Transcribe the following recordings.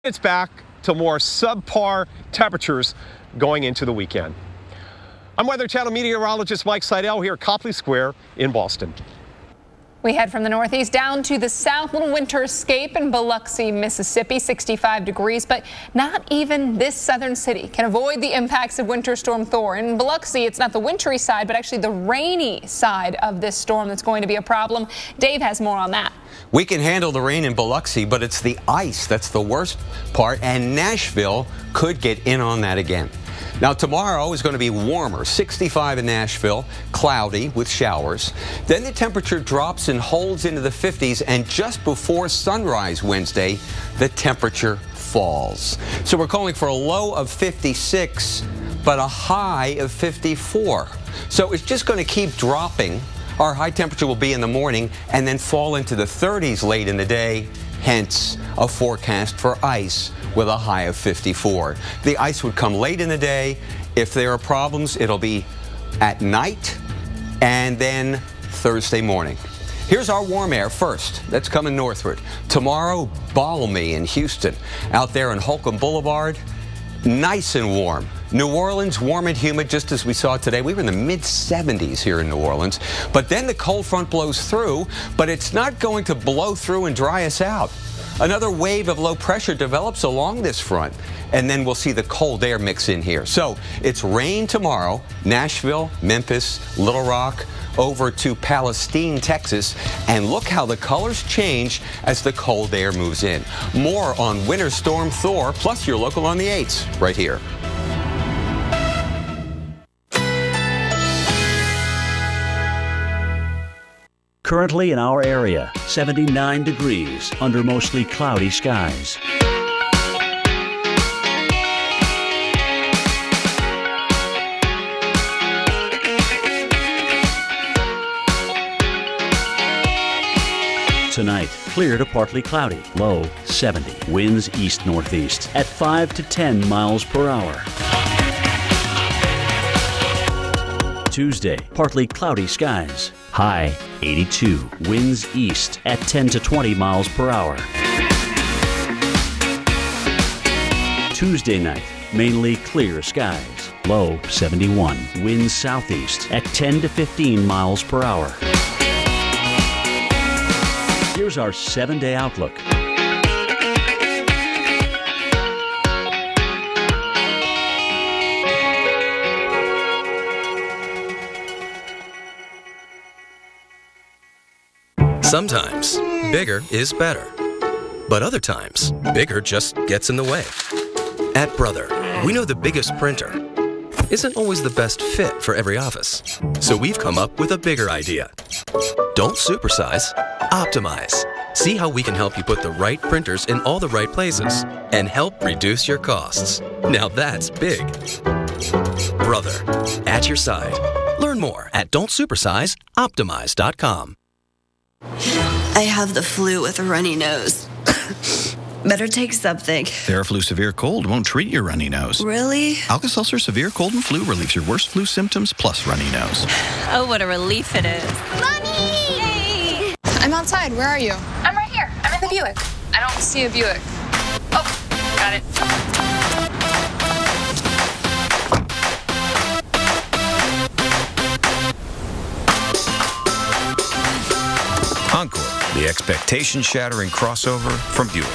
It's back to more subpar temperatures going into the weekend. I'm Weather Channel meteorologist Mike Seidel here at Copley Square in Boston. We head from the northeast down to the south, little winter escape in Biloxi, Mississippi, 65 degrees, but not even this southern city can avoid the impacts of Winter Storm Thor. In Biloxi, it's not the wintry side, but actually the rainy side of this storm that's going to be a problem. Dave has more on that. We can handle the rain in Biloxi, but it's the ice that's the worst part, and Nashville could get in on that again. Now, tomorrow is going to be warmer, 65 in Nashville, cloudy with showers. Then the temperature drops and holds into the 50s, and just before sunrise Wednesday, the temperature falls. So we're calling for a low of 56, but a high of 54. So it's just going to keep dropping. Our high temperature will be in the morning and then fall into the 30s late in the day, hence a forecast for ice with a high of 54. The ice would come late in the day. If there are problems, it'll be at night and then Thursday morning. Here's our warm air first. That's coming northward. Tomorrow, balmy in Houston. Out there on Holcomb Boulevard, nice and warm. New Orleans, warm and humid, just as we saw today. We were in the mid-70s here in New Orleans. But then the cold front blows through, but it's not going to blow through and dry us out. Another wave of low pressure develops along this front, and then we'll see the cold air mix in here. So it's rain tomorrow, Nashville, Memphis, Little Rock, over to Palestine, Texas, and look how the colors change as the cold air moves in. More on Winter Storm Thor, plus your local on the 8s, right here. Currently in our area, 79 degrees under mostly cloudy skies. Tonight, clear to partly cloudy, low 70. Winds east-northeast at 5 to 10 miles per hour. Tuesday, partly cloudy skies, high 82. Winds east at 10 to 20 miles per hour. Tuesday night, mainly clear skies, low 71. Winds southeast at 10 to 15 miles per hour. Here's our 7-day outlook. Sometimes, bigger is better. But other times, bigger just gets in the way. At Brother, we know the biggest printer isn't always the best fit for every office. So we've come up with a bigger idea. Don't supersize, optimize. See how we can help you put the right printers in all the right places and help reduce your costs. Now that's big. Brother, at your side. Learn more at don'tsupersizeoptimize.com. I have the flu with a runny nose. Better take something. Theraflu Severe Cold won't treat your runny nose. Really? Alka-Seltzer Severe Cold and Flu relieves your worst flu symptoms plus runny nose. Oh, what a relief it is. Mommy! Hey! I'm outside. Where are you? I'm right here. I'm in the Buick. I don't see a Buick. Oh, got it. Encore, the expectation-shattering crossover from Buick.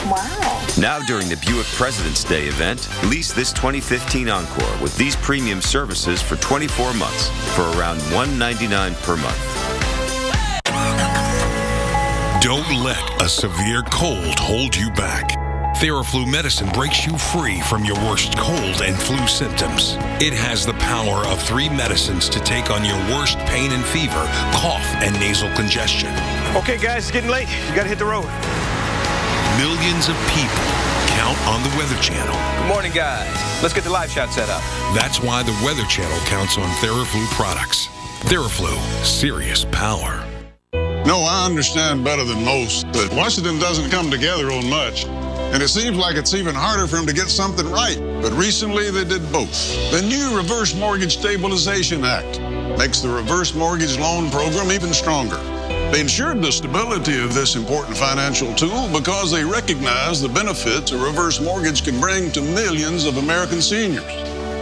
Wow. Now during the Buick President's Day event, lease this 2015 Encore with these premium services for 24 months for around $199 per month. Don't let a severe cold hold you back. Theraflu medicine breaks you free from your worst cold and flu symptoms. It has the power of 3 medicines to take on your worst pain and fever, cough, and nasal congestion. Okay, guys, it's getting late. You gotta hit the road. Millions of people count on the Weather Channel. Good morning, guys. Let's get the live shot set up. That's why the Weather Channel counts on Theraflu products. Theraflu, serious power. No, I understand better than most that Washington doesn't come together on much. And it seems like it's even harder for them to get something right. But recently they did both. The new Reverse Mortgage Stabilization Act makes the reverse mortgage loan program even stronger. They ensured the stability of this important financial tool because they recognize the benefits a reverse mortgage can bring to millions of American seniors.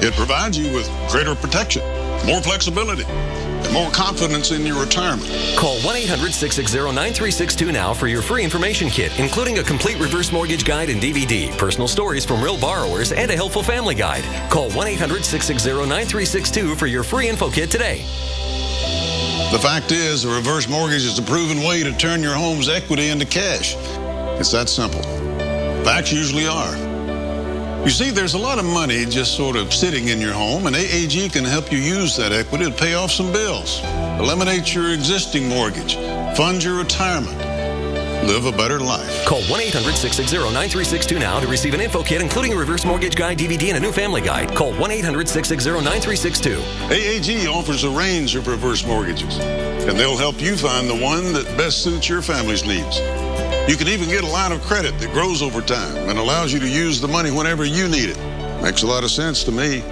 It provides you with greater protection, more flexibility, and more confidence in your retirement. Call 1-800-660-9362 now for your free information kit, including a complete reverse mortgage guide and DVD, personal stories from real borrowers, and a helpful family guide. Call 1-800-660-9362 for your free info kit today. The fact is, a reverse mortgage is a proven way to turn your home's equity into cash. It's that simple. Facts usually are. You see, there's a lot of money just sort of sitting in your home, and AAG can help you use that equity to pay off some bills, eliminate your existing mortgage, fund your retirement, live a better life. Call 1-800-660-9362 now to receive an info kit, including a reverse mortgage guide, DVD, and a new family guide. Call 1-800-660-9362. AAG offers a range of reverse mortgages, and they'll help you find the one that best suits your family's needs. You can even get a line of credit that grows over time and allows you to use the money whenever you need it. Makes a lot of sense to me.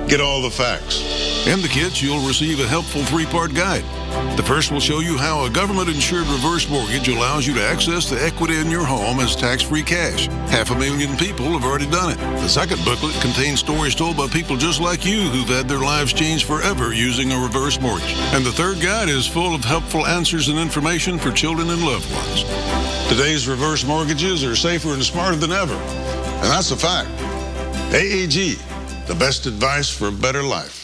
Get all the facts. In the kits, you'll receive a helpful 3-part guide. The first will show you how a government-insured reverse mortgage allows you to access the equity in your home as tax-free cash. 500,000 people have already done it. The second booklet contains stories told by people just like you who've had their lives changed forever using a reverse mortgage. And the third guide is full of helpful answers and information for children and loved ones. Today's reverse mortgages are safer and smarter than ever. And that's a fact. AAG, the best advice for a better life.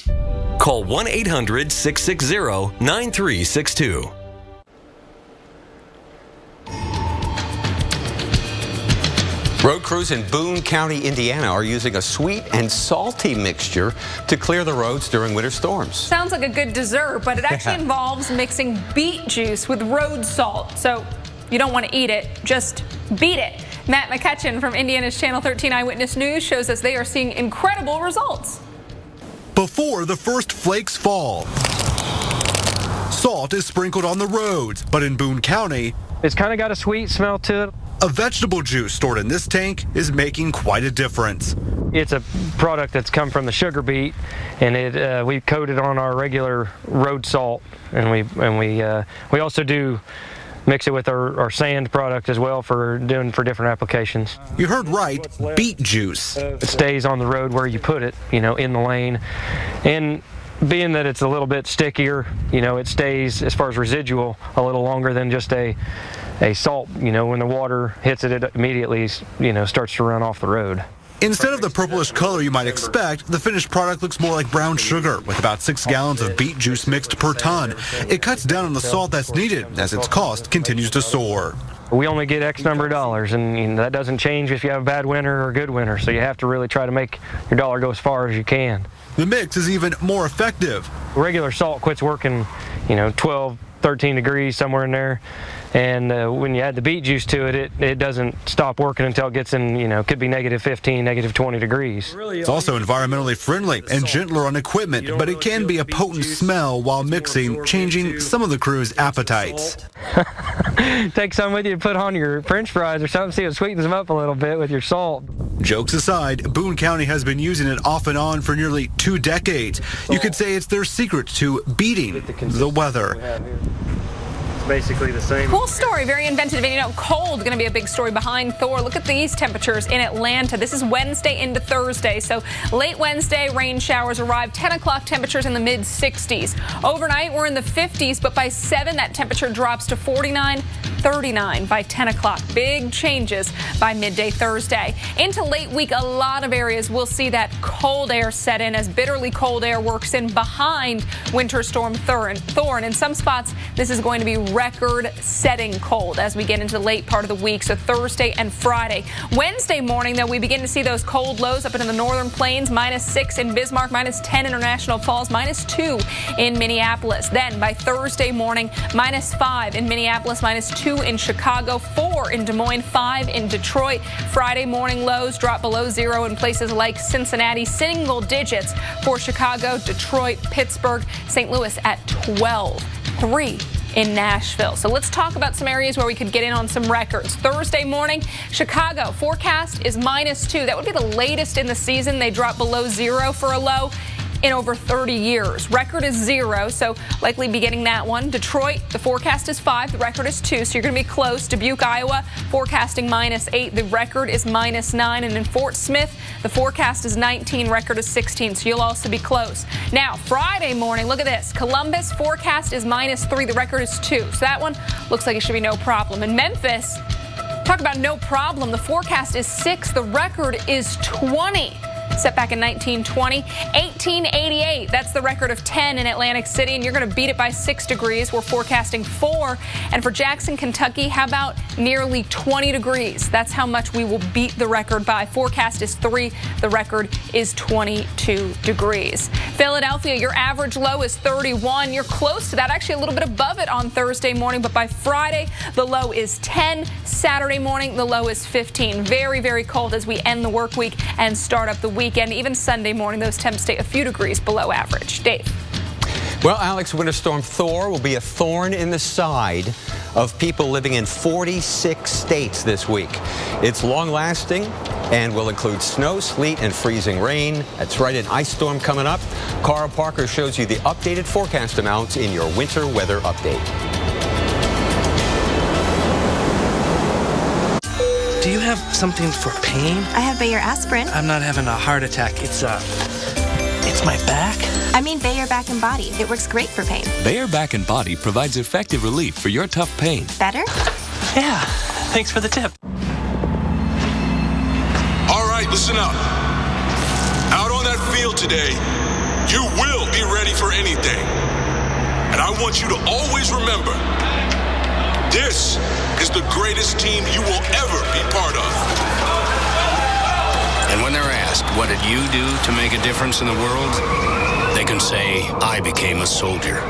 Call 1-800-660-9362. Road crews in Boone County, Indiana are using a sweet and salty mixture to clear the roads during winter storms. Sounds like a good dessert, but it actually involves mixing beet juice with road salt. So you don't want to eat it, just beat it. Matt McCutcheon from Indiana's Channel 13 Eyewitness News shows us they are seeing incredible results. Before the first flakes fall, salt is sprinkled on the roads, but in Boone County, it's kind of got a sweet smell to it. A vegetable juice stored in this tank is making quite a difference. It's a product that's come from the sugar beet, and we coat it on our regular road salt, and we also do mix it with our sand product as well for different applications. You heard right, beet juice. It stays on the road where you put it, in the lane. And being that it's a little bit stickier, it stays, as far as residual, a little longer than just a salt. When the water hits it, it immediately, starts to run off the road. Instead of the purplish color you might expect, the finished product looks more like brown sugar, with about 6 gallons of beet juice mixed per ton. It cuts down on the salt that's needed as its cost continues to soar. We only get X number of dollars, and that doesn't change if you have a bad winter or a good winter, so you have to really try to make your dollar go as far as you can. The mix is even more effective. Regular salt quits working, 12, 13 degrees, somewhere in there. And when you add the beet juice to it, it doesn't stop working until it gets in, could be negative 15, negative 20 degrees. It's also environmentally friendly and gentler on equipment, but it can be a potent smell while mixing, changing some of the crew's appetites. Take some with you to put on your French fries or something, see if it sweetens them up a little bit with your salt. Jokes aside, Boone County has been using it off and on for nearly 2 decades. You could say it's their secret to beating the weather. Basically the same. Cool story, very inventive, and cold going to be a big story behind Thor. Look at these temperatures in Atlanta. This is Wednesday into Thursday, so late Wednesday, rain showers arrive. 10 o'clock temperatures in the mid 60s. Overnight, we're in the 50s, but by 7, that temperature drops to 49, 39 by 10 o'clock. Big changes by midday Thursday. Into late week, a lot of areas will see that cold air set in as bitterly cold air works in behind Winter Storm Thorn. In some spots, this is going to be record-setting cold as we get into the late part of the week, so Thursday and Friday. Wednesday morning, though, we begin to see those cold lows up into the northern plains, -6 in Bismarck, -10 International Falls, -2 in Minneapolis. Then by Thursday morning, -5 in Minneapolis, -2 in Chicago, 4 in Des Moines, 5 in Detroit. Friday morning lows drop below 0 in places like Cincinnati, single digits for Chicago, Detroit, Pittsburgh, St. Louis at 12, 3 in Nashville. So let's talk about some areas where we could get in on some records. Thursday morning, Chicago forecast is -2. That would be the latest in the season. They drop below 0 for a low. in over 30 years. Record is 0, so likely be getting that one. Detroit, the forecast is 5, the record is 2, so you're going to be close. Dubuque, Iowa, forecasting -8, the record is -9. And in Fort Smith, the forecast is 19, record is 16, so you'll also be close. Now, Friday morning, look at this. Columbus, forecast is -3, the record is 2, so that one looks like it should be no problem. In Memphis, talk about no problem. The forecast is 6, the record is 20. Set back in 1920. 1888, that's the record of 10 in Atlantic City, and you're going to beat it by 6 degrees. We're forecasting 4. And for Jackson, Kentucky, how about nearly 20 degrees? That's how much we will beat the record by. Forecast is 3. The record is 22 degrees. Philadelphia, your average low is 31. You're close to that, actually a little bit above it on Thursday morning, but by Friday, the low is 10. Saturday morning, the low is 15. Very, very cold as we end the work week and start up the weekend. Even Sunday morning, those temps stay a few degrees below average. Dave. Well, Alex, Winter Storm Thor will be a thorn in the side of people living in 46 states this week. It's long-lasting and will include snow, sleet, and freezing rain. That's right, an ice storm coming up. Carl Parker shows you the updated forecast amounts in your winter weather update. Do you have something for pain? I have Bayer aspirin. I'm not having a heart attack. It's my back. I mean Bayer Back and Body. It works great for pain. Bayer Back and Body provides effective relief for your tough pain. Better? Yeah. Thanks for the tip. All right, listen up. Out on that field today, you will be ready for anything. And I want you to always remember, this is the greatest team you will ever be part of. And when they're asked, what did you do to make a difference in the world? They can say, I became a soldier.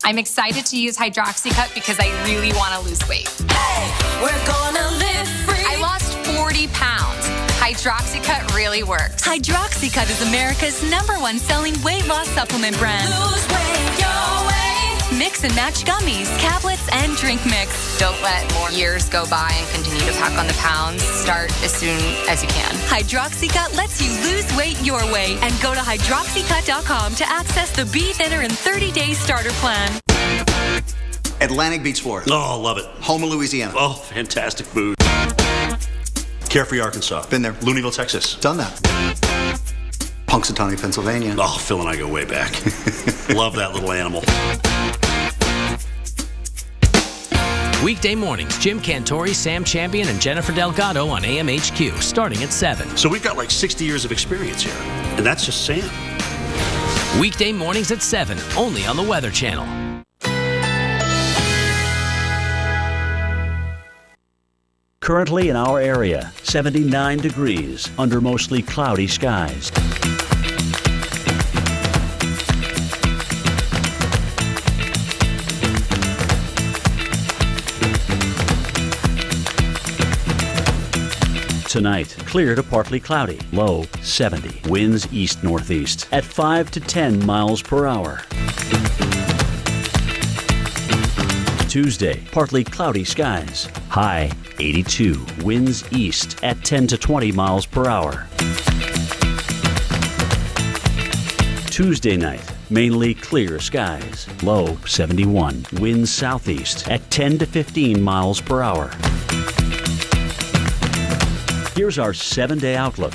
I'm excited to use Hydroxycut because I really want to lose weight. Hey, we're gonna live free. I lost 40 pounds. Hydroxycut really works. Hydroxycut is America's #1 selling weight loss supplement brand. Lose weight your way. Mix and match gummies, tablets, and drink mix. Don't let more years go by and continue to pack on the pounds. Start as soon as you can. Hydroxycut lets you lose weight your way. And go to hydroxycut.com to access the Be Thinner in 30-day starter plan. Atlantic Beach, Florida. Oh, love it. Houma, Louisiana. Oh, fantastic food. Carefree, Arkansas. Been there. Looneyville, Texas. Done that. Punxsutawney, Pennsylvania. Oh, Phil and I go way back. Love that little animal. Weekday mornings, Jim Cantori, Sam Champion, and Jennifer Delgado on AMHQ, starting at 7. So we've got like 60 years of experience here, and that's just Sam. Weekday mornings at 7, only on the Weather Channel. Currently in our area, 79 degrees under mostly cloudy skies. Tonight, clear to partly cloudy, low 70. Winds east-northeast at 5 to 10 miles per hour. Tuesday, partly cloudy skies, high 82. Winds east at 10 to 20 miles per hour. Tuesday night, mainly clear skies, low 71. Winds southeast at 10 to 15 miles per hour. Here's our 7-day outlook.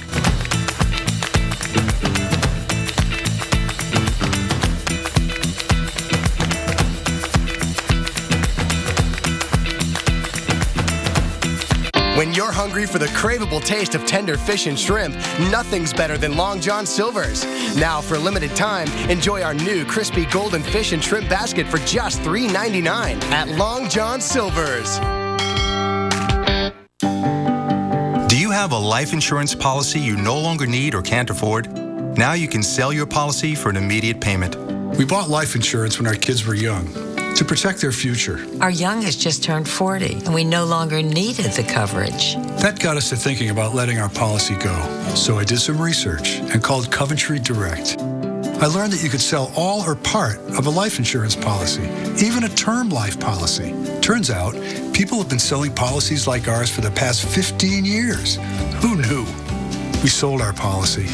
When you're hungry for the craveable taste of tender fish and shrimp, nothing's better than Long John Silver's. Now, for a limited time, enjoy our new crispy golden fish and shrimp basket for just $3.99 at Long John Silver's. Do you have a life insurance policy you no longer need or can't afford? Now you can sell your policy for an immediate payment. We bought life insurance when our kids were young to protect their future. Our youngest just turned 40, and we no longer needed the coverage. That got us to thinking about letting our policy go. So I did some research and called Coventry Direct. I learned that you could sell all or part of a life insurance policy, even a term life policy. Turns out, people have been selling policies like ours for the past 15 years. Who knew? We sold our policy.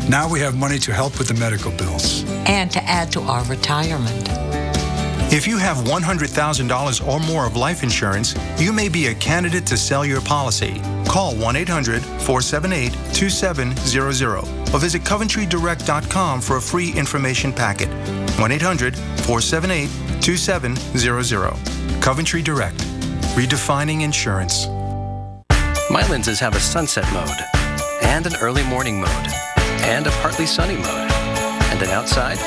Now we have money to help with the medical bills. And to add to our retirement. If you have $100,000 or more of life insurance, you may be a candidate to sell your policy. Call 1-800-478-2700 or visit CoventryDirect.com for a free information packet. 1-800-478-2700. Coventry Direct, redefining insurance. My lenses have a sunset mode, and an early morning mode, and a partly sunny mode, and an outside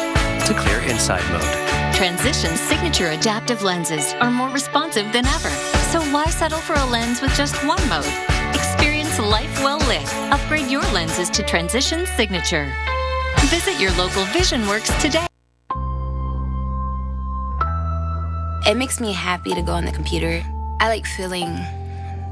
to clear inside mode. Transition's signature adaptive lenses are more responsive than ever. So why settle for a lens with just one mode? Experience life well lit. Upgrade your lenses to Transition's signature. Visit your local VisionWorks today. It makes me happy to go on the computer. I like feeling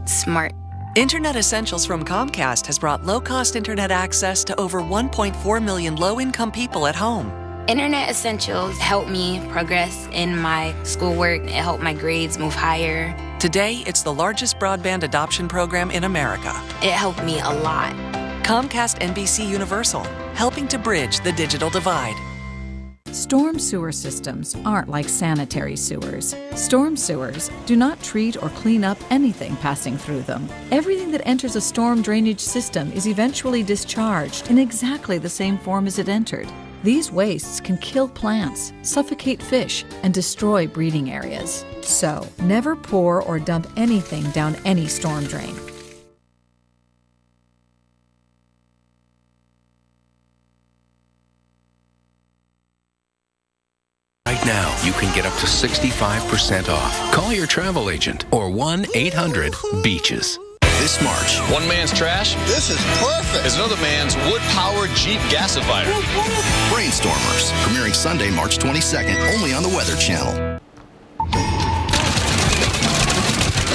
smart. Internet Essentials from Comcast has brought low-cost internet access to over 1.4 million low-income people at home. Internet Essentials help me progress in my schoolwork. It helped my grades move higher. Today, it's the largest broadband adoption program in America. It helped me a lot. Comcast NBC Universal, helping to bridge the digital divide. Storm sewer systems aren't like sanitary sewers. Storm sewers do not treat or clean up anything passing through them. Everything that enters a storm drainage system is eventually discharged in exactly the same form as it entered. These wastes can kill plants, suffocate fish, and destroy breeding areas. So, never pour or dump anything down any storm drain. Right now, you can get up to 65% off. Call your travel agent or 1-800-BEACHES. This March, one man's trash, this is perfect, is another man's wood-powered Jeep gasifier. Brainstormers, premiering Sunday, March 22nd, only on the Weather Channel.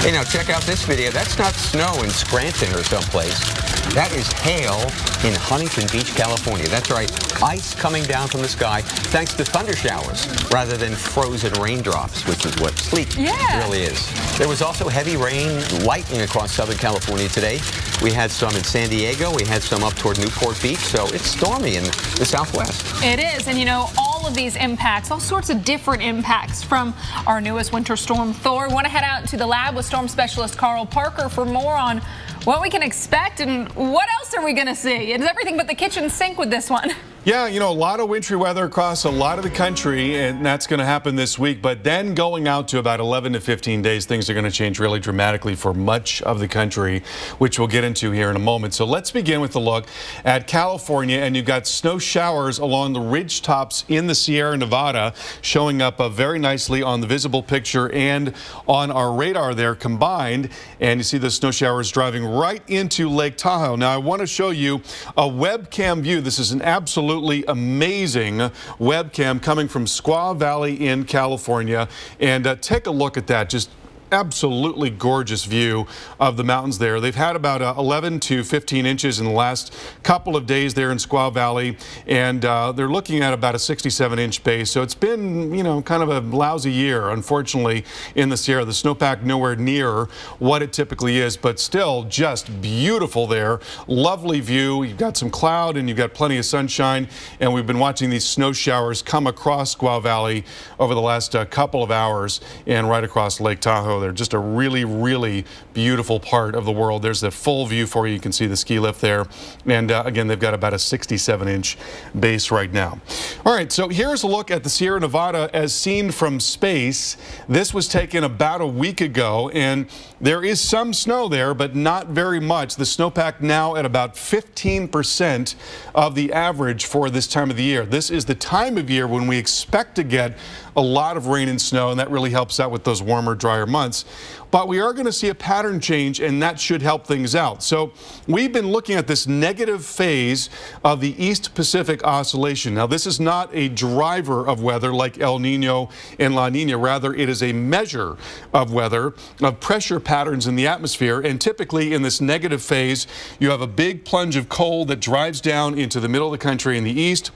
Hey, now check out this video. That's not snow in Scranton or someplace. That is hail in Huntington Beach, California. That's right, ice coming down from the sky thanks to thunder showers rather than frozen raindrops, which is what sleet really is. There was also heavy rain, lightning across Southern California today. We had some in San Diego. We had some up toward Newport Beach. So it's stormy in the Southwest. It is. And, you know, all of these impacts, all sorts of different impacts from our newest winter storm, Thor. We want to head out to the lab with storm specialist Carl Parker for more on what we can expect and what else are we going to see. It's everything but the kitchen sink with this one. Yeah, you know, a lot of wintry weather across a lot of the country, and that's going to happen this week. But then going out to about 11 to 15 days, things are going to change really dramatically for much of the country, which we'll get into here in a moment. So let's begin with a look at California, and you've got snow showers along the ridge tops in the Sierra Nevada showing up very nicely on the visible picture and on our radar there combined. And you see the snow showers driving right into Lake Tahoe. Now, I want to show you a webcam view. This is an absolutely amazing webcam coming from Squaw Valley in California, and take a look at that. Just absolutely gorgeous view of the mountains there. They've had about 11 to 15 inches in the last couple of days there in Squaw Valley, and they're looking at about a 67-inch base. So it's been, you know, kind of a lousy year, unfortunately, in the Sierra. The snowpack nowhere near what it typically is, but still just beautiful there. Lovely view. You've got some cloud and you've got plenty of sunshine, and we've been watching these snow showers come across Squaw Valley over the last couple of hours and right across Lake Tahoe. They're just a really, really beautiful part of the world. There's the full view for you. You can see the ski lift there. And again, they've got about a 67-inch base right now. All right, so here's a look at the Sierra Nevada as seen from space. This was taken about a week ago, and there is some snow there, but not very much. The snowpack now at about 15% of the average for this time of the year. This is the time of year when we expect to get a lot of rain and snow, and that really helps out with those warmer, drier months. But we are going to see a pattern change, and that should help things out. So we've been looking at this negative phase of the East Pacific Oscillation. Now, this is not a driver of weather like El Nino and La Nina. Rather, it is a measure of weather, of pressure patterns in the atmosphere. And typically in this negative phase, you have a big plunge of cold that drives down into the middle of the country in the east.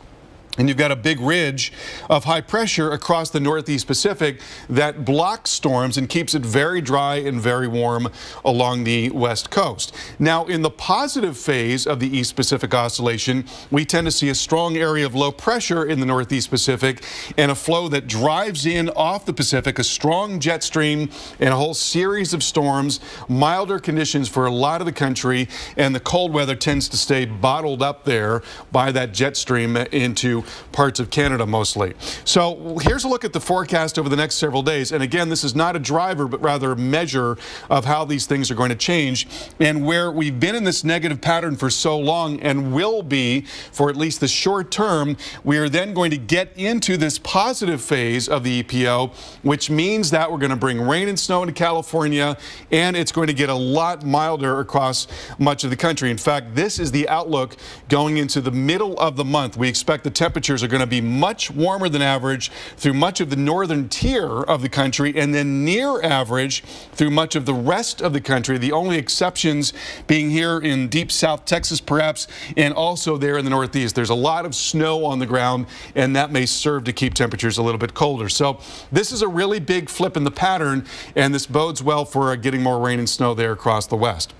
And you've got a big ridge of high pressure across the Northeast Pacific that blocks storms and keeps it very dry and very warm along the west coast. Now, in the positive phase of the East Pacific Oscillation, we tend to see a strong area of low pressure in the Northeast Pacific and a flow that drives in off the Pacific, a strong jet stream and a whole series of storms, milder conditions for a lot of the country, and the cold weather tends to stay bottled up there by that jet stream into parts of Canada mostly. So here's a look at the forecast over the next several days. And again, this is not a driver, but rather a measure of how these things are going to change. And where we've been in this negative pattern for so long and will be for at least the short term, we are then going to get into this positive phase of the EPO, which means that we're going to bring rain and snow into California, and it's going to get a lot milder across much of the country. In fact, this is the outlook going into the middle of the month. We expect the temperatures are going to be much warmer than average through much of the northern tier of the country, and then near average through much of the rest of the country. The only exceptions being here in deep South Texas, perhaps, and also there in the Northeast. There's a lot of snow on the ground, and that may serve to keep temperatures a little bit colder. So this is a really big flip in the pattern, and this bodes well for getting more rain and snow there across the west.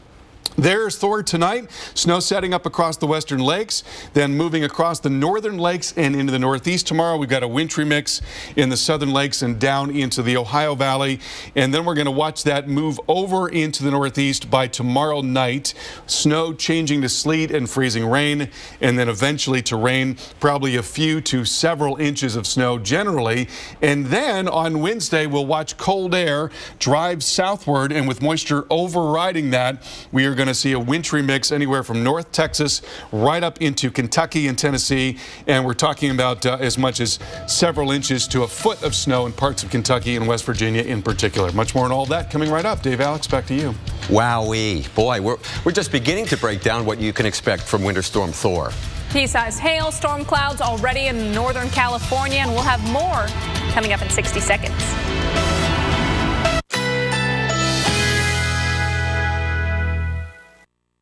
There's Thor tonight. Snow setting up across the western lakes, then moving across the northern lakes and into the northeast. Tomorrow we've got a wintry mix in the southern lakes and down into the Ohio Valley. And then we're going to watch that move over into the northeast by tomorrow night. Snow changing to sleet and freezing rain, and then eventually to rain, probably a few to several inches of snow generally. And then on Wednesday we'll watch cold air drive southward, and with moisture overriding that, we are going to see a wintry mix anywhere from North Texas right up into Kentucky and Tennessee, and we're talking about as much as several inches to a foot of snow in parts of Kentucky and West Virginia in particular. Much more on all that coming right up. Dave, Alex, back to you. Wowee. Boy, we're just beginning to break down what you can expect from Winter Storm Thor. Pea-sized hail, storm clouds already in Northern California, and we'll have more coming up in 60 seconds.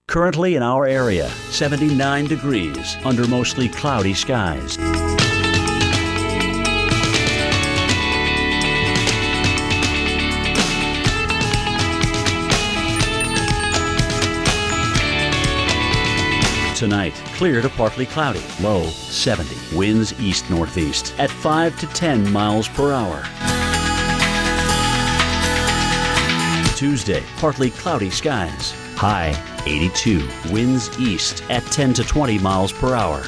Currently in our area, 79 degrees under mostly cloudy skies. Tonight, clear to partly cloudy, low 70. Winds east-northeast at 5 to 10 miles per hour. Tuesday, partly cloudy skies, high 82. Winds east at 10 to 20 miles per hour.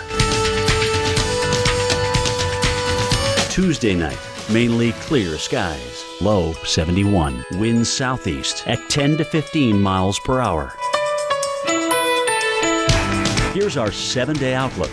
Tuesday night, mainly clear skies, low 71. Winds southeast at 10 to 15 miles per hour. Here's our 7-day outlook.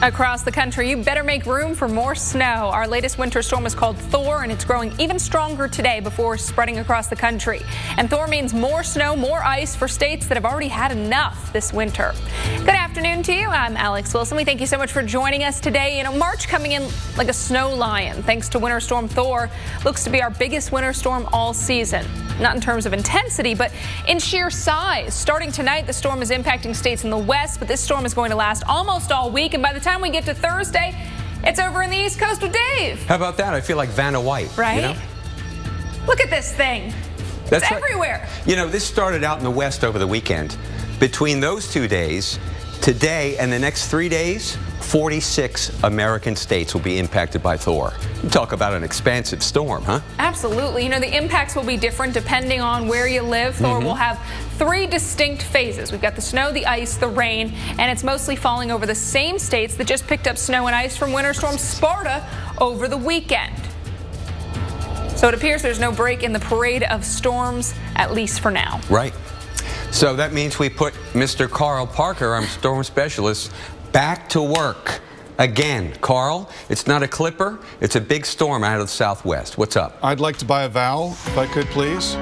Across the country, you better make room for more snow. Our latest winter storm is called Thor, and it's growing even stronger today before spreading across the country. And Thor means more snow, more ice for states that have already had enough this winter. Good afternoon to you. I'm Alex Wilson. We thank you so much for joining us today. You know, March coming in like a snow lion thanks to Winter Storm Thor. Looks to be our biggest winter storm all season. Not in terms of intensity, but in sheer size. Starting tonight, the storm is impacting states in the west, but this storm is going to last almost all week. And by the time we get to Thursday, it's over in the East Coast with Dave. How about that? I feel like Vanna White. Right? You know? Look at this thing. That's it's right. Everywhere. You know, this started out in the west over the weekend. Between those 2 days, today and the next 3 days, 46 American states will be impacted by Thor. You talk about an expansive storm, huh? Absolutely. You know, the impacts will be different depending on where you live. Thor will have 3 distinct phases. We've got the snow, the ice, the rain, and it's mostly falling over the same states that just picked up snow and ice from Winter Storm Sparta over the weekend. So it appears there's no break in the parade of storms, at least for now. Right. So that means we put Mr. Carl Parker, our storm specialist, back to work again. Carl, it's not a clipper, it's a big storm out of the southwest. What's up? I'd like to buy a vowel, if I could, please.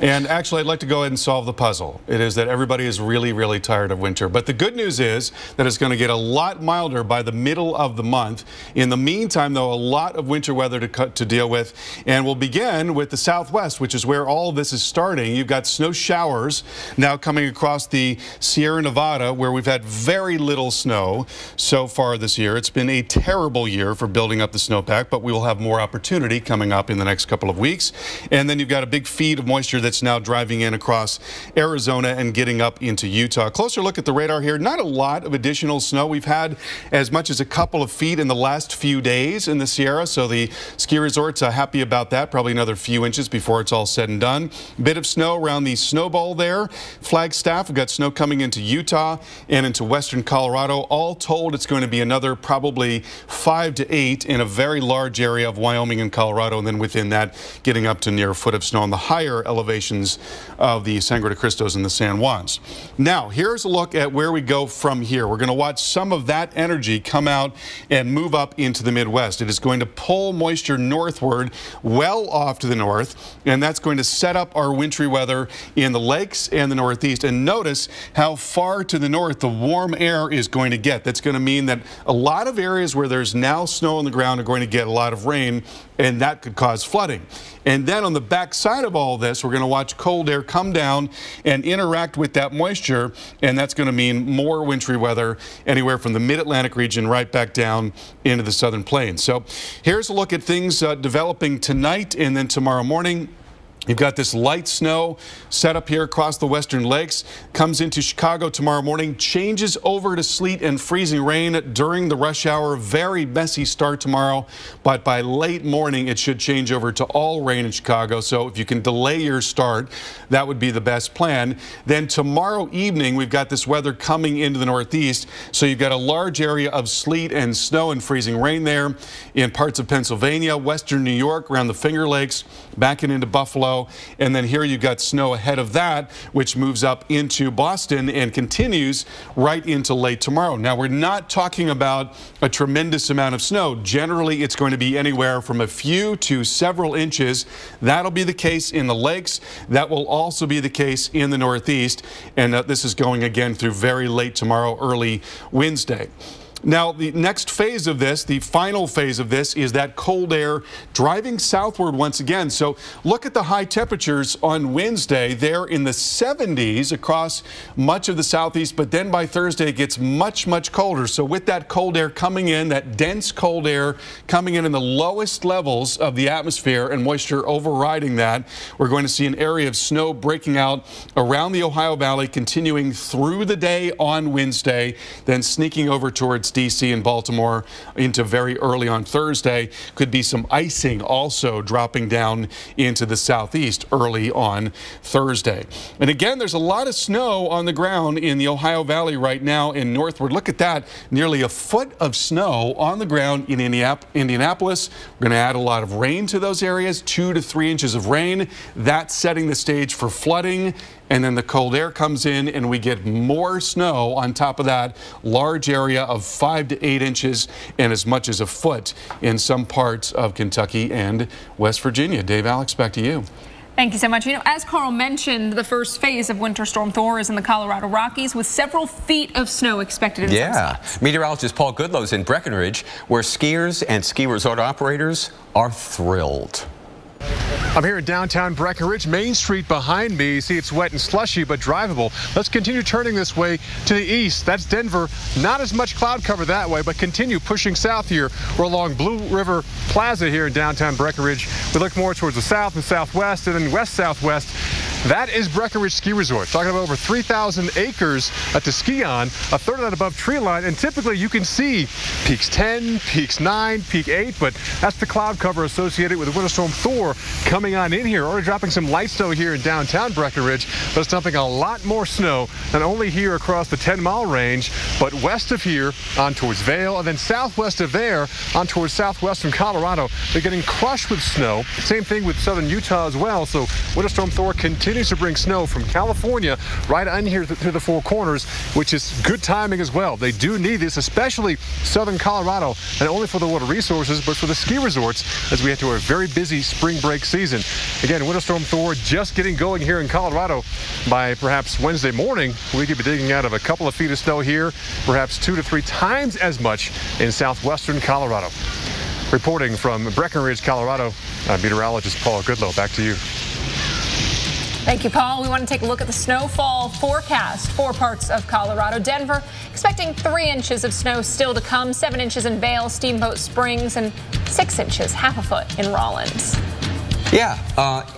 And actually, I'd like to go ahead and solve the puzzle. It is that everybody is really, really tired of winter. But the good news is that it's going to get a lot milder by the middle of the month. In the meantime, though, a lot of winter weather to deal with. And we'll begin with the southwest, which is where all of this is starting. You've got snow showers now coming across the Sierra Nevada, where we've had very little snow so far this year. It's been a terrible year for building up the snowpack, but we will have more opportunity coming up in the next couple of weeks. And then you've got a big feed of moisture that's now driving in across Arizona and getting up into Utah. Closer look at the radar here. Not a lot of additional snow. We've had as much as a couple of feet in the last few days in the Sierra, so the ski resorts are happy about that. Probably another few inches before it's all said and done. A bit of snow around the Snow Bowl there. Flagstaff, we've got snow coming into Utah and into western Colorado. All told, it's going to be another probably 5 to 8 in a very large area of Wyoming and Colorado, and then within that getting up to near a foot of snow on the higher elevations of the Sangre de Cristos and the San Juans. Now, here's a look at where we go from here. We're going to watch some of that energy come out and move up into the Midwest. It is going to pull moisture northward, well off to the north, and that's going to set up our wintry weather in the lakes and the Northeast. And notice how far to the north the warm air is going to get. That's going to mean that a lot of areas where there's now snow on the ground are going to get a lot of rain, and that could cause flooding. And then on the back side of all this, we're going to watch cold air come down and interact with that moisture, and that's going to mean more wintry weather anywhere from the mid-Atlantic region right back down into the southern plains. So here's a look at things developing tonight and then tomorrow morning. You've got this light snow set up here across the western lakes, comes into Chicago tomorrow morning, changes over to sleet and freezing rain during the rush hour. Very messy start tomorrow, but by late morning it should change over to all rain in Chicago. So if you can delay your start, that would be the best plan. Then tomorrow evening, we've got this weather coming into the Northeast. So you've got a large area of sleet and snow and freezing rain there in parts of Pennsylvania, western New York, around the Finger Lakes, back into Buffalo. And then here you've got snow ahead of that, which moves up into Boston and continues right into late tomorrow. Now, we're not talking about a tremendous amount of snow. Generally, it's going to be anywhere from a few to several inches. That'll be the case in the lakes. That will also be the case in the Northeast. And this is going again through very late tomorrow, early Wednesday. Now, the next phase of this, the final phase of this, is that cold air driving southward once again. So look at the high temperatures on Wednesday. They're in the 70s across much of the southeast, but then by Thursday it gets much, much colder. So with that cold air coming in, that dense cold air coming in the lowest levels of the atmosphere and moisture overriding that, we're going to see an area of snow breaking out around the Ohio Valley, continuing through the day on Wednesday, then sneaking over towards D.C. and Baltimore into very early on Thursday. Could be some icing also dropping down into the southeast early on Thursday. And again, there's a lot of snow on the ground in the Ohio Valley right now and northward. Look at that, nearly a foot of snow on the ground in Indianapolis. We're going to add a lot of rain to those areas, 2 to 3 inches of rain. That's setting the stage for flooding. And then the cold air comes in and we get more snow on top of that, large area of 5 to 8 inches and as much as a foot in some parts of Kentucky and West Virginia. Dave, Alex, back to you. Thank you so much. You know, as Carl mentioned, the first phase of Winter Storm Thor is in the Colorado Rockies with several feet of snow expected in some spots. Meteorologist Paul Goodlow's in Breckenridge, where skiers and ski resort operators are thrilled. I'm here in downtown Breckenridge, Main Street behind me. You see it's wet and slushy, but drivable. Let's continue turning this way to the east. That's Denver. Not as much cloud cover that way, but continue pushing south here. We're along Blue River Plaza here in downtown Breckenridge. We look more towards the south and southwest and then west-southwest. That is Breckenridge Ski Resort. Talking about over 3,000 acres to ski on, a third of that above tree line, and typically you can see peaks 10, peaks 9, peak 8, but that's the cloud cover associated with Winter Storm Thor coming on in here. Already dropping some light snow here in downtown Breckenridge, but it's dumping a lot more snow, not only here across the 10-mile range, but west of here on towards Vail, and then southwest of there on towards southwestern Colorado. They're getting crushed with snow. Same thing with southern Utah as well, so Winter Storm Thor continues continues to bring snow from California right on here through the Four Corners, which is good timing as well. They do need this, especially southern Colorado, not only for the water resources, but for the ski resorts as we head to a very busy spring break season. Again, Winter Storm Thor just getting going here in Colorado. By perhaps Wednesday morning, we could be digging out of a couple of feet of snow here, perhaps 2 to 3 times as much in southwestern Colorado. Reporting from Breckenridge, Colorado, meteorologist Paul Goodlow. Back to you. Thank you, Paul. We want to take a look at the snowfall forecast for parts of Colorado. Denver expecting 3 inches of snow still to come, 7 inches in Vail, Steamboat Springs, and 6 inches, half a foot in Rollins. Yeah,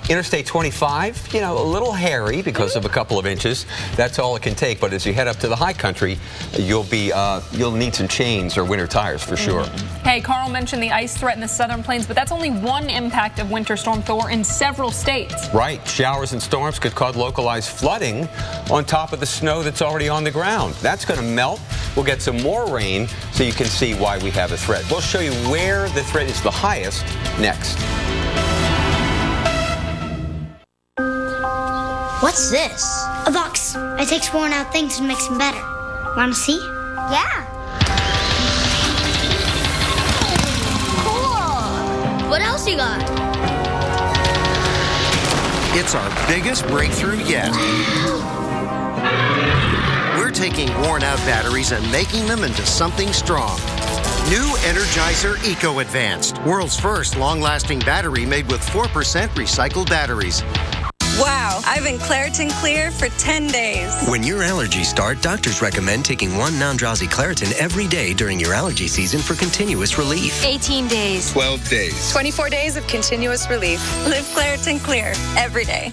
Interstate 25, a little hairy because of a couple of inches. That's all it can take. But as you head up to the high country, you'll need some chains or winter tires for sure. Hey, Carl mentioned the ice threat in the southern plains, but that's only one impact of Winter Storm Thor in several states. Right. Showers and storms could cause localized flooding on top of the snow that's already on the ground. That's going to melt. We'll get some more rain so you can see why we have a threat. We'll show you where the threat is the highest next. What's this? A box. It takes worn out things and makes them better. Want to see? Yeah. Cool. What else you got? It's our biggest breakthrough yet. We're taking worn out batteries and making them into something strong. New Energizer Eco Advanced, world's first long-lasting battery made with 4% recycled batteries. Wow, I've been Claritin Clear for 10 days. When your allergies start, doctors recommend taking 1 non-drowsy Claritin every day during your allergy season for continuous relief. 18 days. 12 days. 24 days of continuous relief. Live Claritin Clear every day.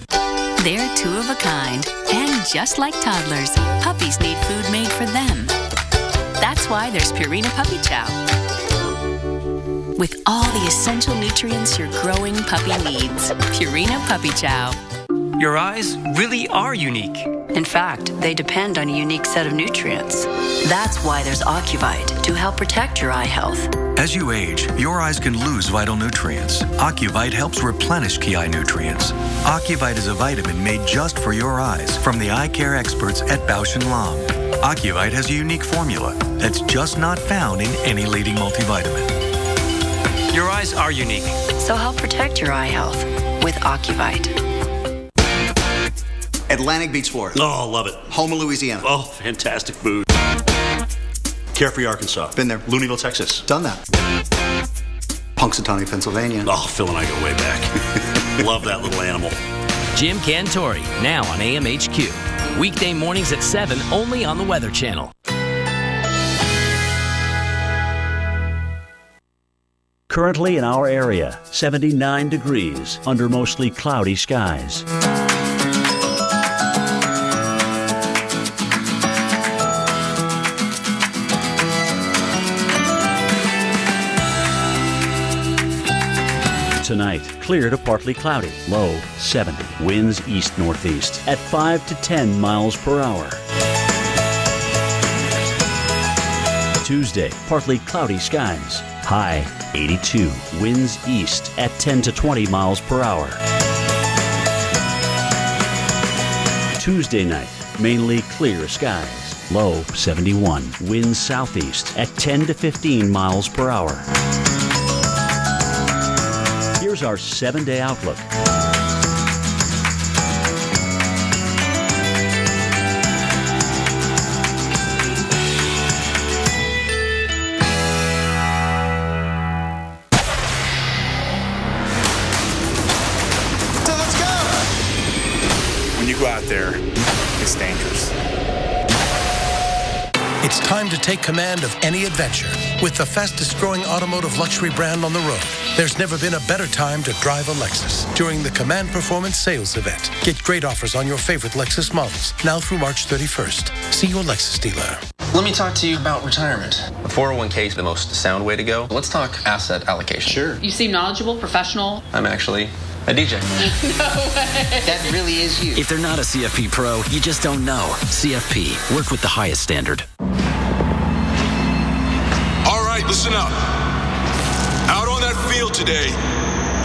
They're 2 of a kind. And just like toddlers, puppies need food made for them. That's why there's Purina Puppy Chow. With all the essential nutrients your growing puppy needs. Purina Puppy Chow. Your eyes really are unique. In fact, they depend on a unique set of nutrients. That's why there's Ocuvite, to help protect your eye health. As you age, your eyes can lose vital nutrients. Ocuvite helps replenish key eye nutrients. Ocuvite is a vitamin made just for your eyes from the eye care experts at Bausch & Lomb. Ocuvite has a unique formula that's just not found in any leading multivitamin. Your eyes are unique. So help protect your eye health with Ocuvite. Atlantic Beach, Florida. Oh, love it. Houma, Louisiana. Oh, fantastic food. Carefree, Arkansas. Been there. Looneyville, Texas. Done that. Punxsutawney, Pennsylvania. Oh, Phil and I go way back. Love that little animal. Jim Cantori, now on AMHQ. Weekday mornings at 7, only on the Weather Channel. Currently in our area, 79 degrees under mostly cloudy skies. Tonight, clear to partly cloudy, low 70. Winds east-northeast at 5 to 10 miles per hour. Tuesday, partly cloudy skies, high 82. Winds east at 10 to 20 miles per hour. Tuesday night, mainly clear skies, low 71. Winds southeast at 10 to 15 miles per hour. Here's our 7-day outlook. So let's go! When you go out there, it's dangerous. It's time to take command of any adventure with the fastest growing automotive luxury brand on the road. There's never been a better time to drive a Lexus during the Command Performance Sales Event. Get great offers on your favorite Lexus models now through March 31st. See your Lexus dealer. Let me talk to you about retirement. The 401k is the most sound way to go. Let's talk asset allocation. Sure. You seem knowledgeable, professional. I'm actually a DJ. No way. That really is you. If they're not a CFP pro, you just don't know. CFP. Work with the highest standard. All right, listen up. Out on that field today,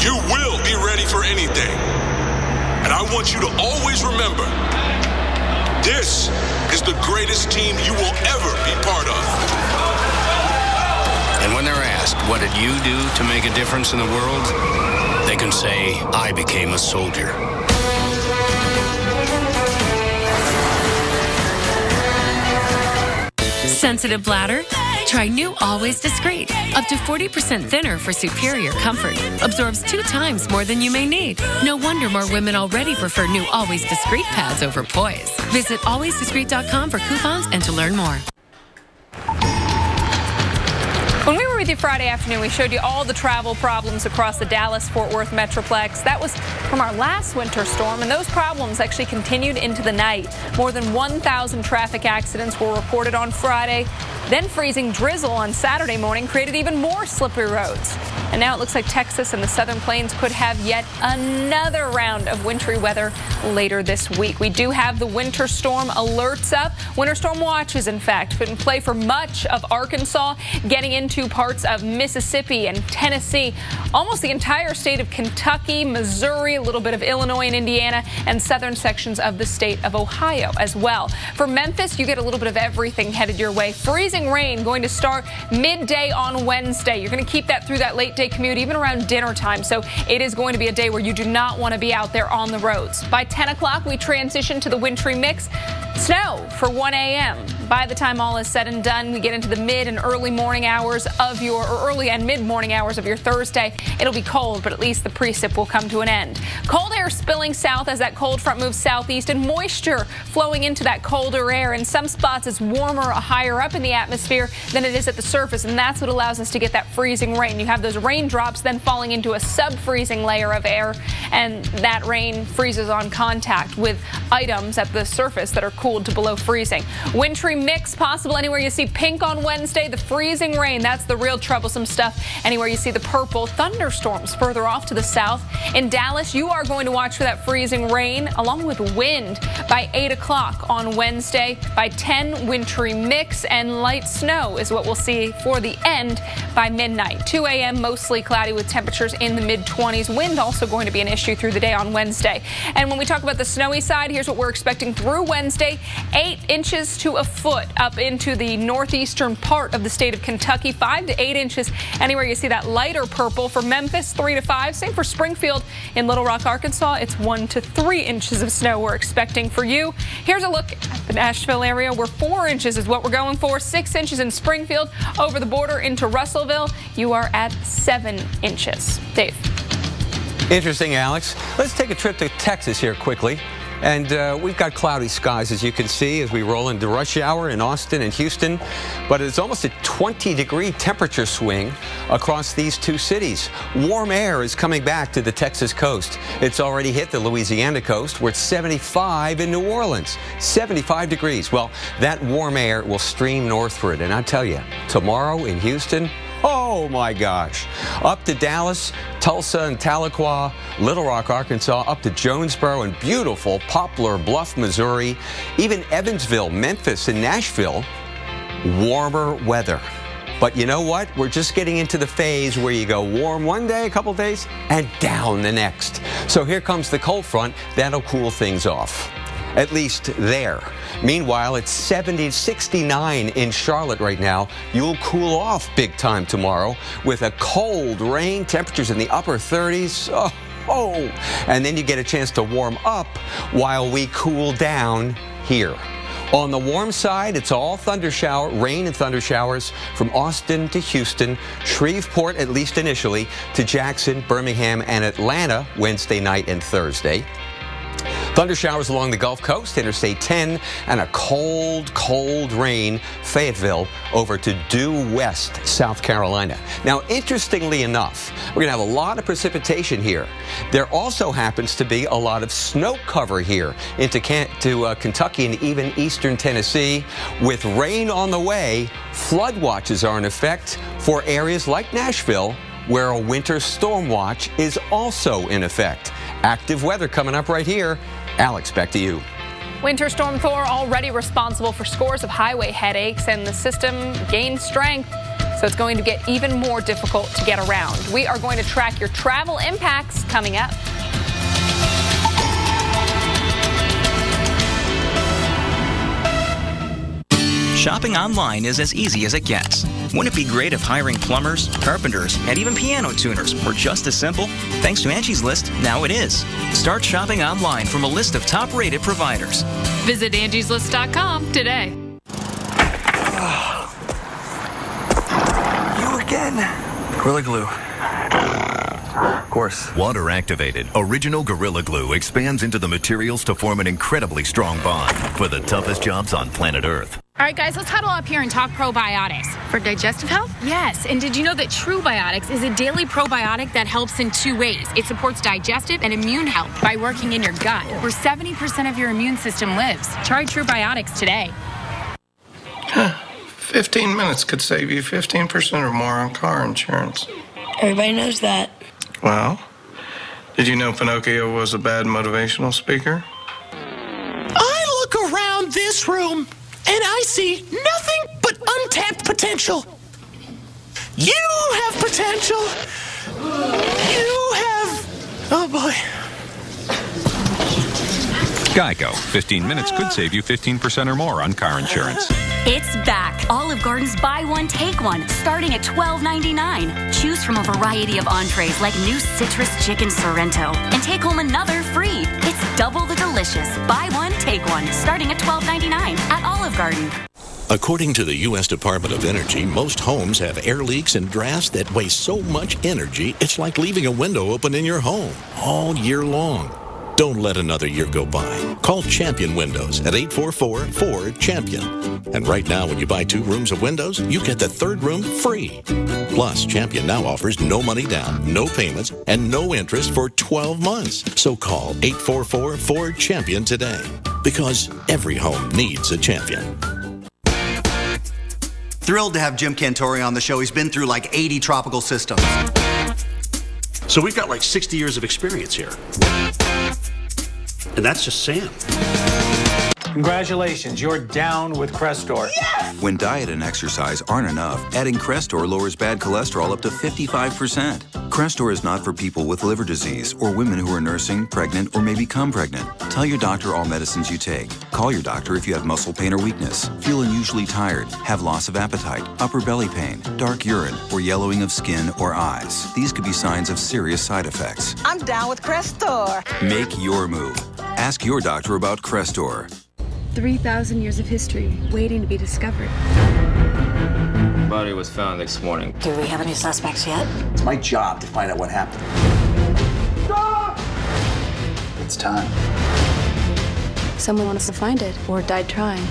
you will be ready for anything. And I want you to always remember, this is the greatest team you will ever be part of. And when they're asked, what did you do to make a difference in the world? They can say, I became a soldier. Sensitive bladder? Try new Always Discreet. Up to 40% thinner for superior comfort. Absorbs 2 times more than you may need. No wonder more women already prefer new Always Discreet pads over Poise. Visit alwaysdiscreet.com for coupons and to learn more. When we were with you Friday afternoon, we showed you all the travel problems across the Dallas-Fort Worth Metroplex. That was from our last winter storm, and those problems actually continued into the night. More than 1,000 traffic accidents were reported on Friday. Then freezing drizzle on Saturday morning created even more slippery roads. And now it looks like Texas and the Southern Plains could have yet another round of wintry weather later this week. We do have the winter storm alerts up. Winter storm watches, in fact, put in play for much of Arkansas, getting into parts of Mississippi and Tennessee, almost the entire state of Kentucky, Missouri, a little bit of Illinois and Indiana, and southern sections of the state of Ohio as well. For Memphis, you get a little bit of everything headed your way. Freezing rain going to start midday on Wednesday. You're going to keep that through that late day commute, even around dinner time. So it is going to be a day where you do not want to be out there on the roads. By 10 o'clock, we transition to the wintry mix. Snow for 1 a.m. By the time all is said and done, we get into the mid and early morning hours of your, or early and mid morning hours of your Thursday. It'll be cold, but at least the precip will come to an end. Cold air spilling south as that cold front moves southeast, and moisture flowing into that colder air. In some spots, it's warmer higher up in the atmosphere than it is at the surface, and that's what allows us to get that freezing rain. You have those raindrops then falling into a sub-freezing layer of air, and that rain freezes on contact with items at the surface that are cooled to below freezing. Wintry mix possible anywhere you see pink on Wednesday. The freezing rain, that's the real troublesome stuff. Anywhere you see the purple, thunderstorms further off to the south. In Dallas, you are going to watch for that freezing rain along with wind by 8 o'clock on Wednesday. By 10, wintry mix and light snow is what we'll see for the end by midnight. 2 a.m. mostly cloudy with temperatures in the mid-20s. Wind also going to be an issue through the day on Wednesday. And when we talk about the snowy side, here's what we're expecting through Wednesday. 8 inches to a foot up into the northeastern part of the state of Kentucky. 5 to 8 inches anywhere you see that lighter purple. For Memphis, 3 to 5. Same for Springfield. In Little Rock, Arkansas, it's 1 to 3 inches of snow we're expecting for you. Here's a look at the Nashville area where 4 inches is what we're going for. 6 inches in Springfield. Over the border into Russellville, you are at 7 inches. Dave. Interesting, Alex. Let's take a trip to Texas here quickly. And we've got cloudy skies, as you can see, as we roll into rush hour in Austin and Houston. But it's almost a 20-degree temperature swing across these two cities. Warm air is coming back to the Texas coast. It's already hit the Louisiana coast, where it's 75 in New Orleans. 75 degrees. Well, that warm air will stream northward. And I tell you, tomorrow in Houston, oh my gosh. Up to Dallas, Tulsa and Tahlequah, Little Rock, Arkansas, up to Jonesboro and beautiful Poplar Bluff, Missouri, even Evansville, Memphis, and Nashville, warmer weather. But you know what? We're just getting into the phase where you go warm one day, a couple days, and down the next. So here comes the cold front. That'll cool things off. At least there. Meanwhile, it's 69 in Charlotte right now. You'll cool off big time tomorrow with a cold rain, temperatures in the upper 30s. Oh, and then you get a chance to warm up while we cool down here. On the warm side, it's all rain and thunder showers from Austin to Houston, Shreveport, at least initially, to Jackson, Birmingham, and Atlanta Wednesday night and Thursday. Thunder showers along the Gulf Coast, Interstate 10, and a cold, cold rain, Fayetteville over to due west, South Carolina. Now, interestingly enough, we're going to have a lot of precipitation here. There also happens to be a lot of snow cover here into Kentucky and even eastern Tennessee. With rain on the way, flood watches are in effect for areas like Nashville, where a winter storm watch is also in effect. Active weather coming up right here. Alex, back to you. Winter Storm Thor already responsible for scores of highway headaches, and the system gained strength, so it's going to get even more difficult to get around. We are going to track your travel impacts coming up. shopping online is as easy as it gets. Wouldn't it be great if hiring plumbers, carpenters, and even piano tuners were just as simple? Thanks to Angie's List, now it is. Start shopping online from a list of top-rated providers. Visit Angie'sList.com today. You again. Gorilla Glue. Of course. Water activated, original Gorilla Glue expands into the materials to form an incredibly strong bond for the toughest jobs on planet Earth. All right, guys, let's huddle up here and talk probiotics. For digestive health? Yes, and did you know that True Biotics is a daily probiotic that helps in 2 ways? It supports digestive and immune health by working in your gut, where 70% of your immune system lives. Try True Biotics today. 15 minutes could save you 15% or more on car insurance. Everybody knows that. Well, did you know Pinocchio was a bad motivational speaker? I look around this room and I see nothing but untapped potential. You have potential. You have... Oh, boy. Geico. 15 minutes could save you 15% or more on car insurance. It's back. Olive Garden's buy one, take one, starting at $12.99. Choose from a variety of entrees like new citrus chicken Sorrento and take home another free. It's double the delicious. Buy one, take one, starting at $12.99 at Olive Garden. According to the U.S. Department of Energy, most homes have air leaks and drafts that waste so much energy, it's like leaving a window open in your home all year long. Don't let another year go by. Call Champion Windows at 844-4CHAMPION. And right now, when you buy 2 rooms of windows, you get the 3rd room free. Plus, Champion now offers no money down, no payments, and no interest for 12 months. So call 844-4CHAMPION today. Because every home needs a champion. Thrilled to have Jim Cantore on the show. He's been through like 80 tropical systems. So we've got like 60 years of experience here. And that's just Sam. Congratulations, you're down with Crestor. Yes! When diet and exercise aren't enough, adding Crestor lowers bad cholesterol up to 55%. Crestor is not for people with liver disease or women who are nursing, pregnant, or may become pregnant. Tell your doctor all medicines you take. Call your doctor if you have muscle pain or weakness, feel unusually tired, have loss of appetite, upper belly pain, dark urine, or yellowing of skin or eyes. These could be signs of serious side effects. I'm down with Crestor. Make your move. Ask your doctor about Crestor. 3,000 years of history waiting to be discovered. Body was found this morning. Do we have any suspects yet? It's my job to find out what happened. Stop! It's time. Someone wants to find it or died trying.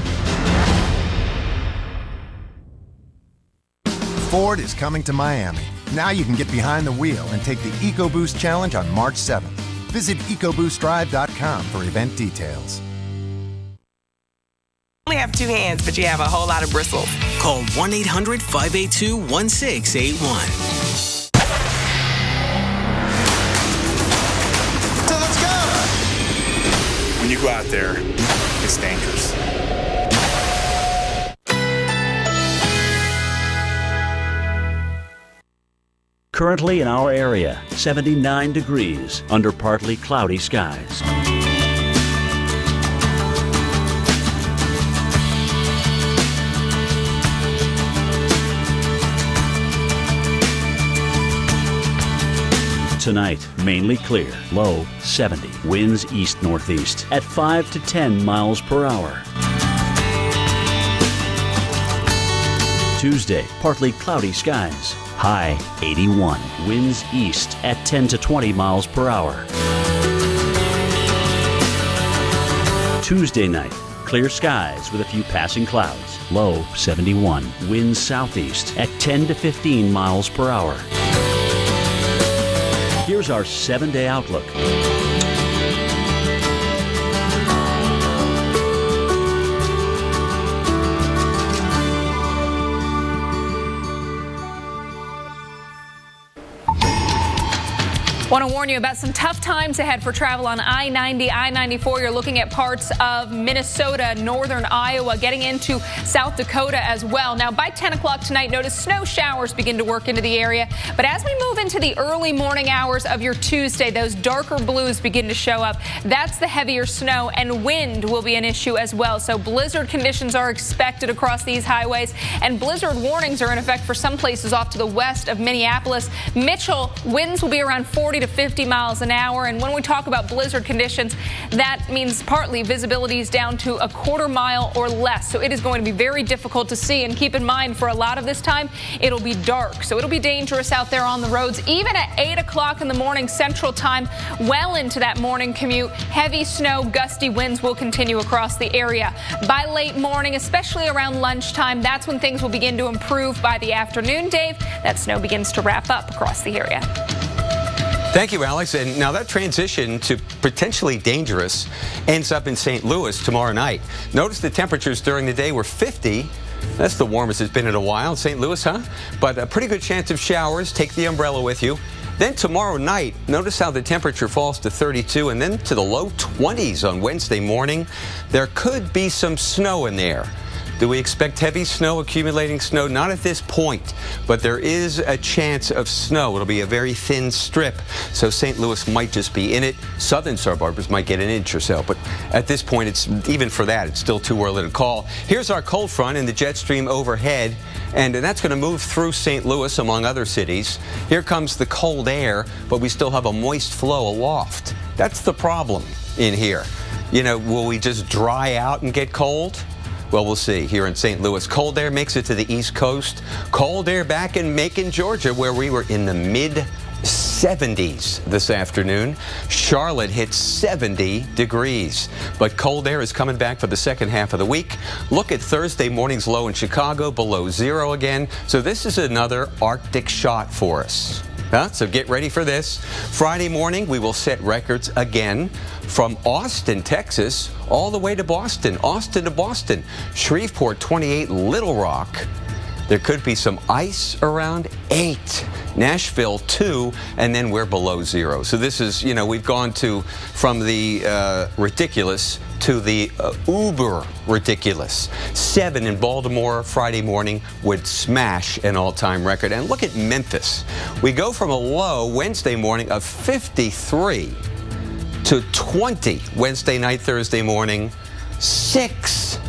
Ford is coming to Miami. Now you can get behind the wheel and take the EcoBoost Challenge on March 7th. Visit EcoBoostDrive.com for event details. You only have 2 hands, but you have a whole lot of bristles. Call 1-800-582-1681. So let's go! When you go out there, it's dangerous. Currently in our area, 79 degrees under partly cloudy skies. Tonight, mainly clear, low 70, winds east-northeast at 5 to 10 miles per hour. Tuesday, partly cloudy skies, high 81, winds east at 10 to 20 miles per hour. Tuesday night, clear skies with a few passing clouds, low 71, winds southeast at 10 to 15 miles per hour. Here's our 7-day outlook. Want to warn you about some tough times ahead for travel on I-90, I-94. You're looking at parts of Minnesota, northern Iowa, getting into South Dakota as well. Now, by 10 o'clock tonight, notice snow showers begin to work into the area. But as we move into the early morning hours of your Tuesday, those darker blues begin to show up. That's the heavier snow, and wind will be an issue as well. So blizzard conditions are expected across these highways, and blizzard warnings are in effect for some places off to the west of Minneapolis. Mitchell, winds will be around 40 to 50 miles an hour. And when we talk about blizzard conditions, that means partly visibility is down to a quarter mile or less. So it is going to be very difficult to see. And keep in mind, for a lot of this time, it'll be dark. So it'll be dangerous out there on the roads. Even at 8 o'clock in the morning Central Time, well into that morning commute, heavy snow, gusty winds will continue across the area. By late morning, especially around lunchtime, that's when things will begin to improve. By the afternoon, Dave, that snow begins to wrap up across the area. Thank you, Alex. And now that transition to potentially dangerous ends up in St. Louis tomorrow night. Notice the temperatures during the day were 50. That's the warmest it's been in a while in St. Louis, huh? But a pretty good chance of showers. Take the umbrella with you. Then tomorrow night, notice how the temperature falls to 32 and then to the low 20s on Wednesday morning. There could be some snow in there. Do we expect heavy snow, accumulating snow? Not at this point, but there is a chance of snow. It'll be a very thin strip, so St. Louis might just be in it. Southern suburbs might get an inch or so, but at this point, it's even for that, it's still too early to call. Here's our cold front in the jet stream overhead, and that's going to move through St. Louis, among other cities. Here comes the cold air, but we still have a moist flow aloft. That's the problem in here. You know, will we just dry out and get cold? Well, we'll see. Here in St. Louis, cold air makes it to the East Coast. Cold air back in Macon, Georgia, where we were in the mid-70s this afternoon. Charlotte hit 70 degrees. But cold air is coming back for the second half of the week. Look at Thursday morning's low in Chicago, below zero again. So this is another Arctic shot for us. So get ready for this. Friday morning, we will set records again from Austin, Texas, all the way to Boston. Austin to Boston. Shreveport, 28. Little Rock. There could be some ice around 8. Nashville 2, and then we're below zero. So this is, you know, we've gone from the ridiculous to the uber ridiculous. 7 in Baltimore Friday morning would smash an all-time record. And look at Memphis. We go from a low Wednesday morning of 53 to 20 Wednesday night, Thursday morning, 6.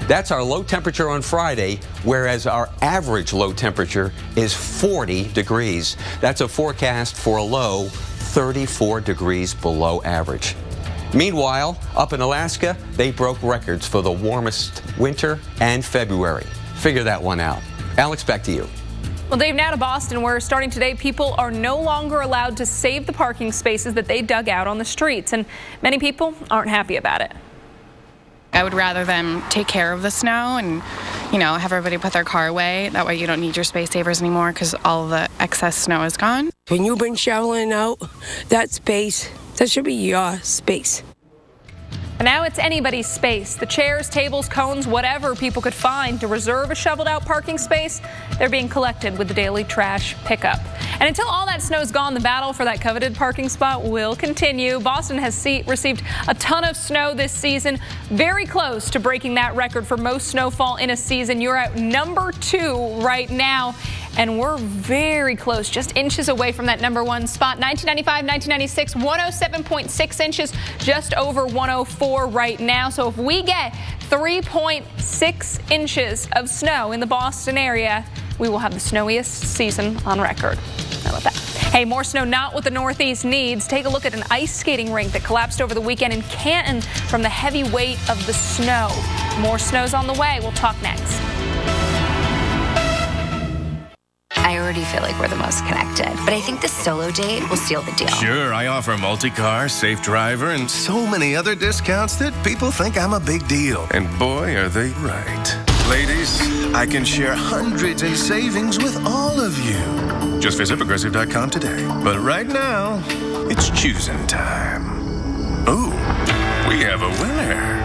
That's our low temperature on Friday, whereas our average low temperature is 40 degrees. That's a forecast for a low 34 degrees below average. Meanwhile, up in Alaska, they broke records for the warmest winter and February. Figure that one out. Alex, back to you. Well, Dave, now to Boston, where starting today, people are no longer allowed to save the parking spaces that they dug out on the streets, and many people aren't happy about it. I would rather them take care of the snow and, you know, have everybody put their car away. That way you don't need your space savers anymore because all of the excess snow is gone. When you've been shoveling out that space, that should be your space. And now it's anybody's space. The chairs, tables, cones, whatever people could find to reserve a shoveled out parking space, they're being collected with the daily trash pickup. And until all that snow's gone, the battle for that coveted parking spot will continue. Boston has received a ton of snow this season, very close to breaking that record for most snowfall in a season. You're at number 2 right now. And we're very close, just inches away from that number 1 spot. 1995, 1996, 107.6 inches, just over 104 right now. So if we get 3.6 inches of snow in the Boston area, we will have the snowiest season on record. How about that? Hey, more snow not what the Northeast needs. Take a look at an ice skating rink that collapsed over the weekend in Canton from the heavy weight of the snow. More snow's on the way. We'll talk next. I already feel like we're the most connected, but I think the solo date will seal the deal. Sure, I offer multi-car, safe driver, and so many other discounts that people think I'm a big deal. And boy, are they right. Ladies, I can share hundreds in savings with all of you. Just visit Progressive.com today. But right now, it's choosing time. Ooh, we have a winner.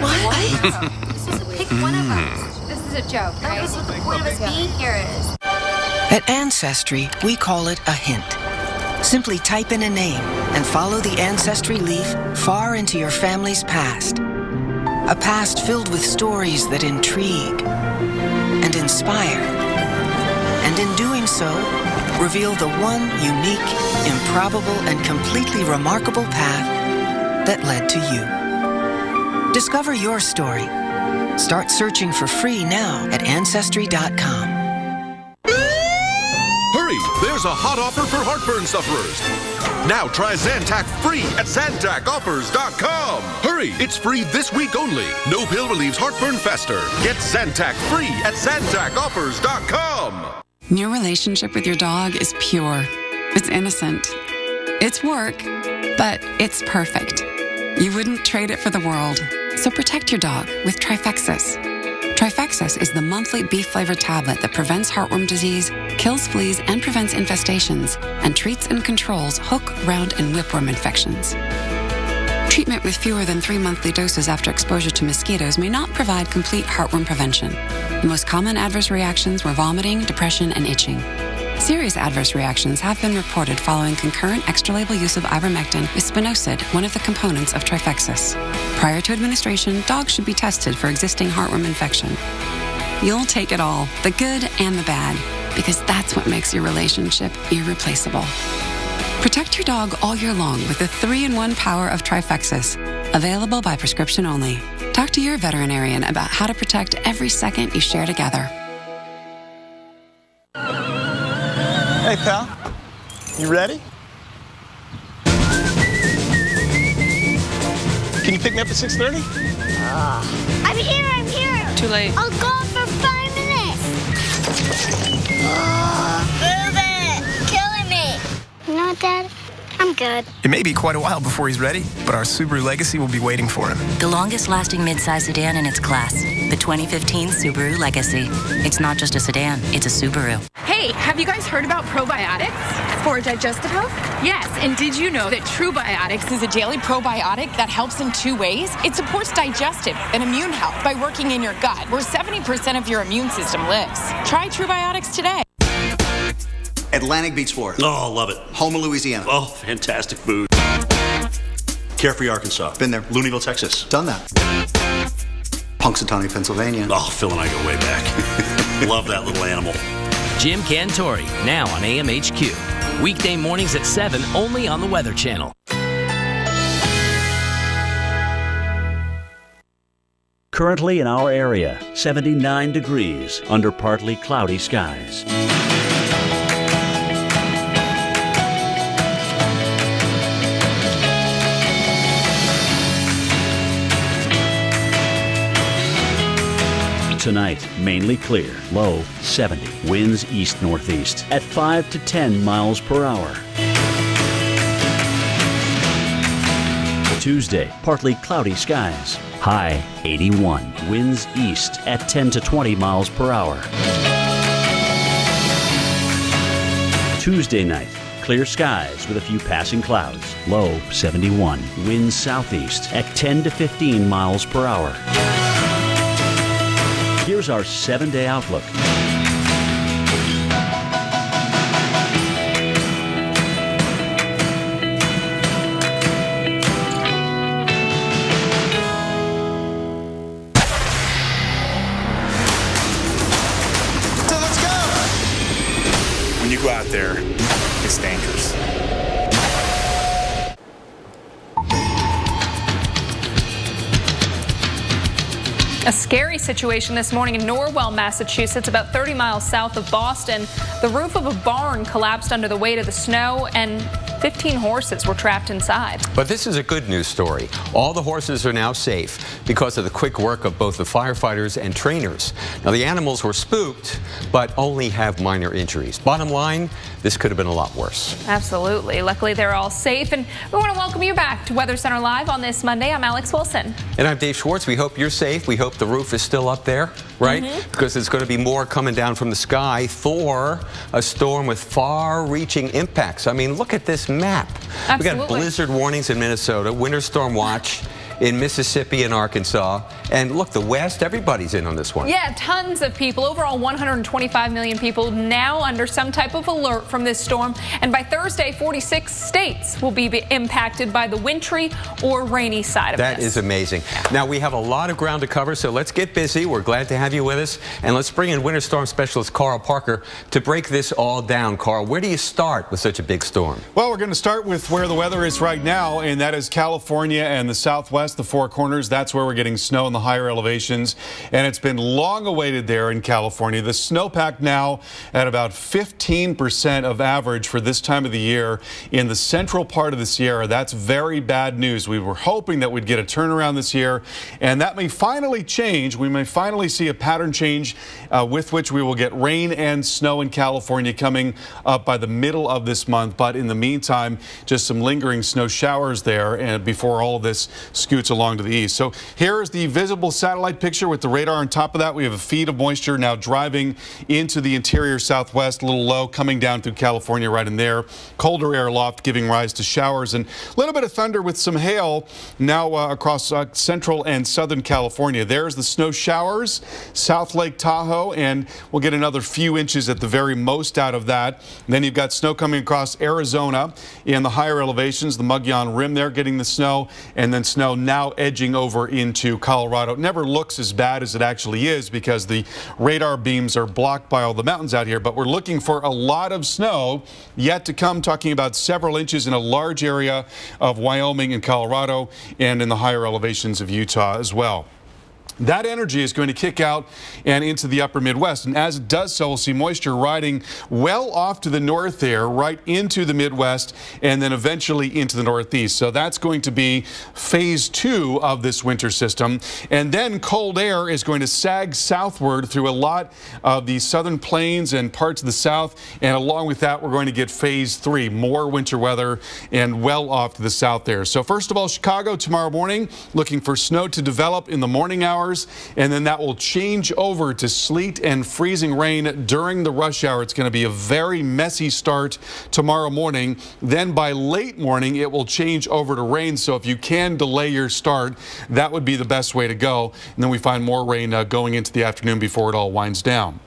What? Pick one of us. This is a joke, right? This is what the point of us being here is. At Ancestry, we call it a hint. Simply type in a name and follow the ancestry leaf far into your family's past. A past filled with stories that intrigue and inspire. And in doing so, reveal the one unique, improbable, and completely remarkable path that led to you. Discover your story. Start searching for free now at Ancestry.com. Hurry! There's a hot offer for heartburn sufferers. Now try Zantac free at ZantacOffers.com. Hurry! It's free this week only. No pill relieves heartburn faster. Get Zantac free at ZantacOffers.com. Your relationship with your dog is pure. It's innocent. It's work, but it's perfect. You wouldn't trade it for the world. So protect your dog with Trifexis. Trifexis is the monthly beef-flavored tablet that prevents heartworm disease, kills fleas, and prevents infestations, and treats and controls hook, round, and whipworm infections. Treatment with fewer than 3 monthly doses after exposure to mosquitoes may not provide complete heartworm prevention. The most common adverse reactions were vomiting, depression, and itching. Serious adverse reactions have been reported following concurrent extra-label use of ivermectin with spinosad, one of the components of Trifexis. Prior to administration, dogs should be tested for existing heartworm infection. You'll take it all, the good and the bad, because that's what makes your relationship irreplaceable. Protect your dog all year long with the 3-in-1 power of Trifexis, available by prescription only. Talk to your veterinarian about how to protect every second you share together. Hey, pal. You ready? Can you pick me up at 6:30? I'm here. Too late. I'll go for 5 minutes. Move it. Killing me. You know what, Dad? I'm good. It may be quite a while before he's ready, but our Subaru Legacy will be waiting for him. The longest-lasting midsize sedan in its class. The 2015 Subaru Legacy. It's not just a sedan, it's a Subaru. Hey, have you guys heard about probiotics for digestive health? Yes, and did you know that TrueBiotics is a daily probiotic that helps in 2 ways? It supports digestive and immune health by working in your gut, where 70% of your immune system lives. Try TrueBiotics today. Atlantic Beach, Florida. Oh, love it. Houma, Louisiana. Oh, fantastic food. Carefree, Arkansas. Been there. Looneyville, Texas. Done that. Punxsutawney, Pennsylvania. Oh, Phil and I go way back. Love that little animal. Jim Cantori, now on AMHQ. Weekday mornings at 7, only on the Weather Channel. Currently in our area, 79 degrees under partly cloudy skies. Tonight, mainly clear, low 70, winds east-northeast at 5 to 10 miles per hour. Tuesday, partly cloudy skies, high 81, winds east at 10 to 20 miles per hour. Tuesday night, clear skies with a few passing clouds, low 71, winds southeast at 10 to 15 miles per hour. Here's our 7-day outlook. So let's go! When you go out there, it's dangerous. A scary situation this morning in Norwell, Massachusetts, about 30 miles south of Boston. The roof of a barn collapsed under the weight of the snow, and 15 horses were trapped inside. But this is a good news story. All the horses are now safe because of the quick work of both the firefighters and trainers. Now, the animals were spooked, but only have minor injuries. Bottom line, this could have been a lot worse. Absolutely. Luckily, they're all safe, and we want to welcome you back to Weather Center Live on this Monday. I'm Alex Wilson. And I'm Dave Schwartz. We hope you're safe. We hope the roof is still up there, right? Because there's going to be more coming down from the sky for a storm with far-reaching impacts. I mean, look at this map. Absolutely. We got blizzard warnings in Minnesota, winter storm watch in Mississippi and Arkansas. And look, the West, everybody's in on this one. Yeah, tons of people. Overall, 125 million people now under some type of alert from this storm. And by Thursday, 46 states will be impacted by the wintry or rainy side of this. That is amazing. Now, we have a lot of ground to cover, so let's get busy. We're glad to have you with us. And let's bring in winter storm specialist Carl Parker to break this all down. Carl, where do you start with such a big storm? Well, we're going to start with where the weather is right now, and that is California and the Southwest, the Four Corners. That's where we're getting snow in the higher elevations, and it's been long awaited there in California. The snowpack now at about 15% of average for this time of the year in the central part of the Sierra. That's very bad news. We were hoping that we'd get a turnaround this year, and that may finally change. We may finally see a pattern change with which we will get rain and snow in California coming up by the middle of this month. But in the meantime, just some lingering snow showers there and before all of this scoots along to the east. So here is the visible satellite picture with the radar on top of that. We have a feed of moisture now driving into the interior Southwest, a little low coming down through California right in there. Colder air loft giving rise to showers and a little bit of thunder with some hail now across central and southern California. There's the snow showers, South Lake Tahoe, and we'll get another few inches at the very most out of that. And then you've got snow coming across Arizona in the higher elevations, the Mogollon Rim there getting the snow, and then snow now edging over into Colorado. It never looks as bad as it actually is because the radar beams are blocked by all the mountains out here, but we're looking for a lot of snow yet to come, talking about several inches in a large area of Wyoming and Colorado and in the higher elevations of Utah as well. That energy is going to kick out and into the upper Midwest. And as it does so, we'll see moisture riding well off to the north there, right into the Midwest, and then eventually into the Northeast. So that's going to be phase 2 of this winter system. And then cold air is going to sag southward through a lot of the southern plains and parts of the south. And along with that, we're going to get phase 3, more winter weather and well off to the south there. So first of all, Chicago tomorrow morning, looking for snow to develop in the morning hours. And then that will change over to sleet and freezing rain during the rush hour. It's going to be a very messy start tomorrow morning. Then by late morning, it will change over to rain. So if you can delay your start, that would be the best way to go. And then we find more rain going into the afternoon before it all winds down.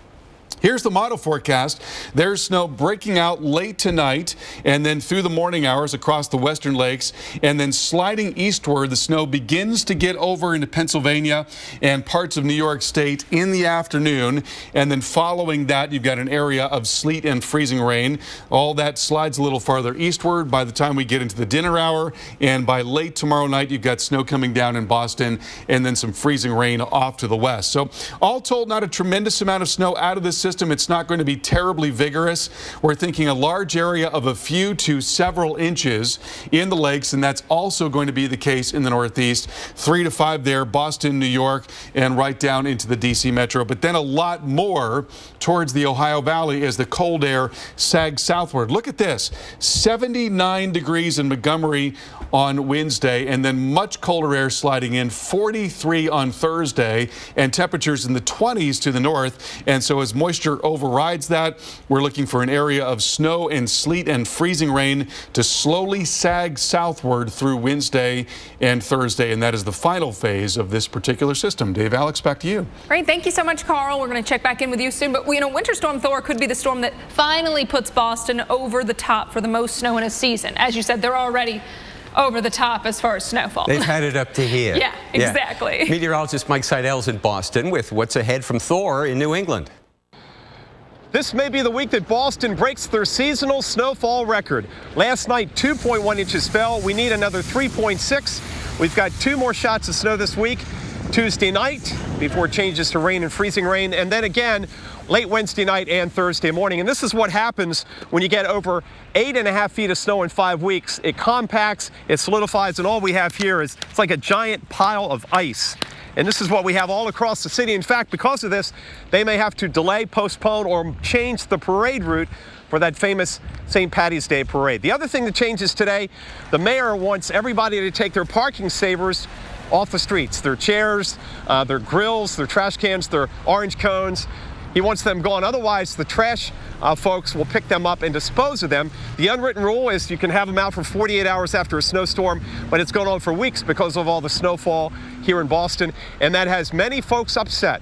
Here's the model forecast. There's snow breaking out late tonight and then through the morning hours across the western lakes, and then sliding eastward. The snow begins to get over into Pennsylvania and parts of New York State in the afternoon, and then following that you've got an area of sleet and freezing rain. All that slides a little farther eastward by the time we get into the dinner hour, and by late tomorrow night you've got snow coming down in Boston and then some freezing rain off to the west. So all told, not a tremendous amount of snow out of this system. It's not going to be terribly vigorous. We're thinking a large area of a few to several inches in the lakes, and that's also going to be the case in the Northeast. 3 to 5 there, Boston, New York, and right down into the D.C. metro. But then a lot more towards the Ohio Valley as the cold air sags southward. Look at this, 79 degrees in Montgomery on Wednesday, and then much colder air sliding in, 43 on Thursday, and temperatures in the 20s to the north. And so as moisture overrides that, we're looking for an area of snow and sleet and freezing rain to slowly sag southward through Wednesday and Thursday, and that is the final phase of this particular system. Dave, Alex, back to you. Great. Thank you so much, Carl. We're going to check back in with you soon. But, you know, Winter Storm Thor could be the storm that finally puts Boston over the top for the most snow in a season. As you said, they're already over the top as far as snowfall. They've had it up to here. Yeah, exactly. Yeah. Meteorologist Mike Seidel's in Boston with what's ahead from Thor in New England. This may be the week that Boston breaks their seasonal snowfall record. Last night, 2.1 inches fell. We need another 3.6. We've got 2 more shots of snow this week. Tuesday night before it changes to rain and freezing rain, and then again late Wednesday night and Thursday morning. And this is what happens when you get over 8.5 feet of snow in 5 weeks. It compacts, it solidifies, and all we have here is it's like a giant pile of ice. And this is what we have all across the city. In fact, because of this, they may have to delay, postpone, or change the parade route for that famous St. Paddy's Day parade. The other thing that changes today, the mayor wants everybody to take their parking savers off the streets. Their chairs, their grills, their trash cans, their orange cones. He wants them gone. Otherwise, the trash folks will pick them up and dispose of them. The unwritten rule is you can have them out for 48 hours after a snowstorm, but it's going on for weeks because of all the snowfall here in Boston, and that has many folks upset.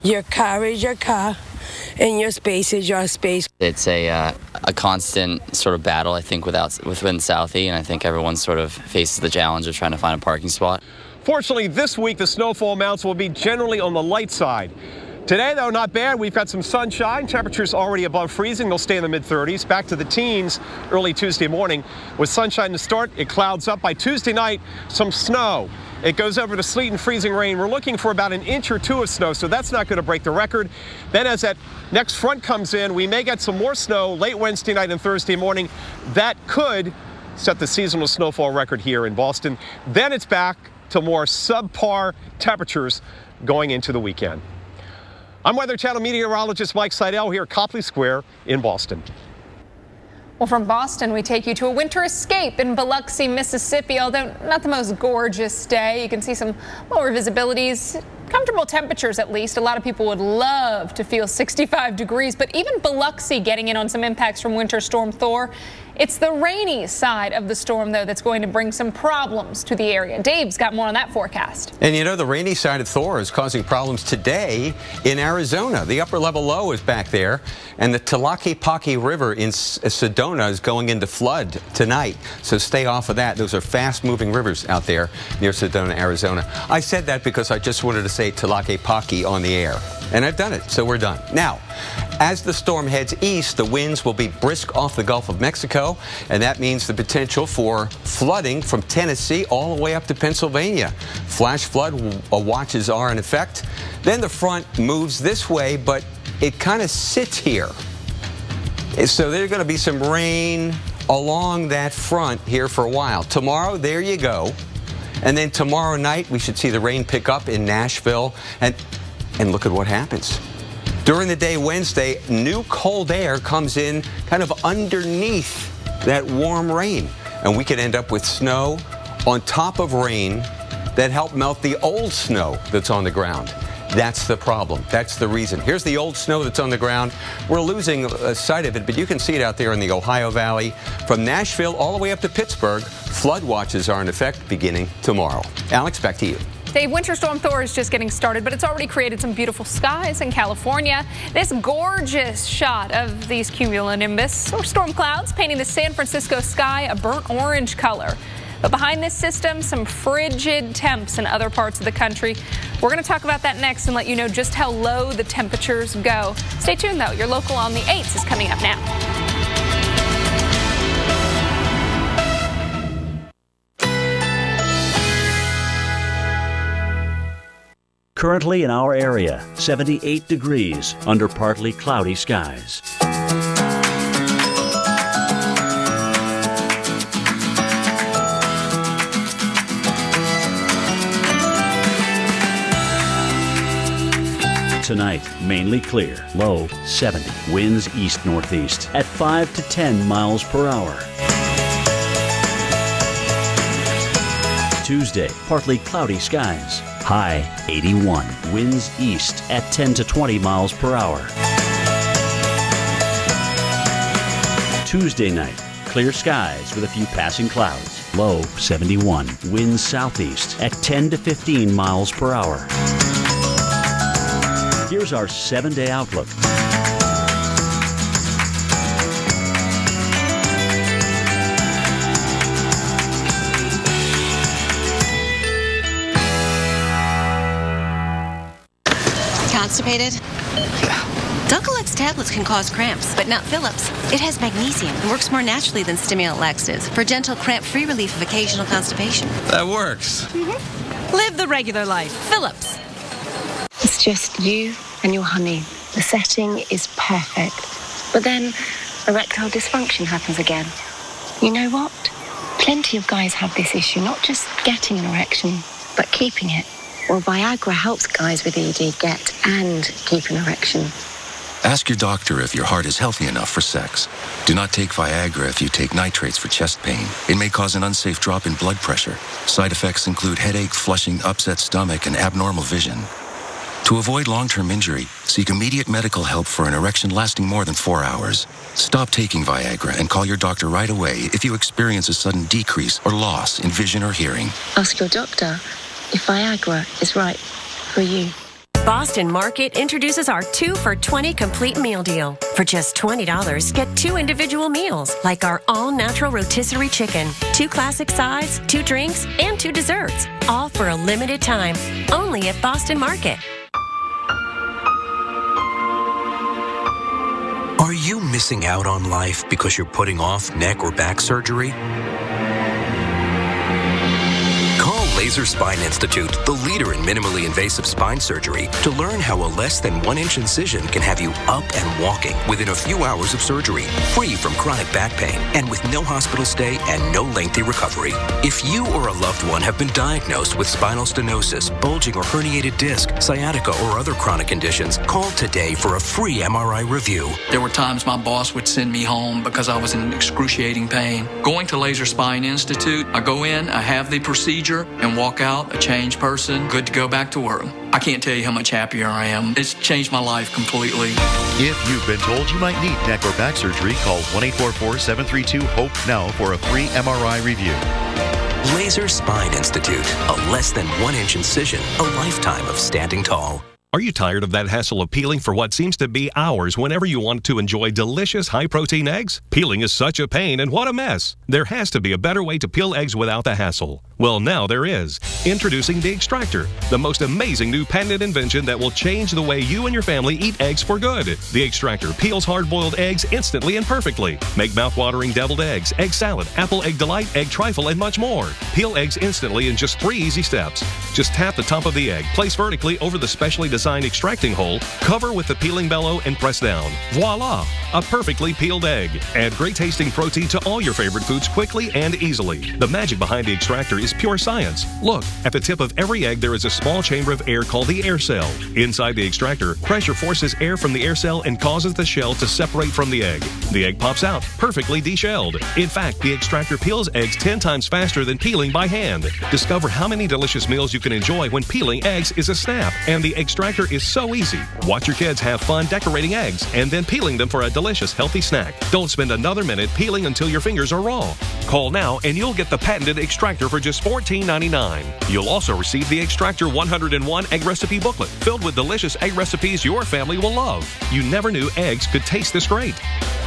Your car is your car, and your space is your space. It's a constant sort of battle, I think, within Southie, and I think everyone sort of faces the challenge of trying to find a parking spot. Fortunately, this week the snowfall amounts will be generally on the light side. Today, though, not bad. We've got some sunshine. Temperatures already above freezing. They'll stay in the mid-30s. Back to the teens early Tuesday morning. With sunshine to start, it clouds up. By Tuesday night, some snow. It goes over to sleet and freezing rain. We're looking for about an inch or two of snow, so that's not going to break the record. Then as that next front comes in, we may get some more snow late Wednesday night and Thursday morning. That could set the seasonal snowfall record here in Boston. Then it's back to more subpar temperatures going into the weekend. I'm Weather Channel meteorologist Mike Seidel here at Copley Square in Boston. Well, from Boston, we take you to a winter escape in Biloxi, Mississippi. Although not the most gorgeous day, you can see some lower visibilities, comfortable temperatures at least. A lot of people would love to feel 65 degrees, but even Biloxi getting in on some impacts from Winter Storm Thor. It's the rainy side of the storm, though, that's going to bring some problems to the area. Dave's got more on that forecast. And you know, the rainy side of Thor is causing problems today in Arizona. The upper level low is back there, and the Tlaquepaque River in Sedona is going into flood tonight. So stay off of that. Those are fast-moving rivers out there near Sedona, Arizona. I said that because I just wanted to say Tlaquepaque on the air, and I've done it, so we're done. Now, as the storm heads east, the winds will be brisk off the Gulf of Mexico, and that means the potential for flooding from Tennessee all the way up to Pennsylvania. Flash flood watches are in effect. Then the front moves this way, but it kind of sits here. So there's going to be some rain along that front here for a while. Tomorrow, there you go. And then tomorrow night, we should see the rain pick up in Nashville, and look at what happens. During the day Wednesday, new cold air comes in kind of underneath that warm rain, and we could end up with snow on top of rain that helped melt the old snow that's on the ground. That's the problem. That's the reason. Here's the old snow that's on the ground. We're losing sight of it, but you can see it out there in the Ohio Valley. From Nashville all the way up to Pittsburgh, flood watches are in effect beginning tomorrow. Alex, back to you. Dave, Winter Storm Thor is just getting started, but it's already created some beautiful skies in California. This gorgeous shot of these cumulonimbus, or storm clouds, painting the San Francisco sky a burnt orange color. But behind this system, some frigid temps in other parts of the country. We're going to talk about that next and let you know just how low the temperatures go. Stay tuned, though. Your local on the 8s is coming up now. Currently in our area, 78 degrees under partly cloudy skies. Tonight, mainly clear, low 70, winds east-northeast at 5 to 10 miles per hour. Tuesday, partly cloudy skies. High 81, winds east at 10 to 20 miles per hour. Tuesday night, clear skies with a few passing clouds. Low 71, winds southeast at 10 to 15 miles per hour. Here's our 7-day outlook. Constipated? Dulcolax tablets can cause cramps, but not Philips. It has magnesium and works more naturally than stimulant laxatives for gentle, cramp-free relief of occasional constipation. That works. Live the regular life. Philips. It's just you and your honey. The setting is perfect. But then erectile dysfunction happens again. You know what? Plenty of guys have this issue, not just getting an erection, but keeping it. Well, Viagra helps guys with ED get and keep an erection. Ask your doctor if your heart is healthy enough for sex. Do not take Viagra if you take nitrates for chest pain. It may cause an unsafe drop in blood pressure. Side effects include headache, flushing, upset stomach, and abnormal vision. To avoid long-term injury, seek immediate medical help for an erection lasting more than 4 hours. Stop taking Viagra and call your doctor right away if you experience a sudden decrease or loss in vision or hearing. Ask your doctor if Viagra is right for you. Boston Market introduces our 2 for $20 complete meal deal. For just $20, get 2 individual meals, like our all-natural rotisserie chicken, 2 classic sides, 2 drinks, and 2 desserts, all for a limited time, only at Boston Market. Are you missing out on life because you're putting off neck or back surgery? Call Laser Spine Institute, the leader in minimally invasive spine surgery, to learn how a less than 1-inch incision can have you up and walking within a few hours of surgery, free from chronic back pain, and with no hospital stay and no lengthy recovery. If you or a loved one have been diagnosed with spinal stenosis, bulging or herniated disc, sciatica, or other chronic conditions, call today for a free MRI review. There were times my boss would send me home because I was in excruciating pain. Going to Laser Spine Institute, I go in, I have the procedure, and walk out a changed person, good to go back to work. I can't tell you how much happier I am. It's changed my life completely. If you've been told you might need neck or back surgery, call 1-844-732-HOPE now for a free MRI review. Laser Spine Institute, a less than 1-inch incision, a lifetime of standing tall. Are you tired of that hassle of peeling for what seems to be hours whenever you want to enjoy delicious high-protein eggs? Peeling is such a pain, and what a mess. There has to be a better way to peel eggs without the hassle. Well, now there is. Introducing the Extractor, the most amazing new patented invention that will change the way you and your family eat eggs for good. The Extractor peels hard-boiled eggs instantly and perfectly. Make mouth-watering deviled eggs, egg salad, apple egg delight, egg trifle, and much more. Peel eggs instantly in just 3 easy steps. Just tap the top of the egg, place vertically over the specially designed extracting hole, cover with the peeling bellow, and press down. Voila! A perfectly peeled egg. Add great tasting protein to all your favorite foods quickly and easily. The magic behind the Extractor is pure science. Look, at the tip of every egg there is a small chamber of air called the air cell. Inside the Extractor, pressure forces air from the air cell and causes the shell to separate from the egg. The egg pops out, perfectly deshelled. In fact, the Extractor peels eggs 10 times faster than peeling by hand. Discover how many delicious meals you can enjoy when peeling eggs is a snap. And the Extractor is so easy. Watch your kids have fun decorating eggs and then peeling them for a delicious, healthy snack. Don't spend another minute peeling until your fingers are raw. Call now and you'll get the patented Extractor for just $14.99. You'll also receive the Extractor 101 Egg Recipe Booklet filled with delicious egg recipes your family will love. You never knew eggs could taste this great.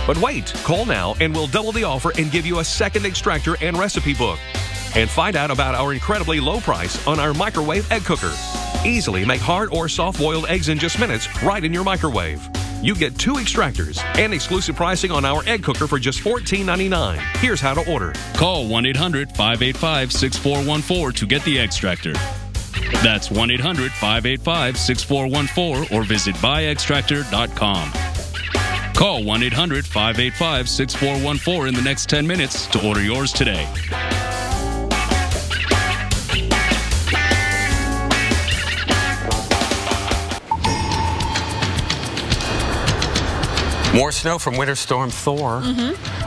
But wait, call now and we'll double the offer and give you a second Extractor and recipe book. And find out about our incredibly low price on our microwave egg cooker. Easily make hard or soft-boiled eggs in just minutes right in your microwave. You get 2 Extractors and exclusive pricing on our egg cooker for just $14.99. Here's how to order. Call 1-800-585-6414 to get the Extractor. That's 1-800-585-6414 or visit buyextractor.com. Call 1-800-585-6414 in the next 10 minutes to order yours today. More snow from Winter Storm Thor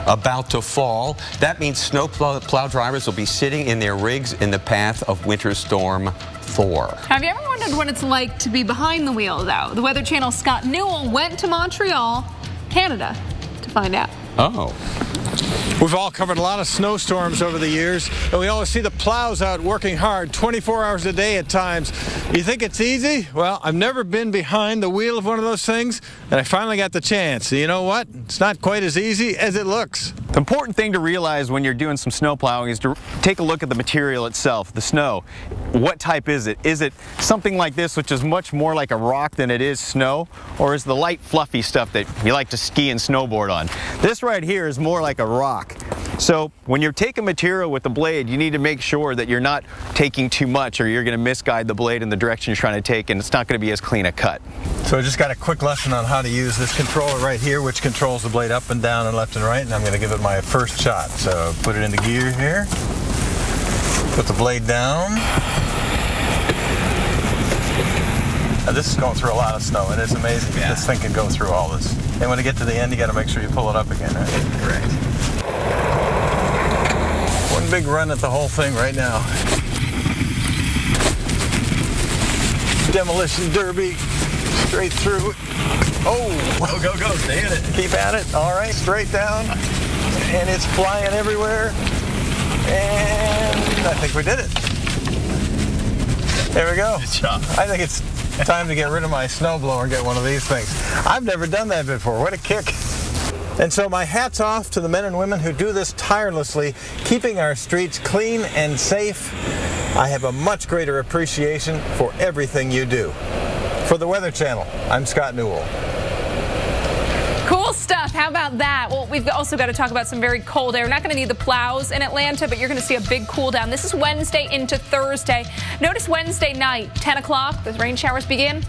about to fall. That means snow plow drivers will be sitting in their rigs in the path of Winter Storm Thor. Have you ever wondered what it's like to be behind the wheel, though? The Weather Channel's Scott Newell went to Montreal, Canada, to find out. Oh. We've all covered a lot of snowstorms over the years, and we always see the plows out working hard 24 hours a day at times. You think it's easy? Well, I've never been behind the wheel of one of those things, and I finally got the chance. You know what? It's not quite as easy as it looks. The important thing to realize when you're doing some snow plowing is to take a look at the material itself, the snow. What type is it? Is it something like this, which is much more like a rock than it is snow? Or is the light, fluffy stuff that you like to ski and snowboard on? This right here is more like a rock. So when you're taking material with the blade, you need to make sure that you're not taking too much or you're going to misguide the blade in the direction you're trying to take, and it's not going to be as clean a cut. So I just got a quick lesson on how to use this controller right here, which controls the blade up and down and left and right, and I'm going to give it my first shot. So put it into gear here, put the blade down. Now this is going through a lot of snow, and it's amazing that this thing can go through all this. And when you get to the end, you got to make sure you pull it up again, right? Correct. One big run at the whole thing right now. demolition derby straight through. Oh, Go. Stay in it. keep at it. All right, straight down. And it's flying everywhere. And I think we did it. There we go. Good job. I think it's time to get rid of my snowblower and get one of these things. I've never done that before. What a kick. And so my hat's off to the men and women who do this tirelessly, keeping our streets clean and safe. I have a much greater appreciation for everything you do. For the Weather Channel, I'm Scott Newell. Cool stuff. How about that? Well, we've also got to talk about some very cold air. We're not going to need the plows in Atlanta, but you're going to see a big cool down. This is Wednesday into Thursday. Notice Wednesday night, 10 o'clock, the rain showers begin.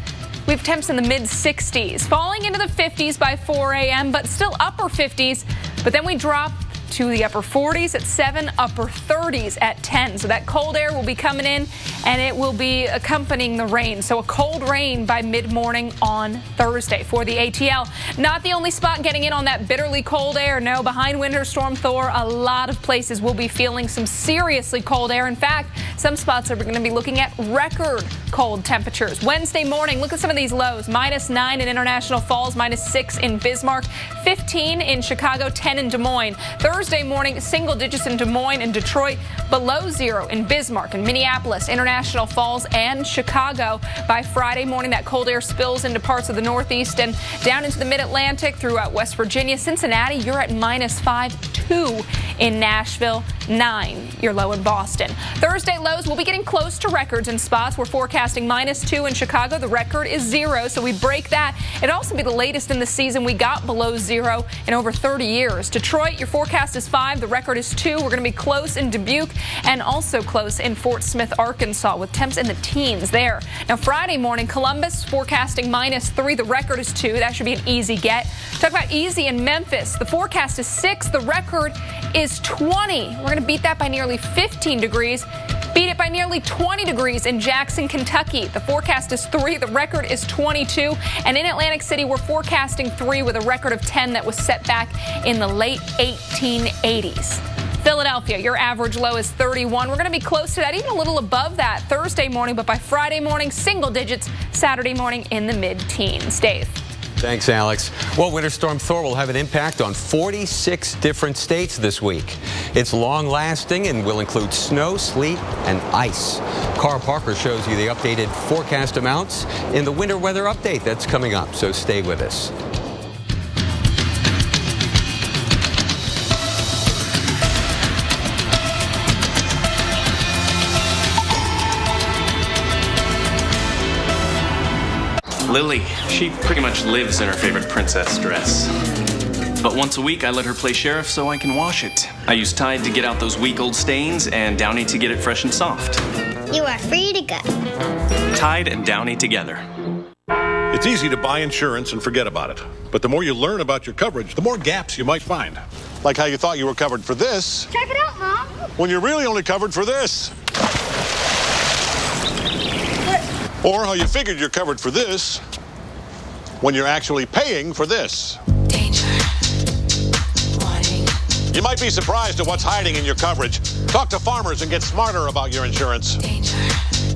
We have temps in the mid-60s, falling into the 50s by 4 a.m., but still upper 50s. But then we drop to the upper 40s at 7, upper 30s at 10. So that cold air will be coming in, and it will be accompanying the rain. So a cold rain by mid-morning on Thursday for the ATL. Not the only spot getting in on that bitterly cold air. No, behind Winter Storm Thor, a lot of places will be feeling some seriously cold air. In fact, some spots are going to be looking at record cold temperatures. Wednesday morning, look at some of these lows. -9 in International Falls, -6 in Bismarck, 15 in Chicago, 10 in Des Moines. Thursday morning, single digits in Des Moines and Detroit, below 0 in Bismarck and Minneapolis, International Falls, and Chicago. By Friday morning, that cold air spills into parts of the Northeast and down into the Mid-Atlantic throughout West Virginia. Cincinnati, you're at -5, 2 in Nashville, 9 your low in Boston. Thursday lows will be getting close to records in spots. We're forecasting -2 in Chicago. The record is 0, so we break that. It'll also be the latest in the season we got below 0 in over 30 years. Detroit, your forecast is 5. The record is 2. We're going to be close in Dubuque and also close in Fort Smith, Arkansas, with temps in the teens there. Now, Friday morning, Columbus forecasting -3. The record is 2. That should be an easy get. Talk about easy in Memphis. The forecast is 6. The record is 20. We're going to beat that by nearly 15 degrees. Beat it by nearly 20 degrees in Jackson, Kentucky. The forecast is 3. The record is 22. And in Atlantic City, we're forecasting 3 with a record of 10 that was set back in the late 1880s. Philadelphia, your average low is 31. We're going to be close to that, even a little above that Thursday morning. But by Friday morning, single digits. Saturday morning in the mid-teens. Dave. Thanks, Alex. Well, Winter Storm Thor will have an impact on 46 different states this week. It's long-lasting and will include snow, sleet, and ice. Carl Parker shows you the updated forecast amounts in the winter weather update that's coming up, so stay with us. Lily, she pretty much lives in her favorite princess dress. But once a week, I let her play sheriff so I can wash it. I use Tide to get out those week-old stains and Downy to get it fresh and soft. You are free to go. Tide and Downy together. It's easy to buy insurance and forget about it. But the more you learn about your coverage, the more gaps you might find. Like how you thought you were covered for this. Check it out, Mom. When you're really only covered for this. Or how you figured you're covered for this when you're actually paying for this. Danger. Warning. You might be surprised at what's hiding in your coverage. Talk to farmers and get smarter about your insurance. Danger.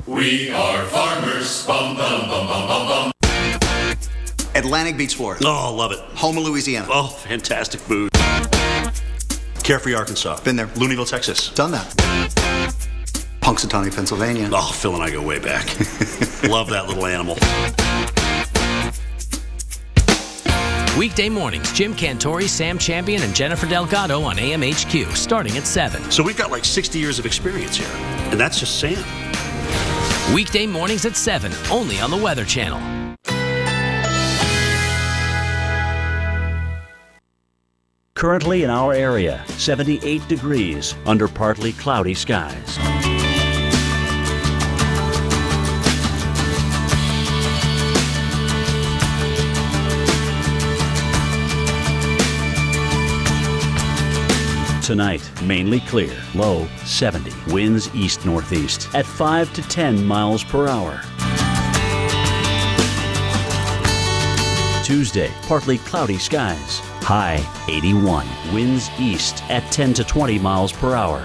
We are farmers. Bum, bum, bum, bum, bum, bum. Atlantic Beach, Florida. Oh, love it. Houma, Louisiana. Oh, fantastic food. Carefree, Arkansas. Been there. Looneyville, Texas. Done that. Punxsutawney, Pennsylvania. Oh, Phil and I go way back. Love that little animal. Weekday mornings, Jim Cantori, Sam Champion, and Jennifer Delgado on AMHQ, starting at 7. So we've got like 60 years of experience here, and that's just Sam. Weekday mornings at 7, only on the Weather Channel. Currently in our area, 78 degrees under partly cloudy skies. Tonight, mainly clear, low 70, winds east-northeast at 5 to 10 miles per hour. Tuesday, partly cloudy skies, high 81, winds east at 10 to 20 miles per hour.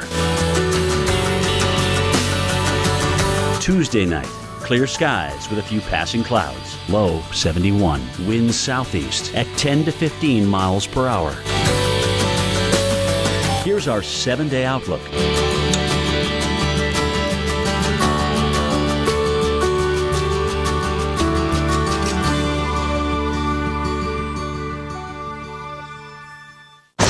Tuesday night, Clear skies with a few passing clouds. Low 71. Winds southeast at 10 to 15 miles per hour. Here's our 7-day outlook.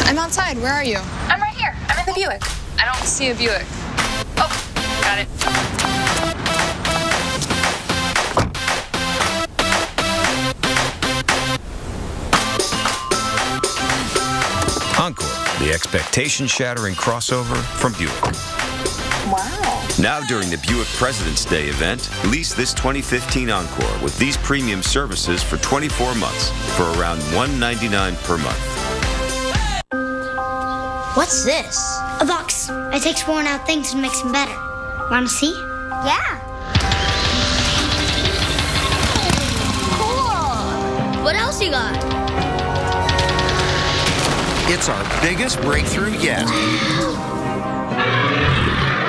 I'm outside. Where are you? I'm right here. I'm in the Buick. I don't see a Buick. Oh, got it. Encore, the expectation-shattering crossover from Buick. Wow. Now during the Buick President's Day event, lease this 2015 Encore with these premium services for 24 months for around $199 per month. What's this? A box. It takes worn out things and makes them better. Wanna see? Yeah. Cool. What else you got? It's our biggest breakthrough yet.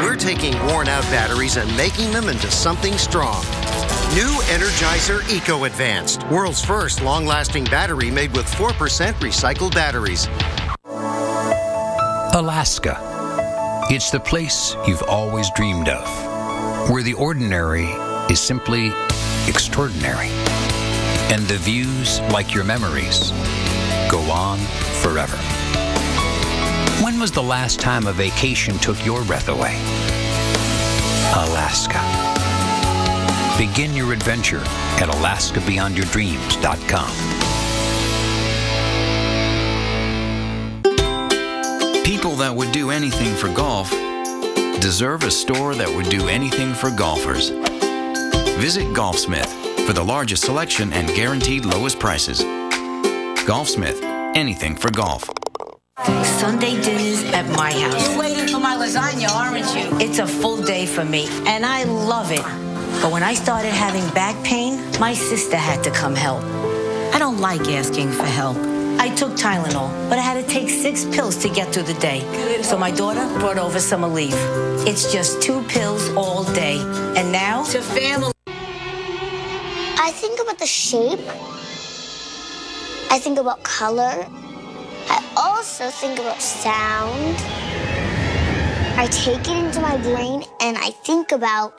We're taking worn-out batteries and making them into something strong. New Energizer Eco Advanced, world's first long-lasting battery made with 4% recycled batteries. Alaska. It's the place you've always dreamed of, where the ordinary is simply extraordinary, and the views, like your memories, go on forever. When was the last time a vacation took your breath away? Alaska. Begin your adventure at AlaskaBeyondYourDreams.com. People that would do anything for golf deserve a store that would do anything for golfers. Visit Golfsmith for the largest selection and guaranteed lowest prices. Golfsmith, anything for golf. Sunday dinners at my house. You're waiting for my lasagna, aren't you? It's a full day for me, and I love it. But when I started having back pain, my sister had to come help. I don't like asking for help. I took Tylenol, but I had to take 6 pills to get through the day. So my daughter brought over some Aleve. It's just 2 pills all day. And now, to family. I think about the shape. I think about color. I also think about sound. I take it into my brain and I think about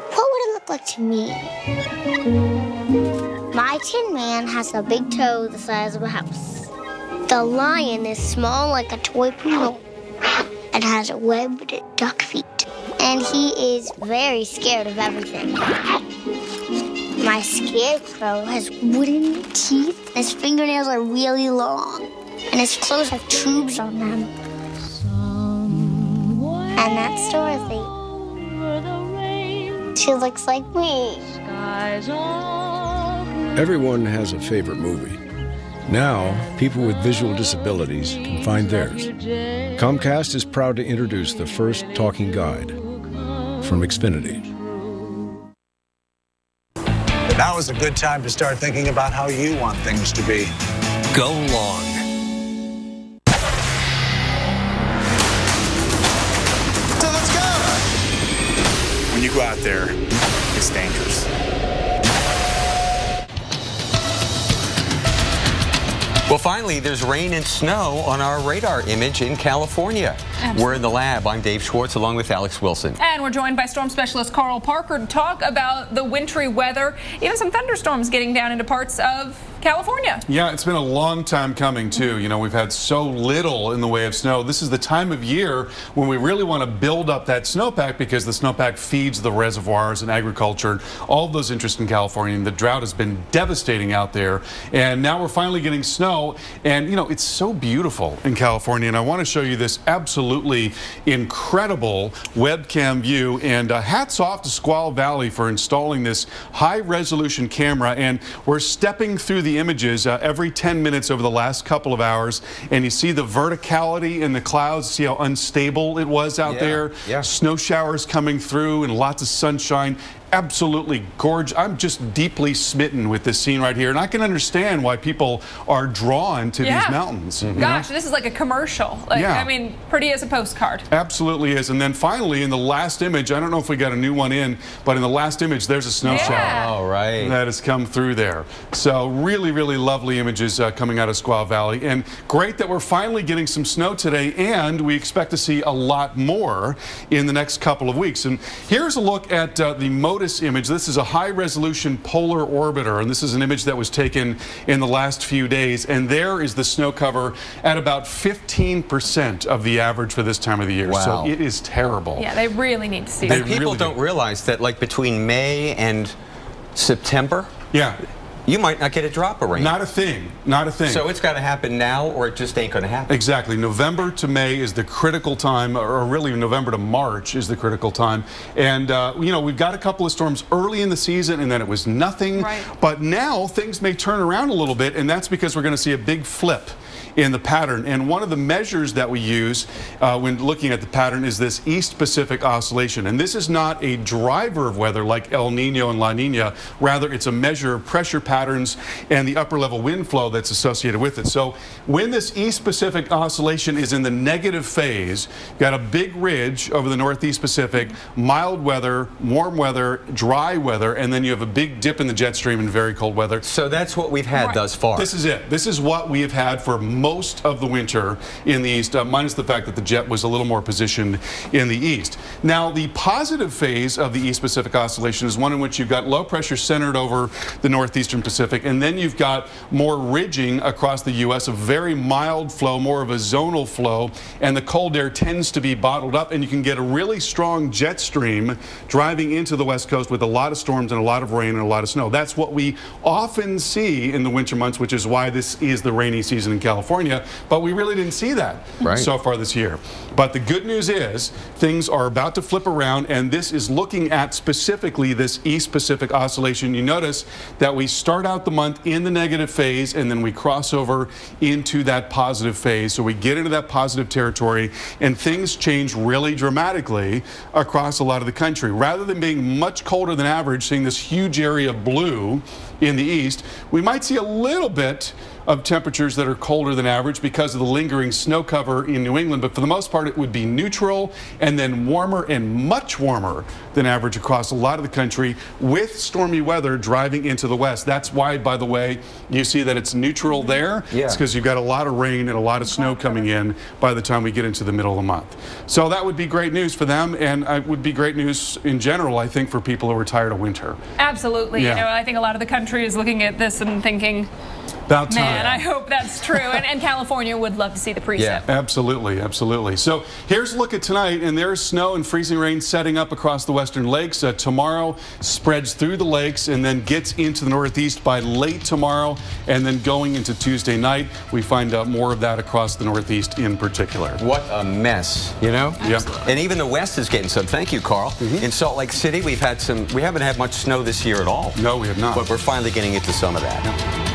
what would it look like to me? My Tin Man has a big toe the size of a house. The lion is small like a toy poodle and has webbed duck feet. And he is very scared of everything. My scarecrow has wooden teeth, and his fingernails are really long, and his clothes have tubes on them. And that's Dorothy. She looks like me. Everyone has a favorite movie. Now, people with visual disabilities can find theirs. Comcast is proud to introduce the first talking guide from Xfinity. Now is a good time to start thinking about how you want things to be. Go long. So let's go! When you go out there, it's dangerous. Well, finally, there's rain and snow on our radar image in California. Absolutely. We're in the lab. I'm Dave Schwartz, along with Alex Wilson. And we're joined by storm specialist Carl Parker to talk about the wintry weather, even some thunderstorms getting down into parts of California. Yeah, it's been a long time coming, too. You know, we've had so little in the way of snow. This is the time of year when we really want to build up that snowpack because the snowpack feeds the reservoirs and agriculture and all of those interests in California. And the drought has been devastating out there. And now we're finally getting snow. And, you know, it's so beautiful in California. And I want to show you this absolutely incredible webcam view. And hats off to Squaw Valley for installing this high-resolution camera. And we're stepping through the images every 10 minutes over the last couple of hours, and you see the verticality in the clouds, see how unstable it was out there. Snow showers coming through and lots of sunshine. absolutely gorgeous. I'm just deeply smitten with this scene right here, and I can understand why people are drawn to these mountains. Gosh, this is like a commercial. Like, I mean, pretty as a postcard. Absolutely is. And then finally, in the last image, I don't know if we got a new one in, but in the last image, there's a snow shower. Oh, right. That has come through there. So really, really lovely images coming out of Squaw Valley. And great that we're finally getting some snow today, and we expect to see a lot more in the next couple of weeks. And here's a look at the MODIS image. This is a high-resolution polar orbiter, and this is an image that was taken in the last few days. And there is the snow cover at about 15% of the average for this time of the year. Wow. So it is terrible. Yeah, they really need to see And that. people don't realize that, like, between May and September, you might not get a drop of rain. Not a thing. Not a thing. So it's got to happen now, or it just ain't going to happen. Exactly. November to May is the critical time, or really November to March is the critical time. And, you know, we've got a couple of storms early in the season, and then it was nothing. Right. But now things may turn around a little bit, and that's because we're going to see a big flip in the pattern. And one of the measures that we use when looking at the pattern is this East Pacific Oscillation. And this is not a driver of weather like El Nino and La Nina. Rather, it's a measure of pressure patterns and the upper level wind flow that's associated with it. So when this East Pacific Oscillation is in the negative phase, you've got a big ridge over the Northeast Pacific, mild weather, warm weather, dry weather, and then you have a big dip in the jet stream and very cold weather. So that's what we've had thus far. This is it. This is what we have had for most of the winter in the east, minus the fact that the jet was a little more positioned in the east. Now, the positive phase of the East Pacific Oscillation is one in which you've got low pressure centered over the northeastern Pacific, and then you've got more ridging across the U.S., a very mild flow, more of a zonal flow, and the cold air tends to be bottled up, and you can get a really strong jet stream driving into the west coast with a lot of storms and a lot of rain and a lot of snow. That's what we often see in the winter months, which is why this is the rainy season in California. But we really didn't see that so far this year. But the good news is things are about to flip around, and this is looking at specifically this East Pacific Oscillation. You notice that we start out the month in the negative phase, and then we cross over into that positive phase. So we get into that positive territory, and things change really dramatically across a lot of the country. Rather than being much colder than average, seeing this huge area of blue in the east, we might see a little bit of temperatures that are colder than average because of the lingering snow cover in New England, but for the most part it would be neutral and then warmer and much warmer than average across a lot of the country with stormy weather driving into the west. That's why, by the way, you see that it's neutral there. It's because you've got a lot of rain and a lot of snow coming in by the time we get into the middle of the month. So that would be great news for them, and it would be great news in general, I think, for people who are tired of winter. Absolutely. You know, I think a lot of the country is looking at this and thinking, about time. Man, I hope that's true. and California would love to see the precip. Yeah, absolutely, absolutely. So here's a look at tonight, and there's snow and freezing rain setting up across the western lakes. Tomorrow spreads through the lakes and then gets into the northeast by late tomorrow, and then going into Tuesday night, we find out more of that across the northeast in particular. What a mess, you know? Yeah. And even the west is getting some. Thank you, Carl. In Salt Lake City, we haven't had much snow this year at all. No, we have not. But we're finally getting into some of that.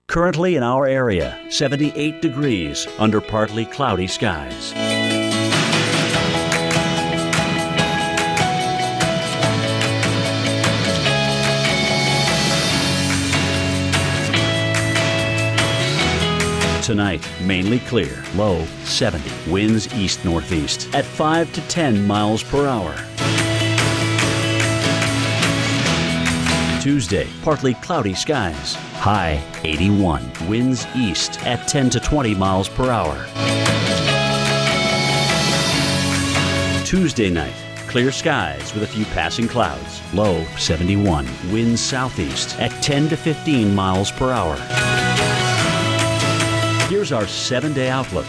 Currently in our area, 78 degrees under partly cloudy skies. Tonight, mainly clear, low 70, winds east-northeast at 5 to 10 miles per hour. Tuesday, partly cloudy skies, high 81, winds east at 10 to 20 miles per hour. Tuesday night, clear skies with a few passing clouds, low 71, winds southeast at 10 to 15 miles per hour. Here's our 7-day outlook.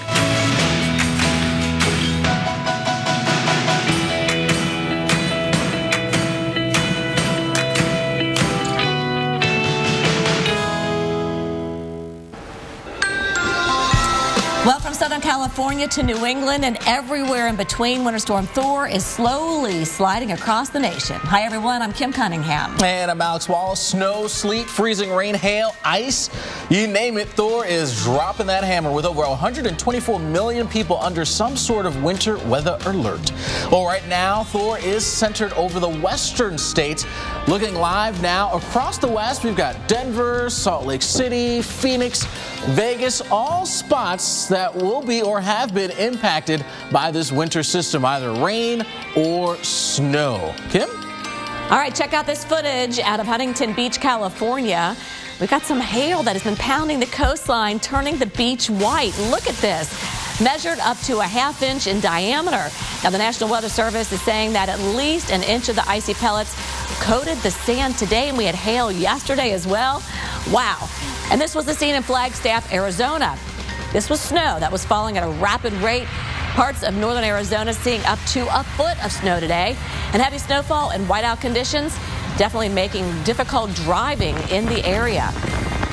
Southern California to New England and everywhere in between, Winter Storm Thor is slowly sliding across the nation. Hi, everyone. I'm Kim Cunningham. And I'm Alex Wallace. Snow, sleet, freezing rain, hail, ice, you name it, Thor is dropping that hammer with over 124 million people under some sort of winter weather alert. Well, right now, Thor is centered over the western states. Looking live now across the west, we've got Denver, Salt Lake City, Phoenix, Vegas, all spots that will be or have been impacted by this winter system, either rain or snow. Kim? All right, check out this footage out of Huntington Beach, California. We've got some hail that has been pounding the coastline, turning the beach white. Look at this. Measured up to a ½ inch in diameter. Now, the National Weather Service is saying that at least an inch of the icy pellets coated the sand today, and we had hail yesterday as well. Wow. And this was the scene in Flagstaff, Arizona. This was snow that was falling at a rapid rate. Parts of northern Arizona seeing up to a foot of snow today. And heavy snowfall and whiteout conditions definitely making difficult driving in the area.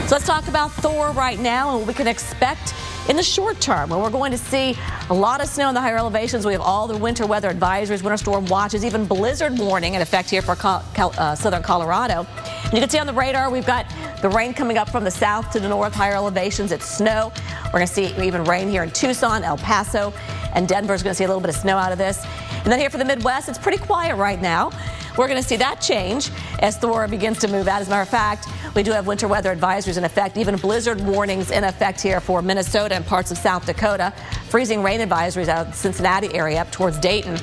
So let's talk about Thor right now and what we can expect in the short term. Well, we're going to see a lot of snow in the higher elevations. We have all the winter weather advisories, winter storm watches, even blizzard warning in effect here for southern Colorado. And you can see on the radar, we've got the rain coming up from the south to the north, higher elevations. It's snow. We're going to see even rain here in Tucson, El Paso, and Denver's going to see a little bit of snow out of this. And then here for the Midwest, it's pretty quiet right now. We're going to see that change as Thor begins to move out. As a matter of fact, we do have winter weather advisories in effect, even blizzard warnings in effect here for Minnesota and parts of South Dakota. Freezing rain advisories out of the Cincinnati area up towards Dayton.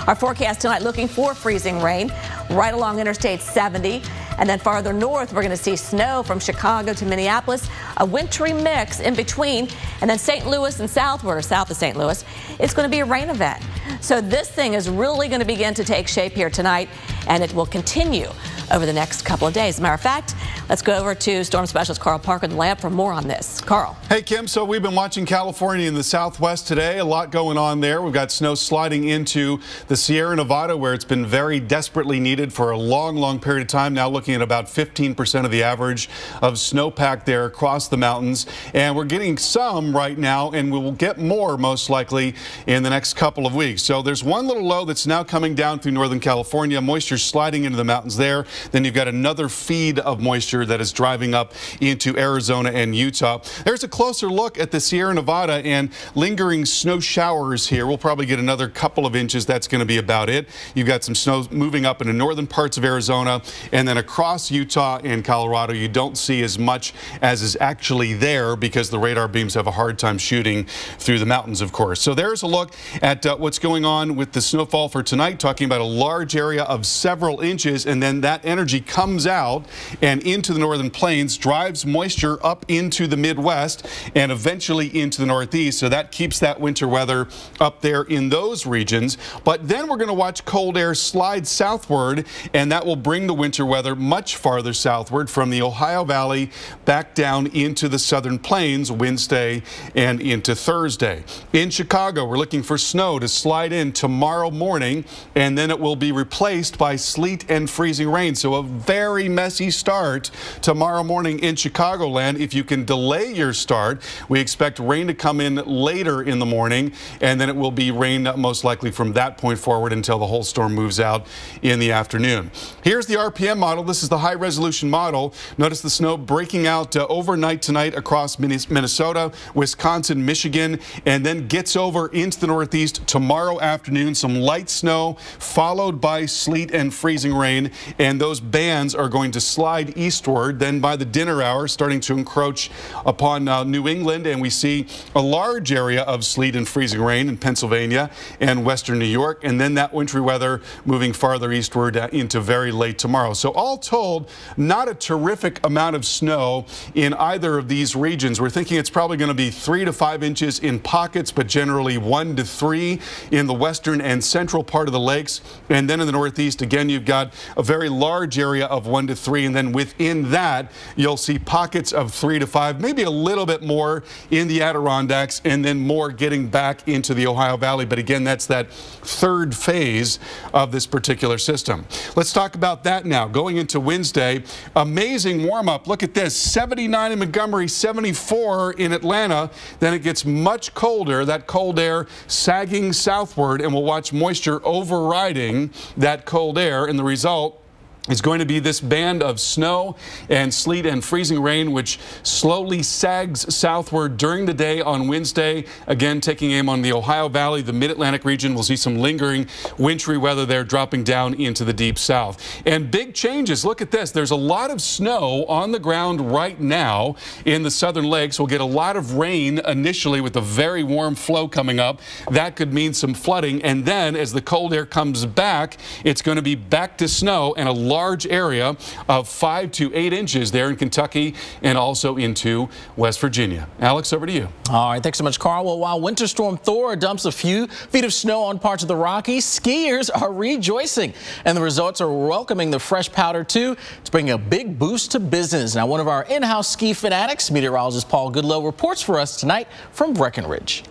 Our forecast tonight looking for freezing rain right along Interstate 70. And then farther north, we're going to see snow from Chicago to Minneapolis, a wintry mix in between. And then St. Louis and southward, or south of St. Louis, it's going to be a rain event. So this thing is really going to begin to take shape here tonight, and it will continue over the next couple of days. As a matter of fact, let's go over to Storm Specialist Carl Parker in the lab for more on this. Carl. Hey, Kim. So we've been watching California in the southwest today. A lot going on there. We've got snow sliding into the Sierra Nevada, where it's been very desperately needed for a long, long period of time. Now looking at about 15% of the average of snowpack there across the mountains. And we're getting some right now, and we will get more most likely in the next couple of weeks. So there's one little low that's now coming down through Northern California. Moisture sliding into the mountains there. Then you've got another feed of moisture that is driving up into Arizona and Utah. There's a closer look at the Sierra Nevada and lingering snow showers here. We'll probably get another couple of inches. That's going to be about it. You've got some snow moving up into northern parts of Arizona, and then across Utah and Colorado, you don't see as much as is actually there because the radar beams have a hard time shooting through the mountains, of course. So there's a look at what's going on with the snowfall for tonight, talking about a large area of several inches, and then that energy comes out and into the northern plains, drives moisture up into the Midwest and eventually into the Northeast. So that keeps that winter weather up there in those regions. But then we're going to watch cold air slide southward, and that will bring the winter weather much farther southward from the Ohio Valley back down into the southern plains Wednesday and into Thursday. In Chicago, we're looking for snow to slide in tomorrow morning, and then it will be replaced by sleet and freezing rain. So a very messy start tomorrow morning in Chicagoland. If you can delay your start, we expect rain to come in later in the morning, and then it will be rain most likely from that point forward until the whole storm moves out in the afternoon. Here's the RPM model. This is the high resolution model. Notice the snow breaking out overnight tonight across Minnesota, Wisconsin, Michigan, and then gets over into the Northeast tomorrow afternoon. Some light snow followed by sleet and freezing rain, and those bands are going to slide eastward. Then by the dinner hour, starting to encroach upon New England, and we see a large area of sleet and freezing rain in Pennsylvania and western New York, and then that wintry weather moving farther eastward into very late tomorrow. So all told, not a terrific amount of snow in either of these regions. We're thinking it's probably going to be 3 to 5 inches in pockets, but generally 1 to 3 in the western and central part of the lakes. And then in the northeast, again, you've got a very large area of 1 to 3. And then within that, you'll see pockets of 3 to 5, maybe a little bit more in the Adirondacks, and then more getting back into the Ohio Valley. But again, that's that third phase of this particular system. Let's talk about that now. Going into Wednesday, amazing warm-up. Look at this, 79 in Montgomery, 74 in Atlanta. Then it gets much colder, that cold air sagging southward, and we'll watch moisture overriding that cold air, and the result is going to be this band of snow and sleet and freezing rain, which slowly sags southward during the day on Wednesday. Again, taking aim on the Ohio Valley, the mid-Atlantic region. We'll see some lingering wintry weather there dropping down into the deep south. And big changes. Look at this. There's a lot of snow on the ground right now in the southern lakes. We'll get a lot of rain initially with a very warm flow coming up. That could mean some flooding. And then as the cold air comes back, it's going to be back to snow and a large area of 5 to 8 inches there in Kentucky and also into West Virginia. Alex, over to you. All right, thanks so much, Carl. Well, while Winter Storm Thor dumps a few feet of snow on parts of the Rockies, skiers are rejoicing, and the resorts are welcoming the fresh powder too. It's bringing a big boost to business. Now, one of our in-house ski fanatics, meteorologist Paul Goodlow, reports for us tonight from Breckenridge.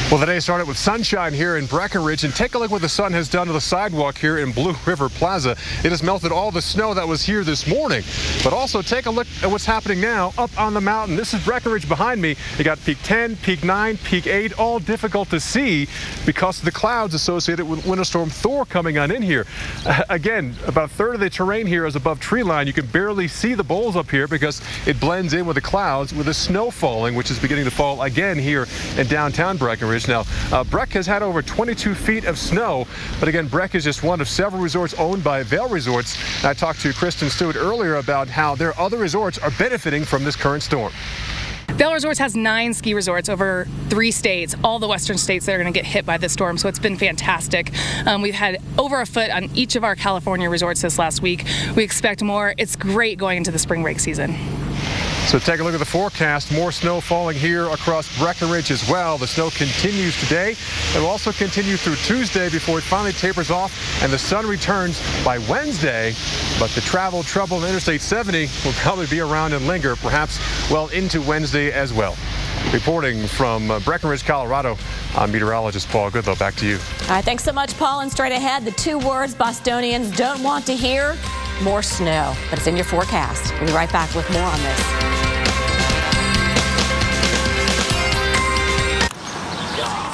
Well, the day started with sunshine here in Breckenridge, and take a look what the sun has done to the sidewalk here in Blue River Plaza. It has melted all the snow that was here this morning. But also take a look at what's happening now up on the mountain. This is Breckenridge behind me. You got peak 10, peak 9, peak 8, all difficult to see because of the clouds associated with Winter Storm Thor coming on in here. Again, about a third of the terrain here is above tree line. You can barely see the bowls up here because it blends in with the clouds with the snow falling, which is beginning to fall again here in downtown Breckenridge. Now, Breck has had over 22 feet of snow, but again, Breck is just one of several resorts owned by Vail Resorts. And I talked to Kristen Stewart earlier about how their other resorts are benefiting from this current storm. Vail Resorts has 9 ski resorts over 3 states, all the western states that are going to get hit by this storm, so it's been fantastic. We've had over a foot on each of our California resorts this last week. We expect more. It's great going into the spring break season. So take a look at the forecast. More snow falling here across Breckenridge as well. The snow continues today. It will also continue through Tuesday before it finally tapers off and the sun returns by Wednesday. But the travel trouble on Interstate 70 will probably be around and linger, perhaps well into Wednesday as well. Reporting from Breckenridge, Colorado, I'm meteorologist Paul Goodlow. Back to you. All right, thanks so much, Paul. And straight ahead, the 2 words Bostonians don't want to hear: more snow. But it's in your forecast. We'll be right back with more on this.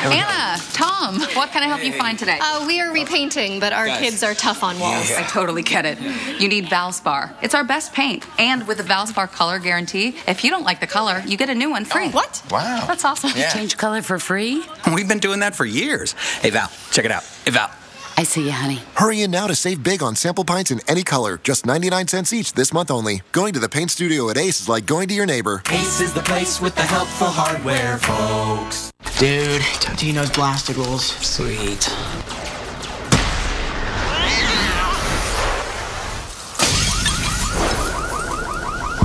Anna, Tom, what can I help you find today? We are repainting, but our kids are tough on walls. I totally get it. You need Valspar. It's our best paint. And with the Valspar color guarantee, if you don't like the color, you get a new one free. What? Wow. That's awesome. Yeah. Change color for free? We've been doing that for years. Hey, Val, check it out. Hey, Val. I see you, honey. Hurry in now to save big on sample paints in any color. Just 99 cents each this month only. Going to the paint studio at Ace is like going to your neighbor. Ace is the place with the helpful hardware, folks. Dude, Totino's blasted rolls. Sweet.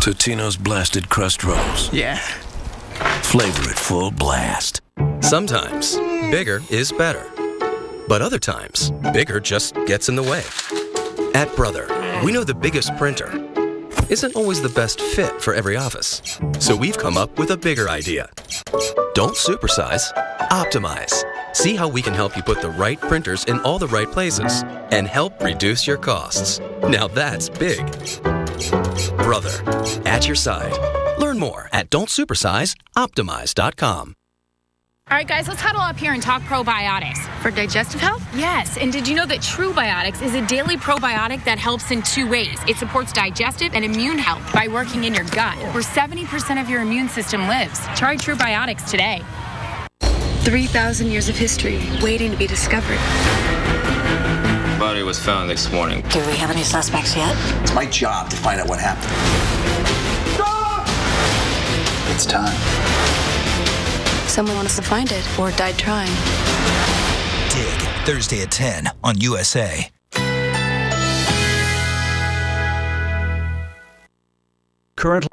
Totino's blasted crust rolls. Yeah. Flavor it full blast. Sometimes bigger is better. But other times, bigger just gets in the way. At Brother, we know the biggest printer isn't always the best fit for every office. So we've come up with a bigger idea. Don't supersize, optimize. See how we can help you put the right printers in all the right places and help reduce your costs. Now that's big. Brother, at your side. Learn more at don'tsupersizeoptimize.com. All right, guys, let's huddle up here and talk probiotics. For digestive health? Yes, and did you know that True Biotics is a daily probiotic that helps in 2 ways? It supports digestive and immune health by working in your gut, where 70% of your immune system lives. Try True Biotics today. 3,000 years of history waiting to be discovered. Body was found this morning. Do we have any suspects yet? It's my job to find out what happened. It's time. Someone wants to find it or died trying. Dig, Thursday at 10 on USA. Currently.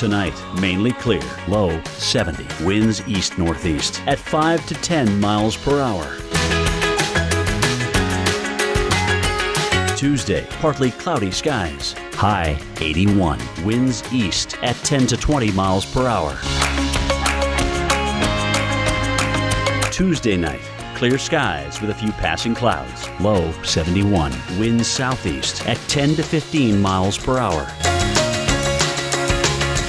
Tonight, mainly clear, low 70, winds east-northeast at 5 to 10 miles per hour. Tuesday, partly cloudy skies, high 81, winds east at 10 to 20 miles per hour. Tuesday night, clear skies with a few passing clouds, low 71, winds southeast at 10 to 15 miles per hour.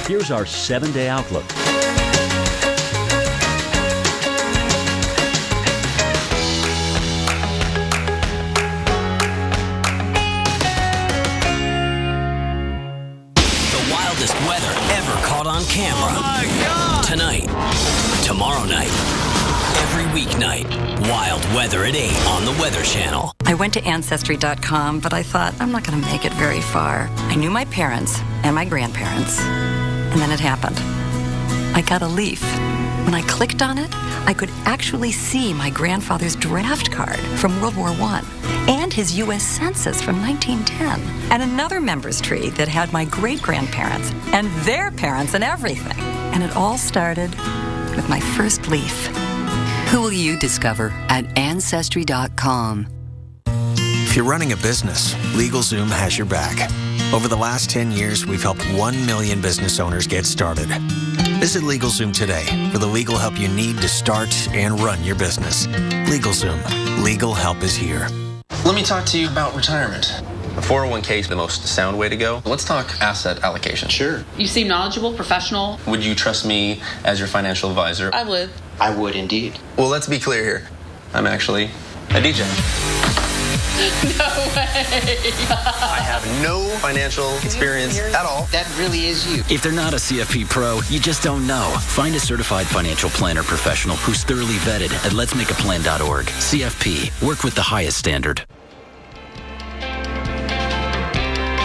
Here's our 7-day outlook. The wildest weather ever caught on camera. Oh my God! Tonight, tomorrow night, every weeknight, wild weather at 8 on the Weather Channel. I went to Ancestry.com, but I thought, I'm not going to make it very far. I knew my parents and my grandparents, and then it happened. I got a leaf. When I clicked on it, I could actually see my grandfather's draft card from World War I and his U.S. Census from 1910, and another member's tree that had my great-grandparents and their parents and everything. And it all started with my first leaf. Who will you discover at Ancestry.com? If you're running a business, LegalZoom has your back. Over the last 10 years, we've helped 1 million business owners get started. Visit LegalZoom today for the legal help you need to start and run your business. LegalZoom. Legal help is here. Let me talk to you about retirement. A 401k is the most sound way to go. Let's talk asset allocation. Sure. You seem knowledgeable, professional. Would you trust me as your financial advisor? I would. I would indeed. Well, let's be clear here. I'm actually a DJ. No way. I have no financial experience at all. That really is you. If they're not a CFP pro, you just don't know. Find a certified financial planner professional who's thoroughly vetted at letsmakeaplan.org. CFP. Work with the highest standard.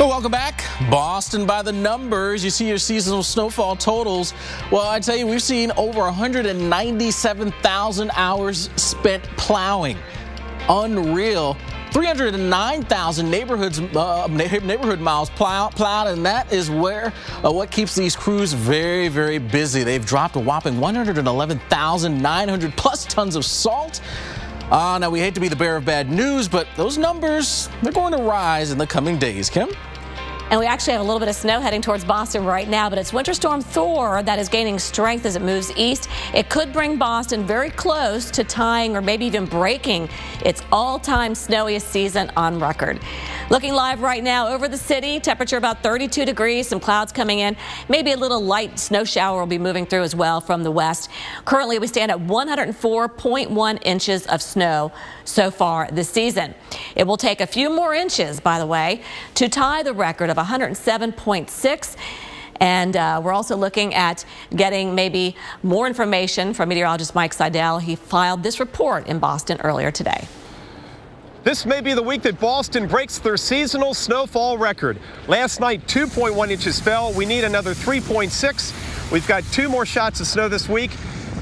Well, welcome back. Boston by the numbers. You see your seasonal snowfall totals. Well, I tell you, we've seen over 197,000 hours spent plowing. Unreal. 309,000 neighborhood miles plowed, and that is where what keeps these crews very, very busy. They've dropped a whopping 111,900 plus tons of salt. Now, we hate to be the bearer of bad news, but those numbers, they're going to rise in the coming days. Kim? And we actually have a little bit of snow heading towards Boston right now, but it's Winter Storm Thor that is gaining strength as it moves east. It could bring Boston very close to tying or maybe even breaking its all-time snowiest season on record. Looking live right now over the city, temperature about 32 degrees, some clouds coming in. Maybe a little light snow shower will be moving through as well from the west. Currently, we stand at 104.1 inches of snow so far this season. It will take a few more inches, by the way, to tie the record of 107.6. And we're also looking at getting maybe more information from meteorologist Mike Seidel. He filed this report in Boston earlier today. This may be the week that Boston breaks their seasonal snowfall record. Last night, 2.1 inches fell. We need another 3.6. We've got 2 more shots of snow this week.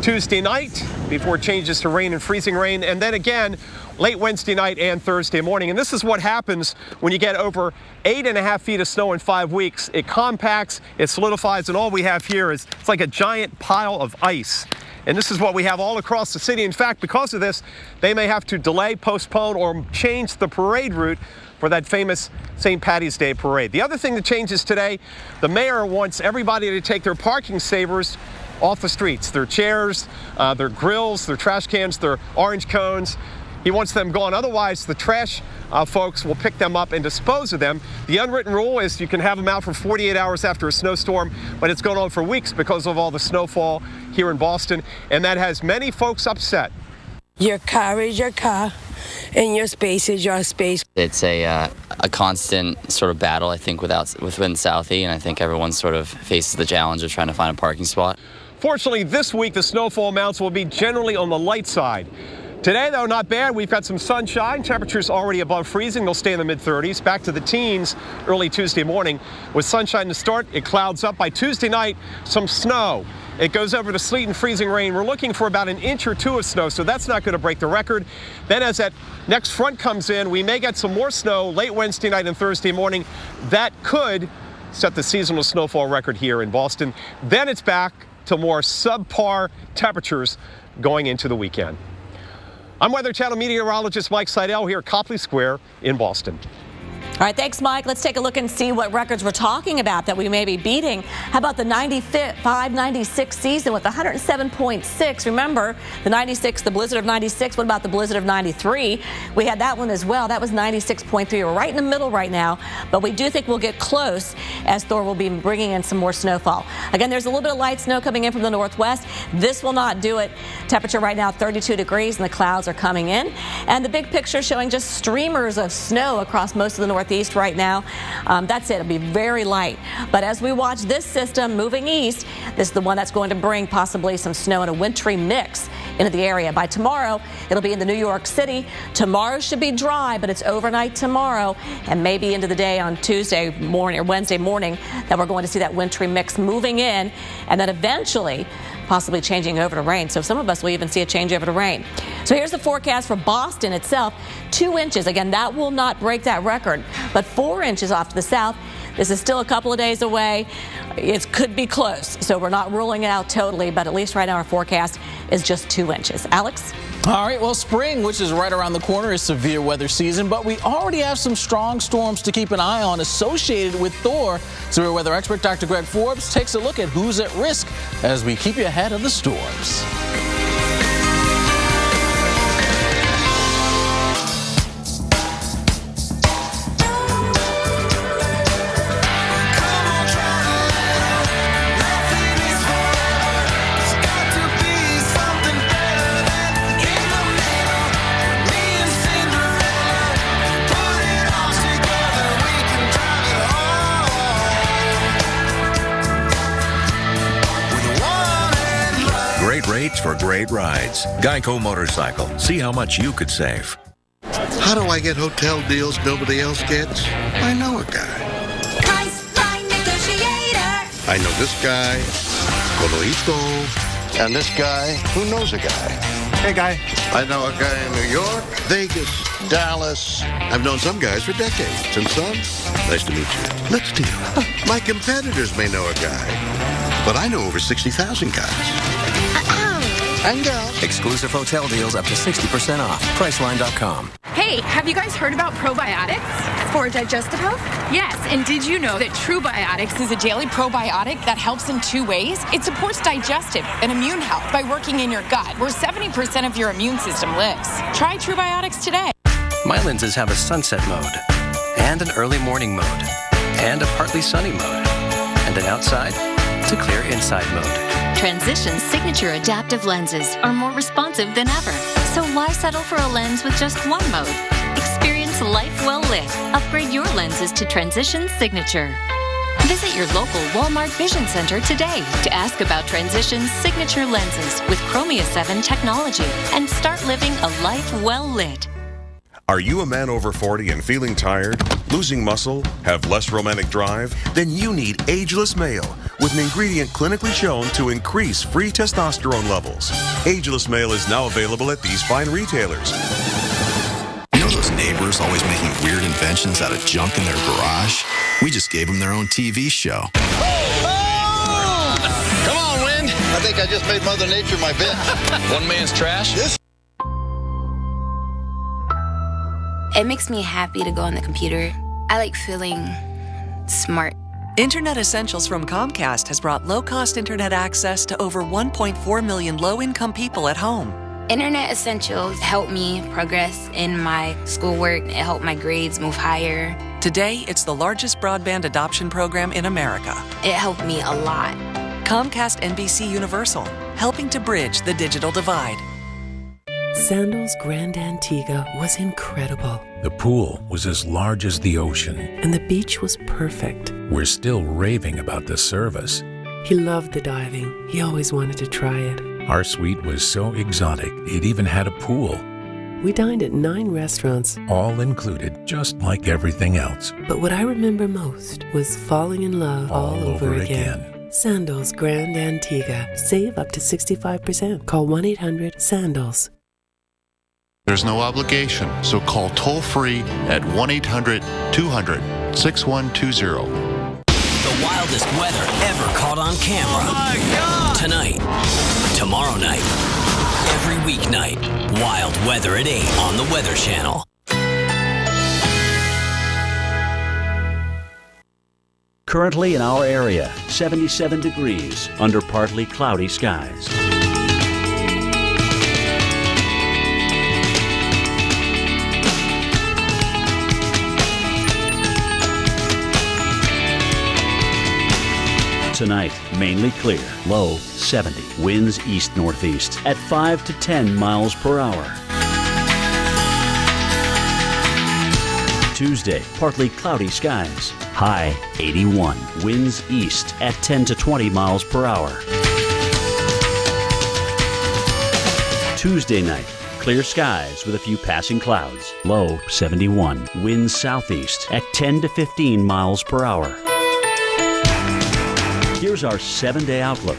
Tuesday night before it changes to rain and freezing rain, and then again late Wednesday night and Thursday morning. And this is what happens when you get over 8.5 feet of snow in 5 weeks. It compacts, it solidifies, and all we have here is it's like a giant pile of ice. And this is what we have all across the city. In fact, because of this, they may have to delay, postpone, or change the parade route for that famous St. Patty's Day parade. The other thing that changes today, the mayor wants everybody to take their parking savers off the streets, their chairs, their grills, their trash cans, their orange cones. He wants them gone. Otherwise, the trash folks will pick them up and dispose of them. The unwritten rule is you can have them out for 48 hours after a snowstorm, but it's going on for weeks because of all the snowfall here in Boston, and that has many folks upset. Your car is your car, and your space is your space. It's a constant sort of battle, I think, within Southie, and I think everyone sort of faces the challenge of trying to find a parking spot. Fortunately, this week the snowfall amounts will be generally on the light side. Today, though, not bad. We've got some sunshine. Temperatures already above freezing. They'll stay in the mid-30s. Back to the teens early Tuesday morning. With sunshine to start, it clouds up. By Tuesday night, some snow. It goes over to sleet and freezing rain. We're looking for about 1 inch or 2 of snow, so that's not going to break the record. Then as that next front comes in, we may get some more snow late Wednesday night and Thursday morning. That could set the seasonal snowfall record here in Boston. Then it's back to more subpar temperatures going into the weekend. I'm Weather Channel meteorologist Mike Seidel here at Copley Square in Boston. All right, thanks, Mike. Let's take a look and see what records we're talking about that we may be beating. How about the 95-96 season with 107.6? Remember, the 96, the blizzard of 96. What about the blizzard of 93? We had that one as well. That was 96.3. We're right in the middle right now, but we do think we'll get close as Thor will be bringing in some more snowfall. Again, there's a little bit of light snow coming in from the northwest. This will not do it. Temperature right now 32 degrees, and the clouds are coming in. And the big picture showing just streamers of snow across most of the northeast right now. That's it. It'll be very light. But as we watch this system moving east, this is the one that's going to bring possibly some snow and a wintry mix into the area. By tomorrow, it'll be in the New York City. Tomorrow should be dry, but it's overnight tomorrow and maybe into the day on Tuesday morning or Wednesday morning that we're going to see that wintry mix moving in, and then eventually possibly changing over to rain. So some of us will even see a change over to rain. So here's the forecast for Boston itself. 2 inches. Again, that will not break that record, but 4 inches off to the south. This is still a couple of days away. It could be close, so we're not ruling it out totally, but at least right now our forecast is just 2 inches. Alex? All right, well, spring, which is right around the corner, is severe weather season, but we already have some strong storms to keep an eye on associated with Thor. Severe weather expert Dr. Greg Forbes takes a look at who's at risk as we keep you ahead of the storms. Rates for great rides. Geico Motorcycle. See how much you could save. How do I get hotel deals nobody else gets? I know a guy. Price Line Negotiator. I know this guy, Coloito, and this guy who knows a guy. Hey, guy. I know a guy in New York, Vegas, Dallas. I've known some guys for decades. And son, nice to meet you. Let's deal. My competitors may know a guy, but I know over 60,000 guys. And girls. Exclusive hotel deals up to 60% off. Priceline.com. Hey, have you guys heard about probiotics? For digestive health? Yes, and did you know that True Biotics is a daily probiotic that helps in 2 ways? It supports digestive and immune health by working in your gut, where 70% of your immune system lives. Try True Biotics today. My lenses have a sunset mode, and an early morning mode, and a partly sunny mode, and an outside to clear inside mode. Transition's signature adaptive lenses are more responsive than ever. So why settle for a lens with just one mode? Experience life well lit. Upgrade your lenses to Transition's signature. Visit your local Walmart Vision Center today to ask about Transition's signature lenses with Chromia 7 technology and start living a life well lit. Are you a man over 40 and feeling tired, losing muscle, have less romantic drive? Then you need Ageless Male, with an ingredient clinically shown to increase free testosterone levels. Ageless Male is now available at these fine retailers. You know those neighbors always making weird inventions out of junk in their garage? We just gave them their own TV show. Oh! Come on, Wind. I think I just made Mother Nature my bitch. One man's trash? It makes me happy to go on the computer. I like feeling smart. Internet Essentials from Comcast has brought low-cost internet access to over 1.4 million low-income people at home. Internet Essentials helped me progress in my schoolwork. It helped my grades move higher. Today, it's the largest broadband adoption program in America. It helped me a lot. Comcast NBC Universal, helping to bridge the digital divide. Sandals Grand Antigua was incredible. The pool was as large as the ocean. And the beach was perfect. We're still raving about the service. He loved the diving. He always wanted to try it. Our suite was so exotic, it even had a pool. We dined at 9 restaurants. All included, just like everything else. But what I remember most was falling in love all over again. Sandals Grand Antigua. Save up to 65%. Call 1-800-SANDALS. There's no obligation, so call toll-free at 1-800-200-6120. The wildest weather ever caught on camera. Oh my God! Tonight, tomorrow night, every weeknight, Wild Weather at 8 on the Weather Channel. Currently in our area, 77 degrees under partly cloudy skies. Tonight, mainly clear, low 70, winds east-northeast at 5 to 10 miles per hour. Tuesday, partly cloudy skies, high 81, winds east at 10 to 20 miles per hour. Tuesday night, clear skies with a few passing clouds, low 71, winds southeast at 10 to 15 miles per hour. Here's our 7-day outlook.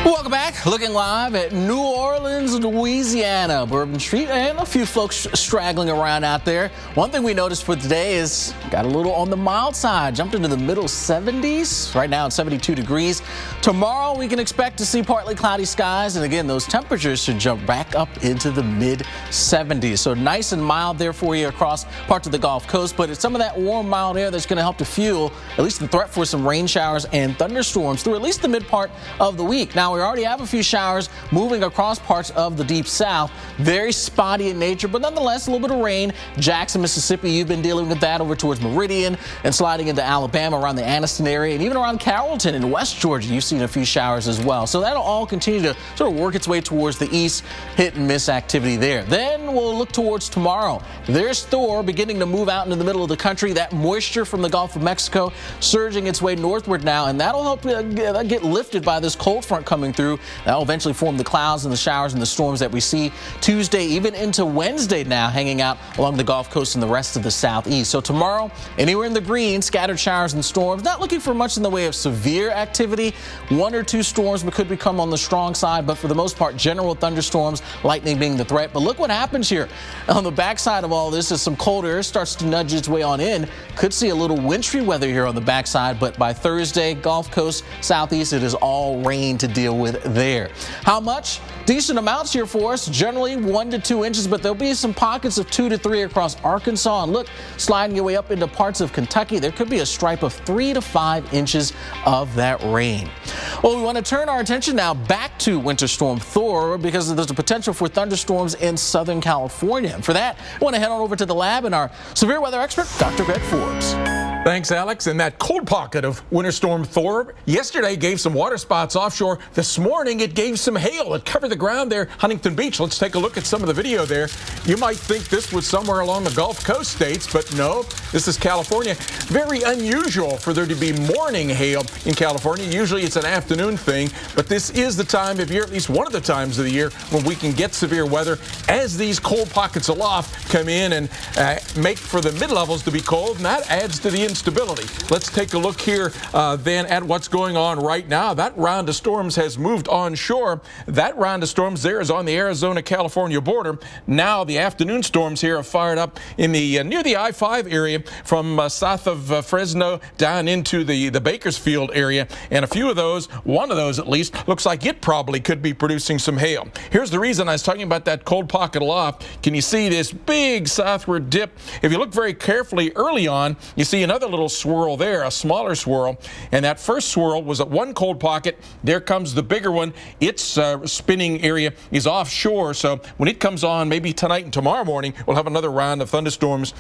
Welcome back. Looking live at New Orleans, Louisiana, Bourbon Street, and a few folks straggling around out there. One thing we noticed for today is got a little on the mild side, jumped into the middle 70s. Right now it's 72 degrees. Tomorrow we can expect to see partly cloudy skies, and again, those temperatures should jump back up into the mid 70s. So nice and mild there for you across parts of the Gulf Coast, but it's some of that warm, mild air that's going to help to fuel at least the threat for some rain showers and thunderstorms through at least the mid part of the week. Now, we already have a few showers moving across parts of the deep south. Very spotty in nature, but nonetheless, a little bit of rain. Jackson, Mississippi, you've been dealing with that over towards Meridian and sliding into Alabama around the Anniston area, and even around Carrollton in West Georgia, you've seen a few showers as well. So that'll all continue to sort of work its way towards the east, hit and miss activity there. Then we'll look towards tomorrow. There's Thor beginning to move out into the middle of the country. That moisture from the Gulf of Mexico surging its way northward now, and that'll help get lifted by this cold front coming through. That'll eventually form the clouds and the showers and the storms that we see Tuesday, even into Wednesday now, hanging out along the Gulf Coast and the rest of the southeast. So tomorrow, anywhere in the green, scattered showers and storms. Not looking for much in the way of severe activity. 1 or 2 storms could become on the strong side, but for the most part, general thunderstorms, lightning being the threat. But look what happens here. On the backside of all this is some cold air starts to nudge its way on in. Could see a little wintry weather here on the backside, but by Thursday, Gulf Coast, southeast, it is all rain to deal with there. How much? Decent amounts here for us, generally 1 to 2 inches, but there'll be some pockets of 2 to 3 across Arkansas. And look, sliding your way up into parts of Kentucky, there could be a stripe of 3 to 5 inches of that rain. Well, we want to turn our attention now back to Winter Storm Thor because there's a potential for thunderstorms in Southern California. And for that, I want to head on over to the lab and our severe weather expert, Dr. Greg Forbes. Thanks, Alex. And that cold pocket of Winter Storm Thor yesterday gave some water spots offshore. This morning, it gave some hail. It covered the ground there, Huntington Beach. Let's take a look at some of the video there. You might think this was somewhere along the Gulf Coast states, but no, this is California. Very unusual for there to be morning hail in California. Usually it's an afternoon thing, but this is the time of year, at least one of the times of the year, when we can get severe weather as these cold pockets aloft come in and make for the mid-levels to be cold, and that adds to the instability. Let's take a look here then at what's going on right now. That round of storms has moved onshore. That round of storms there is on the Arizona-California border. Now the afternoon storms here are fired up in the near the I-5 area from south of Fresno down into the Bakersfield area. And a few of those, one of those at least, looks like it probably could be producing some hail. Here's the reason I was talking about that cold pocket aloft. Can you see this big southward dip? If you look very carefully early on, you see another little swirl there, a smaller swirl. And that first swirl was at one cold pocket. There comes the bigger one. Its spinning area is offshore. So when it comes on, maybe tonight and tomorrow morning, we'll have another round of thunderstorms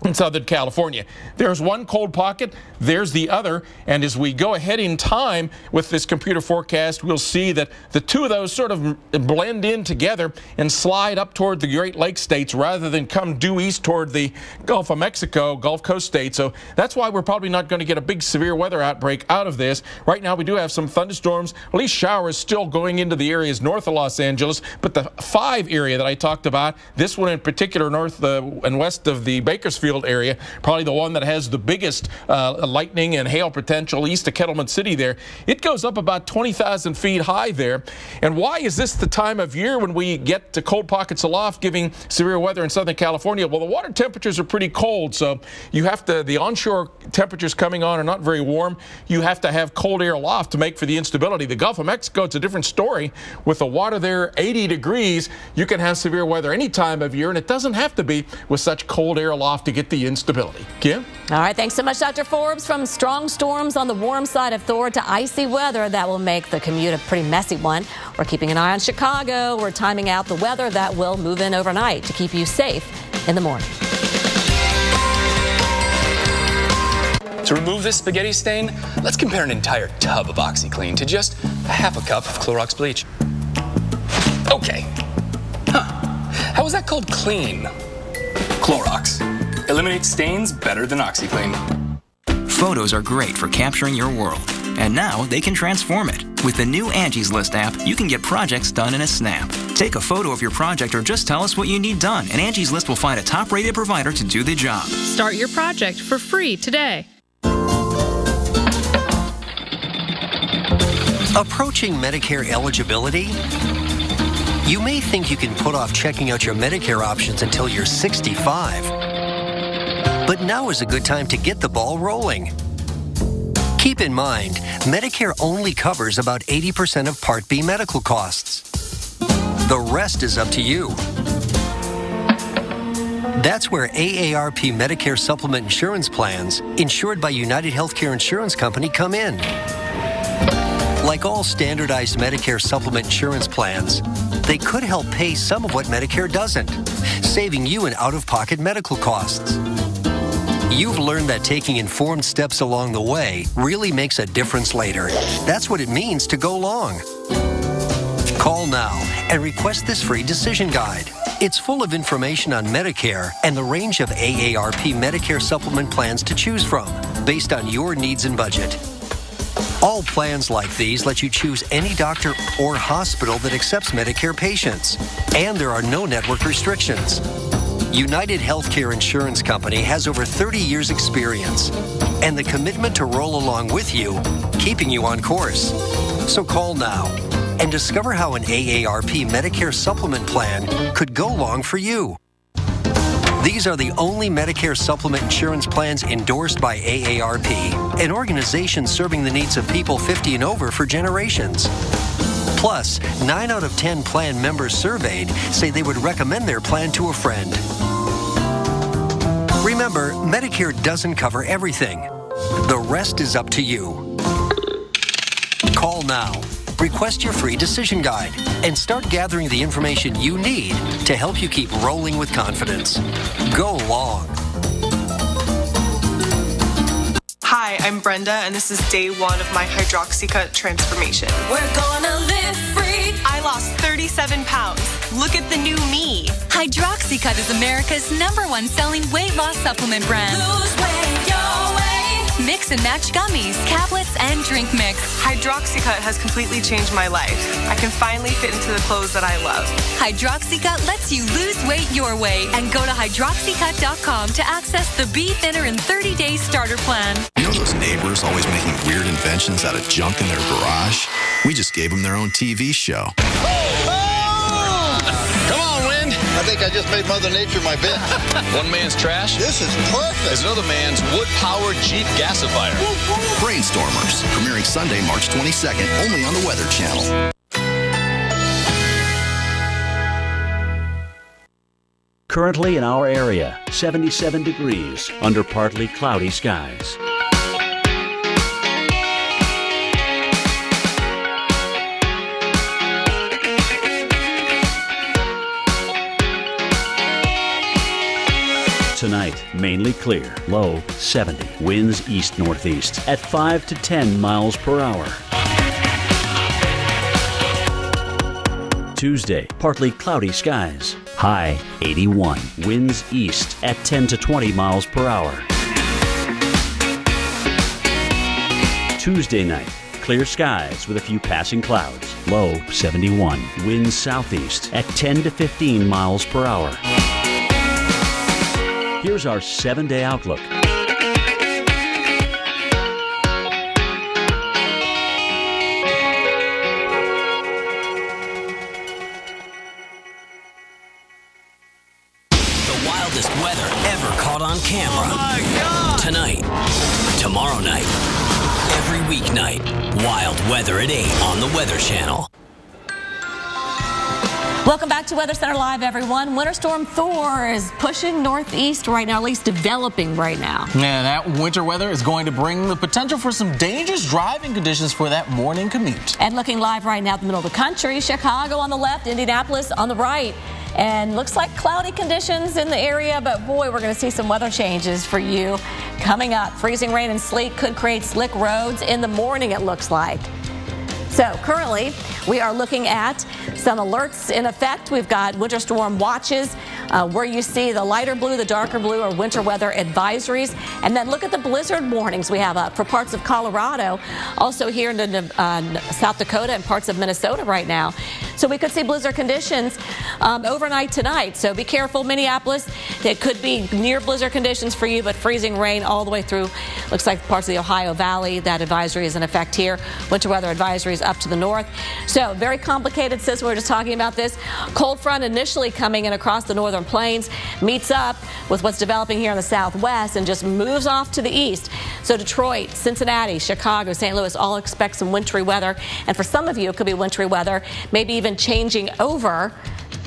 in Southern California. There's one cold pocket, there's the other, and as we go ahead in time with this computer forecast, we'll see that the two of those sort of blend in together and slide up toward the Great Lakes states rather than come due east toward the Gulf of Mexico, Gulf Coast states. So that's why we're probably not going to get a big severe weather outbreak out of this. Right now we do have some thunderstorms, at least showers still going into the areas north of Los Angeles, but the 5 area that I talked about, this one in particular north and west of the Bakersfield Bakersfield area, probably the one that has the biggest lightning and hail potential east of Kettleman City there. It goes up about 20,000 feet high there. And why is this the time of year when we get to cold pockets aloft giving severe weather in Southern California? Well, the water temperatures are pretty cold, so you have to, the onshore temperatures coming on are not very warm. You have to have cold air aloft to make for the instability. The Gulf of Mexico, it's a different story. With the water there 80 degrees, you can have severe weather any time of year, and it doesn't have to be with such cold air aloft to get the instability. Kim? All right, thanks so much, Dr. Forbes. From strong storms on the warm side of Thor to icy weather that will make the commute a pretty messy one. We're keeping an eye on Chicago. We're timing out the weather that will move in overnight to keep you safe in the morning. To remove this spaghetti stain, let's compare an entire tub of OxiClean to just a half a cup of Clorox bleach. Okay. How is that called clean? Clorox. Eliminates stains better than OxiClean. Photos are great for capturing your world, and now they can transform it. With the new Angie's List app, you can get projects done in a snap. Take a photo of your project or just tell us what you need done, and Angie's List will find a top-rated provider to do the job. Start your project for free today. Approaching Medicare eligibility? You may think you can put off checking out your Medicare options until you're 65. But now is a good time to get the ball rolling. Keep in mind, Medicare only covers about 80% of Part B medical costs. The rest is up to you. That's where AARP Medicare Supplement Insurance Plans, insured by United Healthcare Insurance Company, come in. Like all standardized Medicare supplement insurance plans, they could help pay some of what Medicare doesn't, saving you in out-of-pocket medical costs. You've learned that taking informed steps along the way really makes a difference later. That's what it means to go long. Call now and request this free decision guide. It's full of information on Medicare and the range of AARP Medicare supplement plans to choose from, based on your needs and budget. All plans like these let you choose any doctor or hospital that accepts Medicare patients, and there are no network restrictions. United Healthcare Insurance Company has over 30 years experience and the commitment to roll along with you, keeping you on course. So call now and discover how an AARP Medicare supplement plan could go long for you. These are the only Medicare supplement insurance plans endorsed by AARP, an organization serving the needs of people 50 and over for generations. Plus, 9 out of 10 plan members surveyed say they would recommend their plan to a friend. Remember, Medicare doesn't cover everything. The rest is up to you. Call now. Request your free decision guide and start gathering the information you need to help you keep rolling with confidence. Go long. Hi, I'm Brenda, and this is day one of my Hydroxycut transformation. We're gonna live free. I lost 37 pounds. Look at the new me. Hydroxycut is America's #1 selling weight loss supplement brand. Lose weight your way. Mix and match gummies, tablets, and drink mix. Hydroxycut has completely changed my life. I can finally fit into the clothes that I love. Hydroxycut lets you lose weight your way. And go to hydroxycut.com to access the Be Thinner in 30-day starter plan. You know those neighbors always making weird inventions out of junk in their garage? We just gave them their own TV show. Come on, Wind. I think I just made Mother Nature my bet. One man's trash. This is perfect. Is another man's wood-powered Jeep gasifier. Brainstormers, premiering Sunday, March 22nd, only on the Weather Channel. Currently in our area, 77 degrees under partly cloudy skies. Tonight, mainly clear, low 70, winds east-northeast at 5 to 10 miles per hour. Tuesday, partly cloudy skies, high 81, winds east at 10 to 20 miles per hour. Tuesday night, clear skies with a few passing clouds, low 71, winds southeast at 10 to 15 miles per hour. Here's our 7-day outlook. Wildest weather ever caught on camera. Oh my God! Tonight, tomorrow night, every weeknight. Wild weather at 8 on the Weather Channel. Welcome back to Weather Center Live, everyone. Winter Storm Thor is pushing northeast right now, at least developing right now. Yeah, that winter weather is going to bring the potential for some dangerous driving conditions for that morning commute. And looking live right now in the middle of the country, Chicago on the left, Indianapolis on the right. And looks like cloudy conditions in the area, but boy, we're going to see some weather changes for you coming up. Freezing rain and sleet could create slick roads in the morning, it looks like. So currently, we are looking at some alerts in effect. We've got winter storm watches. Where you see the lighter blue, the darker blue are winter weather advisories. And then look at the blizzard warnings we have up for parts of Colorado, also here in South Dakota and parts of Minnesota right now. So we could see blizzard conditions overnight tonight. So be careful, Minneapolis. It could be near blizzard conditions for you, but freezing rain all the way through. Looks like parts of the Ohio Valley. That advisory is in effect here. Winter weather advisories up to the north. So very complicated system. We were just talking about this. Cold front initially coming in across the northern plains, meets up with what's developing here in the southwest and just moves off to the east. So Detroit, Cincinnati, Chicago, St. Louis all expect some wintry weather. And for some of you, it could be wintry weather, maybe even changing over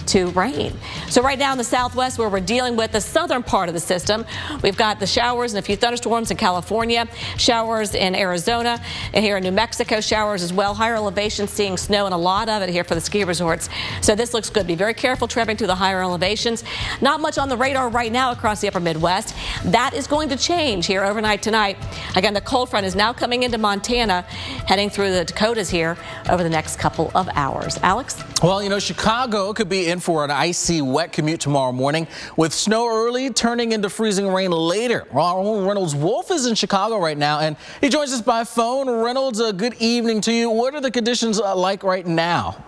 to rain. So right now in the southwest, where we're dealing with the southern part of the system, we've got the showers and a few thunderstorms in California, showers in Arizona, and here in New Mexico, showers as well. Higher elevations seeing snow and a lot of it here for the ski resorts. So this looks good. Be very careful traveling through the higher elevations. Not much on the radar right now across the upper Midwest. That is going to change here overnight tonight. Again, the cold front is now coming into Montana, heading through the Dakotas here over the next couple of hours. Alex? Well, you know, Chicago could be in for an icy, wet commute tomorrow morning with snow early turning into freezing rain later. Our own Reynolds Wolf is in Chicago right now, and he joins us by phone. Reynolds, good evening to you. What are the conditions like right now?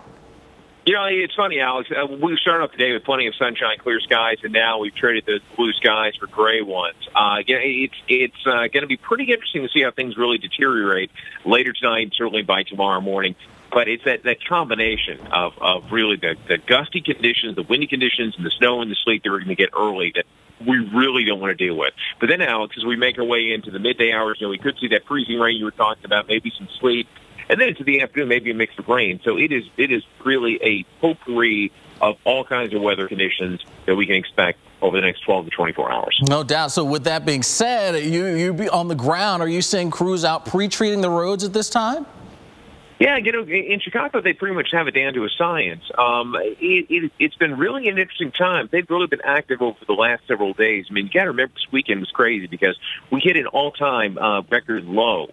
You know, it's funny, Alex. We started off the day with plenty of sunshine, clear skies, and now we've traded the blue skies for gray ones. It's going to be pretty interesting to see how things really deteriorate later tonight, certainly by tomorrow morning. But it's that combination of really the gusty conditions, the windy conditions, and the snow and the sleet that we're going to get early that we really don't want to deal with. But then, Alex, as we make our way into the midday hours, you know, we could see that freezing rain you were talking about, maybe some sleet, and then into the afternoon, maybe a mix of rain. So it is really a potpourri of all kinds of weather conditions that we can expect over the next 12 to 24 hours. No doubt. So with that being said, you be on the ground. Are you seeing crews out pre-treating the roads at this time? Yeah, you know, in Chicago, they pretty much have it down to a science. It's been really an interesting time. They've really been active over the last several days. I mean, you got to remember this weekend was crazy because we hit an all-time record low.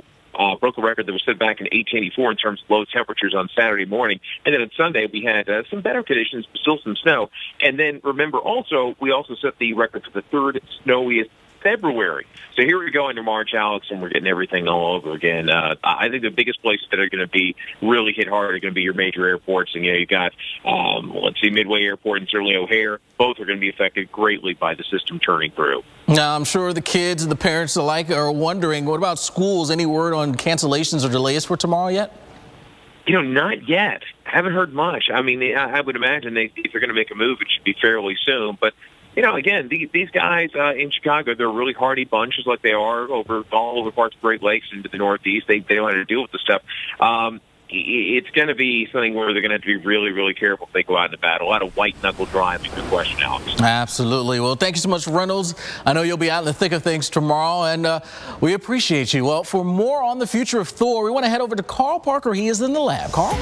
Broke a record that was set back in 1884 in terms of low temperatures on Saturday morning. And then on Sunday, we had some better conditions, but still some snow. And then, remember, we also set the record for the third snowiest February. So here we go into March, Alex, and we're getting everything all over again. I think the biggest places that are going to be really hit hard are going to be your major airports. And, you know, you've got, Midway Airport and certainly O'Hare. Both are going to be affected greatly by the system turning through. Now, I'm sure the kids and the parents alike are wondering, what about schools? Any word on cancellations or delays for tomorrow yet? You know, not yet. Haven't heard much. I mean, I would imagine if they're going to make a move, it should be fairly soon. But you know, again, these guys in Chicago, they're a really hardy bunch, just like they are all over parts of Great Lakes into the Northeast. They know how to deal with this stuff. It's going to be something where they're going to have to be really, really careful if they go out in the battle. A lot of white-knuckle drives, good question, Alex. Absolutely. Well, thank you so much, Reynolds. I know you'll be out in the thick of things tomorrow, and we appreciate you. Well, for more on the future of Thor, we want to head over to Carl Parker. He is in the lab. Carl?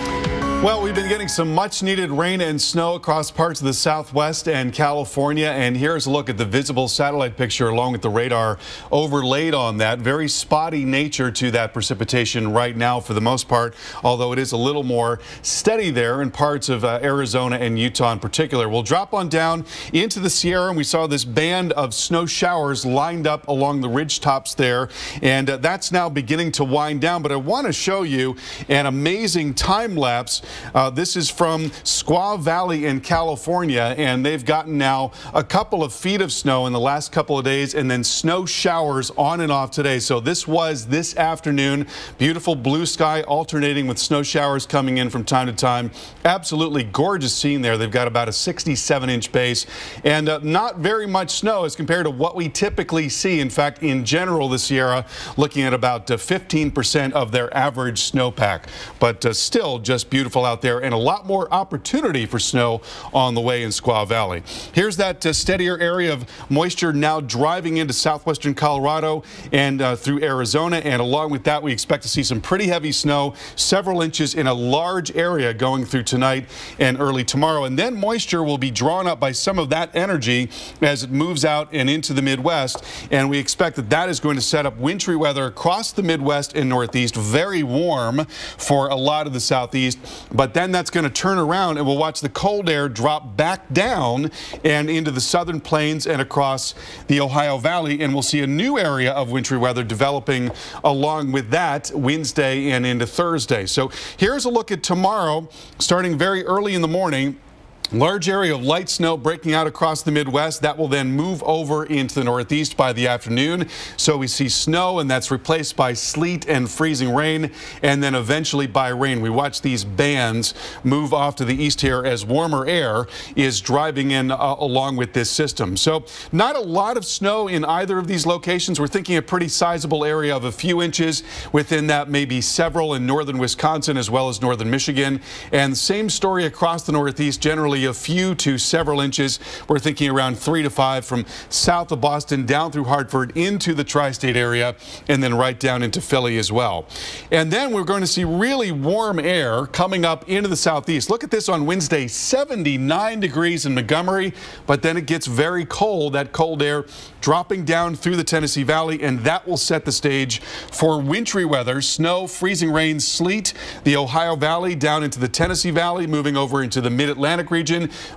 Well, we've been getting some much-needed rain and snow across parts of the Southwest and California, and here's a look at the visible satellite picture along with the radar overlaid on that. Very spotty nature to that precipitation right now for the most part, although it is a little more steady there in parts of Arizona and Utah in particular. We'll drop on down into the Sierra, and we saw this band of snow showers lined up along the ridge tops there, and that's now beginning to wind down. But I want to show you an amazing time lapse This is from Squaw Valley in California, and they've gotten now a couple of feet of snow in the last couple of days, and then snow showers on and off today. So this was this afternoon. Beautiful blue sky alternating with snow showers coming in from time to time. Absolutely gorgeous scene there. They've got about a 67-inch base, and not very much snow as compared to what we typically see. In fact, in general, the Sierra looking at about 15% of their average snowpack, but still just beautiful out there, and a lot more opportunity for snow on the way in Squaw Valley. Here's that steadier area of moisture now driving into southwestern Colorado and through Arizona, and along with that we expect to see some pretty heavy snow, several inches in a large area going through tonight and early tomorrow. And then moisture will be drawn up by some of that energy as it moves out and into the Midwest, and we expect that that is going to set up wintry weather across the Midwest and Northeast. Very warm for a lot of the Southeast, but then that's going to turn around and we'll watch the cold air drop back down and into the southern plains and across the Ohio Valley, and we'll see a new area of wintry weather developing along with that Wednesday and into Thursday. So here's a look at tomorrow, starting very early in the morning. Large area of light snow breaking out across the Midwest. That will then move over into the Northeast by the afternoon. So we see snow, and that's replaced by sleet and freezing rain, and then eventually by rain. We watch these bands move off to the east here as warmer air is driving in along with this system. So not a lot of snow in either of these locations. We're thinking a pretty sizable area of a few inches. Within that, maybe several in northern Wisconsin as well as northern Michigan. And same story across the Northeast, generally a few to several inches. We're thinking around 3 to 5 from south of Boston down through Hartford into the tri-state area, and then right down into Philly as well. And then we're going to see really warm air coming up into the Southeast. Look at this on Wednesday, 79 degrees in Montgomery, but then it gets very cold. That cold air dropping down through the Tennessee Valley, and that will set the stage for wintry weather, snow, freezing rain, sleet, the Ohio Valley down into the Tennessee Valley, moving over into the mid-Atlantic region.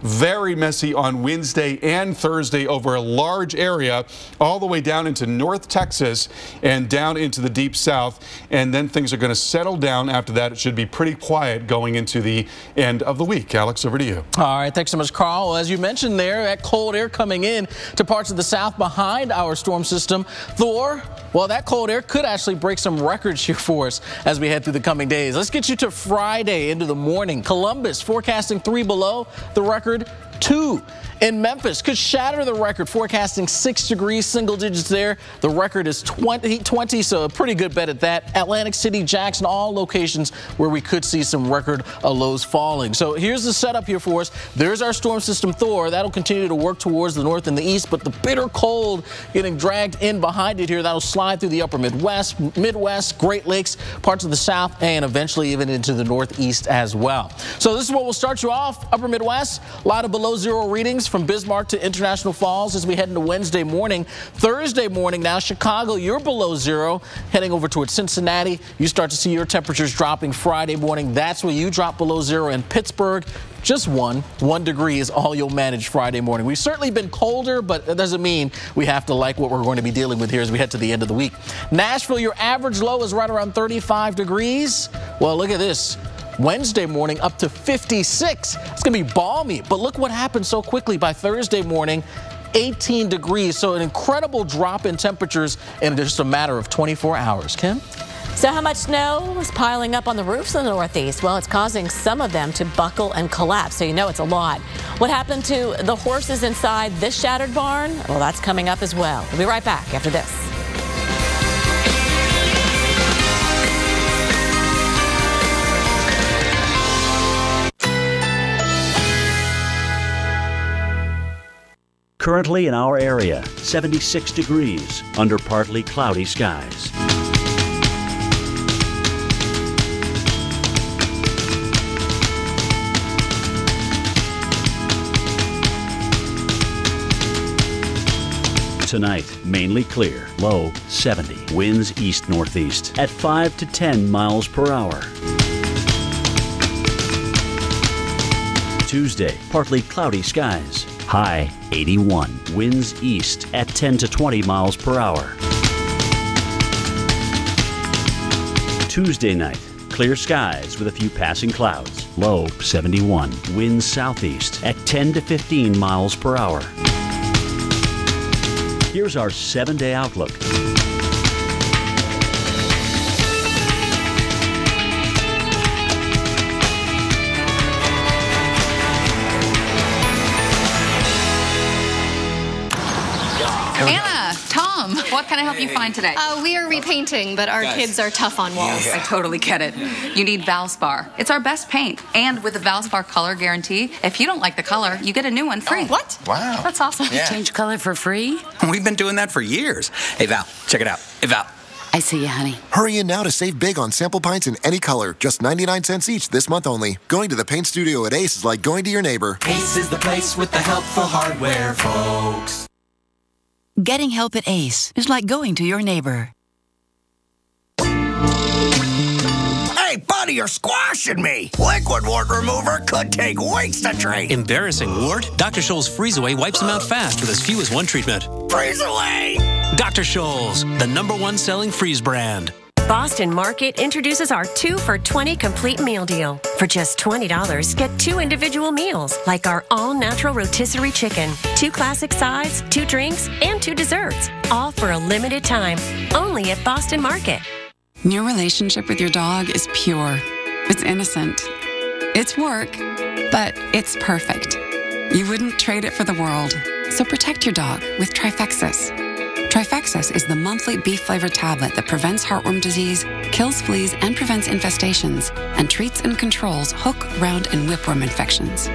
Very messy on Wednesday and Thursday over a large area all the way down into North Texas and down into the deep south, and then things are going to settle down after that. It should be pretty quiet going into the end of the week. Alex, over to you. All right, thanks so much, Carl. Well, as you mentioned there, that cold air coming in to parts of the south behind our storm system, Thor. Well, that cold air could actually break some records here for us as we head through the coming days. Let's get you to Friday into the morning. Columbus forecasting 3 below the record. 2 in Memphis could shatter the record, forecasting 6 degrees, single digits there. The record is 20, so a pretty good bet at that. Atlantic City, Jackson, all locations where we could see some record lows falling. So here's the setup here for us. There's our storm system Thor. That'll continue to work towards the north and the east, but the bitter cold getting dragged in behind it here. That'll slide through the upper Midwest, Great Lakes, parts of the south, and eventually even into the northeast as well. So this is what will start you off. Upper Midwest, a lot of below zero readings from Bismarck to International Falls as we head into Wednesday morning. Thursday morning now, Chicago, you're below zero. Heading over towards Cincinnati, you start to see your temperatures dropping Friday morning. That's where you drop below zero. In Pittsburgh, just 1 degree is all you'll manage Friday morning. We've certainly been colder, but that doesn't mean we have to like what we're going to be dealing with here as we head to the end of the week. Nashville, your average low is right around 35 degrees. Well, look at this. Wednesday morning up to 56. It's going to be balmy, but look what happened so quickly. By Thursday morning, 18 degrees. So an incredible drop in temperatures in just a matter of 24 hours. Kim? So how much snow is piling up on the roofs in the Northeast? Well, it's causing some of them to buckle and collapse, so you know it's a lot. What happened to the horses inside this shattered barn? Well, that's coming up as well. We'll be right back after this. Currently in our area, 76 degrees under partly cloudy skies. Tonight, mainly clear, low 70, winds east-northeast at 5 to 10 miles per hour. Tuesday, partly cloudy skies. High 81, winds east at 10 to 20 miles per hour. Tuesday night, Clear skies with a few passing clouds. Low 71. Winds southeast at 10 to 15 miles per hour. Here's our 7-day outlook. Anna, Tom, what can I help you find today? We are repainting, but our kids are tough on walls. I totally get it. You need Valspar. It's our best paint. And with the Valspar color guarantee, if you don't like the color, you get a new one free. What? Wow. That's awesome. Yeah. Change color for free? We've been doing that for years. Hey, Val, check it out. Hey, Val. I see you, honey. Hurry in now to save big on sample paints in any color. Just 99 cents each this month only. Going to the paint studio at Ace is like going to your neighbor. Ace is the place with the helpful hardware, folks. Getting help at Ace is like going to your neighbor. Hey, buddy, you're squashing me. Liquid wart remover could take weeks to treat. Embarrassing wart? Dr. Scholl's Freeze Away wipes them out fast with as few as one treatment. Freeze Away! Dr. Scholl's, the #1 selling freeze brand. Boston Market introduces our 2 for $20 complete meal deal. For just $20, get 2 individual meals, like our all-natural rotisserie chicken, 2 classic sides, 2 drinks, and 2 desserts, all for a limited time, only at Boston Market. Your relationship with your dog is pure. It's innocent. It's work, but it's perfect. You wouldn't trade it for the world. So protect your dog with Trifexis. Trifexis is the monthly beef-flavored tablet that prevents heartworm disease, kills fleas, and prevents infestations, and treats and controls hook, round, and whipworm infections.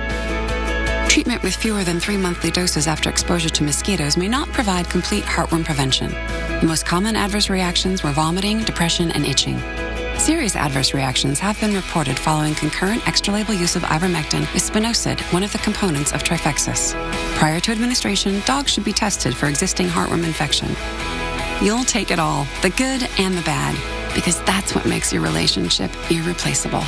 Treatment with fewer than 3 monthly doses after exposure to mosquitoes may not provide complete heartworm prevention. The most common adverse reactions were vomiting, depression, and itching. Serious adverse reactions have been reported following concurrent extra-label use of ivermectin with spinosad, one of the components of Trifexis. Prior to administration, dogs should be tested for existing heartworm infection. You'll take it all, the good and the bad, because that's what makes your relationship irreplaceable.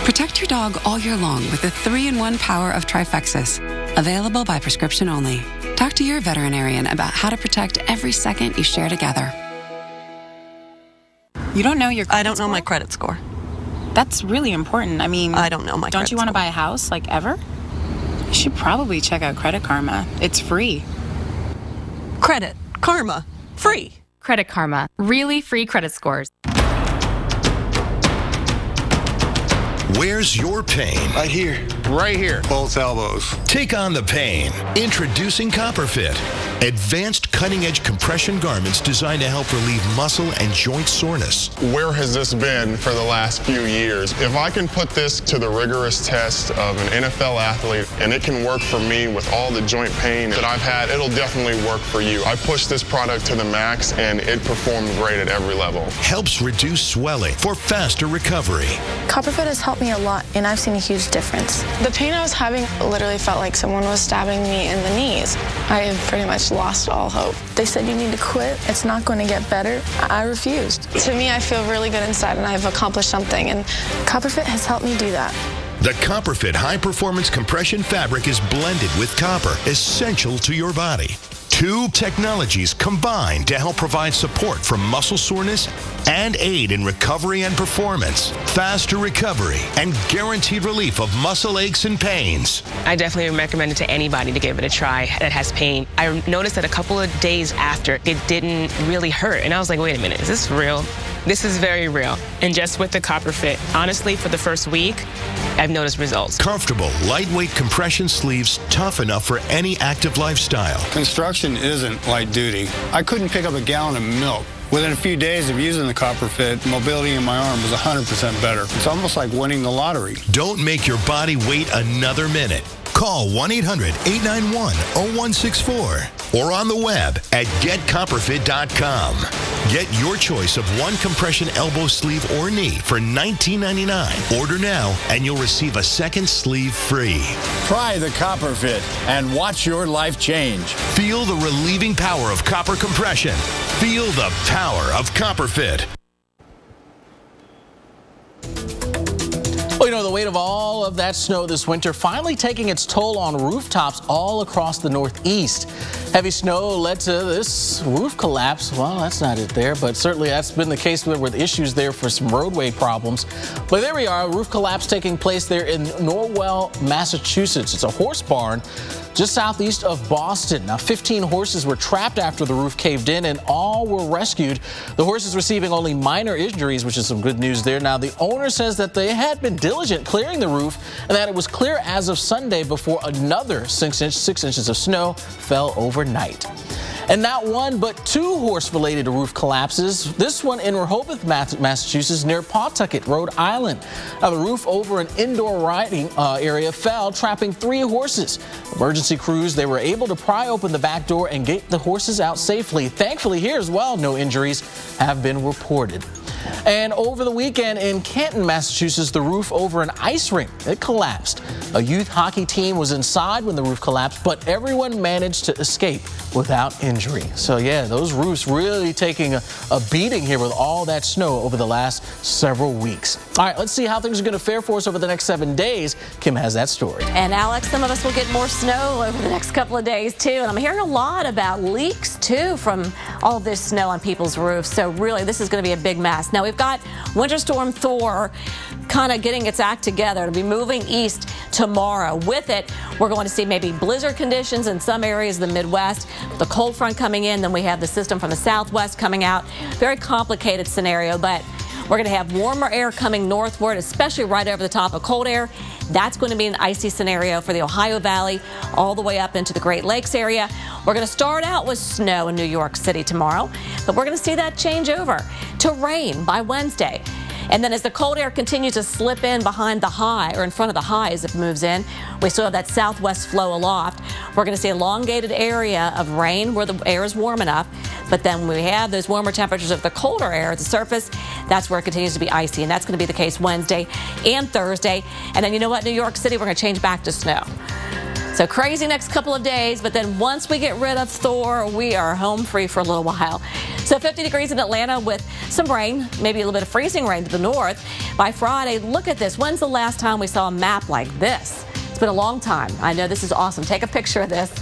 Protect your dog all year long with the 3-in-1 power of Trifexis, available by prescription only. Talk to your veterinarian about how to protect every second you share together. You don't know your credit I don't know score? my credit score. That's really important. I mean, I don't know my Don't credit you want to score. buy a house, like, ever? You should probably check out Credit Karma. It's free. Credit Karma. Free. Credit Karma. Really free credit scores. Where's your pain? Right here. Right here. Both elbows. Take on the pain. Introducing CopperFit. Advanced cutting-edge compression garments designed to help relieve muscle and joint soreness. Where has this been for the last few years? If I can put this to the rigorous test of an NFL athlete and it can work for me with all the joint pain that I've had, it'll definitely work for you. I pushed this product to the max and it performed great at every level. Helps reduce swelling for faster recovery. CopperFit has helped me a lot, and I've seen a huge difference. The pain I was having literally felt like someone was stabbing me in the knees. I had pretty much lost all hope. They said, you need to quit. It's not going to get better. I refused. To me, I feel really good inside, and I've accomplished something, and CopperFit has helped me do that. The CopperFit high-performance compression fabric is blended with copper, essential to your body. 2 technologies combined to help provide support from muscle soreness and aid in recovery and performance, faster recovery, and guaranteed relief of muscle aches and pains. I definitely recommend it to anybody to give it a try that has pain. I noticed that a couple of days after, it didn't really hurt. And I was like, wait a minute, is this real? This is very real. And just with the CopperFit, honestly, for the first week, I've noticed results. Comfortable, lightweight compression sleeves, tough enough for any active lifestyle. Construction isn't light duty. I couldn't pick up a gallon of milk. Within a few days of using the CopperFit, mobility in my arm was 100% better. It's almost like winning the lottery. Don't make your body wait another minute. Call 1-800-891-0164 or on the web at getcopperfit.com. Get your choice of 1 compression elbow sleeve or knee for $19.99. Order now and you'll receive a 2nd sleeve free. Try the CopperFit and watch your life change. Feel the relieving power of copper compression. Feel the power of CopperFit. Well, you know, the weight of all of that snow this winter finally taking its toll on rooftops all across the Northeast. Heavy snow led to this roof collapse. Well, that's not it there, but certainly that's been the case with issues there for some roadway problems. But there we are, a roof collapse taking place there in Norwell, Massachusetts. It's a horse barn just southeast of Boston. Now, 15 horses were trapped after the roof caved in, and all were rescued. The horses receiving only minor injuries, which is some good news there. Now, the owner says that they had been diligent clearing the roof and that it was clear as of Sunday before another 6 inches of snow fell overnight. And not one, but two horse-related roof collapses. This one in Rehoboth, Massachusetts, near Pawtucket, Rhode Island. Now, the roof over an indoor riding area fell, trapping 3 horses. Emergency crews, they were able to pry open the back door and get the horses out safely. Thankfully, here as well, no injuries have been reported. And over the weekend in Canton, Massachusetts, the roof over an ice rink, it collapsed. A youth hockey team was inside when the roof collapsed, but everyone managed to escape without injury. So yeah, those roofs really taking a beating here with all that snow over the last several weeks. All right, let's see how things are going to fare for us over the next 7 days. Kim has that story. And Alex, some of us will get more snow over the next couple of days too. And I'm hearing a lot about leaks too from all this snow on people's roofs. So really, this is going to be a big mess. Now, we've got Winter Storm Thor kind of getting its act together. It'll be moving east tomorrow. With it, we're going to see maybe blizzard conditions in some areas of the Midwest. The cold front coming in, then we have the system from the southwest coming out. Very complicated scenario, but we're going to have warmer air coming northward, especially right over the top of cold air. That's going to be an icy scenario for the Ohio Valley all the way up into the Great Lakes area. We're going to start out with snow in New York City tomorrow, but we're going to see that change over to rain by Wednesday. And then as the cold air continues to slip in behind the high, or in front of the high as it moves in, we still have that southwest flow aloft. We're going to see an elongated area of rain where the air is warm enough. But then when we have those warmer temperatures of the colder air at the surface, that's where it continues to be icy. And that's going to be the case Wednesday and Thursday. And then you know what, New York City, we're going to change back to snow. So crazy next couple of days, but then once we get rid of Thor, we are home free for a little while. So 50 degrees in Atlanta with some rain, maybe a little bit of freezing rain to the north. By Friday, look at this. When's the last time we saw a map like this? It's been a long time. I know this is awesome. Take a picture of this.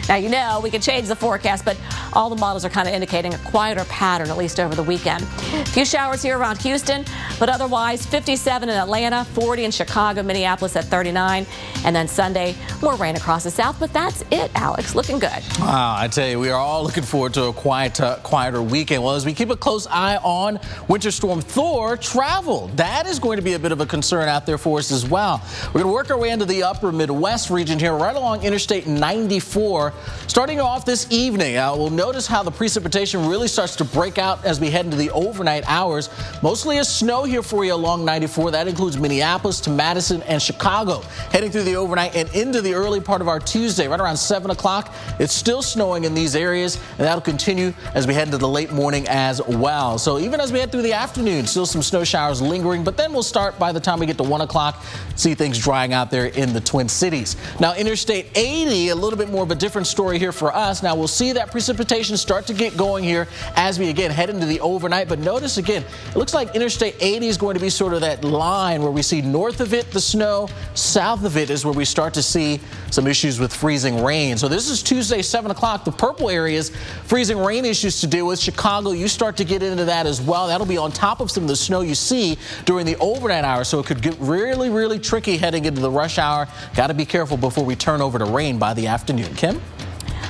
Now, you know, we can change the forecast, but all the models are kind of indicating a quieter pattern, at least over the weekend. A few showers here around Houston, but otherwise 57 in Atlanta, 40 in Chicago, Minneapolis at 39, and then Sunday, more rain across the south, but that's it, Alex. Looking good. Wow, I tell you, we are all looking forward to a quieter weekend. Well, as we keep a close eye on Winter Storm Thor, travel. That is going to be a bit of a concern out there for us as well. We're going to work our way into the upper Midwest region here, right along Interstate 94. Starting off this evening, we'll notice how the precipitation really starts to break out as we head into the overnight hours. Mostly a snow here for you along 94. That includes Minneapolis to Madison and Chicago. Heading through the overnight and into the early part of our Tuesday, right around 7 o'clock. It's still snowing in these areas, and that'll continue as we head into the late morning as well. So even as we head through the afternoon, still some snow showers lingering, but then we'll start by the time we get to 1 o'clock, see things drying out there in the Twin Cities. Now, Interstate 80, a little bit more of a different story here for us. Now, we'll see that precipitation start to get going here as we again head into the overnight. But notice again, it looks like Interstate 80 is going to be sort of that line where we see north of it the snow, south of it is where we start to see some issues with freezing rain. So this is Tuesday, 7 o'clock. The purple areas, freezing rain issues to deal with. Chicago, you start to get into that as well. That'll be on top of some of the snow you see during the overnight hours. So it could get really, really tricky heading into the rush hour. Got to be careful before we turn over to rain by the afternoon. Kim?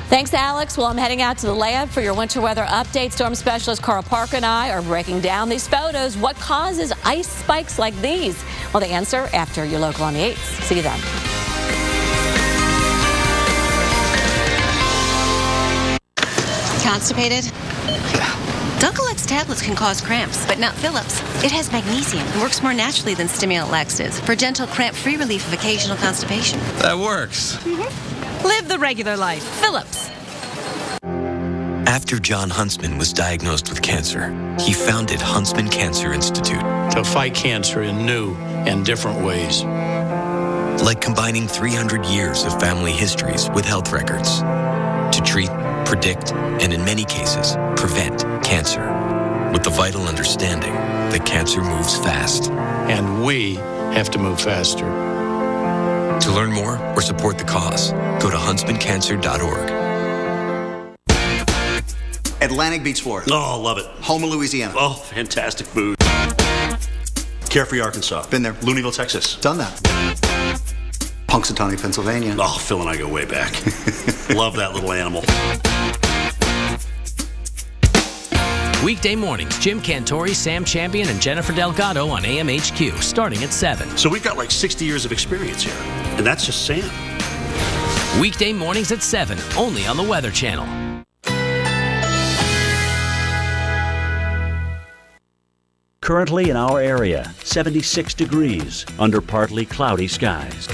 Thanks, Alex. Well, I'm heading out to the lab for your winter weather update. Storm specialist Carl Park and I are breaking down these photos. What causes ice spikes like these? Well, the answer after your local on the 8th. See you then. Constipated? Dulcolax tablets can cause cramps, but not Philips. It has magnesium and works more naturally than stimulant laxatives for gentle, cramp-free relief of occasional constipation. That works. Live the regular life. Philips. After John Huntsman was diagnosed with cancer, he founded Huntsman Cancer Institute to fight cancer in new and different ways. Like combining 300 years of family histories with health records to treat, predict, and in many cases, prevent cancer. With the vital understanding that cancer moves fast. And we have to move faster. To learn more or support the cause, go to huntsmancancer.org. Atlantic Beach, Florida. Oh, love it. Houma, Louisiana. Oh, fantastic food. Carefree, Arkansas. Been there. Looneyville, Texas. Done that. Punxsutawney, Pennsylvania. Oh, Phil and I go way back. Love that little animal. Weekday mornings, Jim Cantori, Sam Champion, and Jennifer Delgado on AMHQ, starting at 7. So we've got like 60 years of experience here. And that's just Sam. Weekday mornings at 7, only on the Weather Channel. Currently in our area, 76 degrees under partly cloudy skies.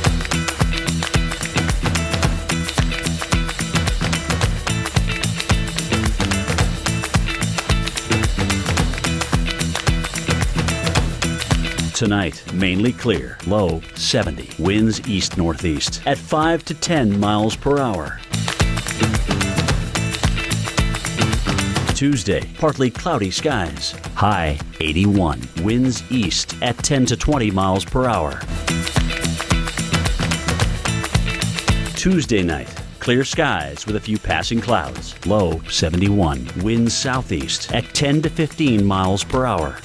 Tonight, mainly clear, low 70, winds east-northeast at 5 to 10 miles per hour. Tuesday, partly cloudy skies, high 81, winds east at 10 to 20 miles per hour. Tuesday night, clear skies with a few passing clouds, low 71, winds southeast at 10 to 15 miles per hour.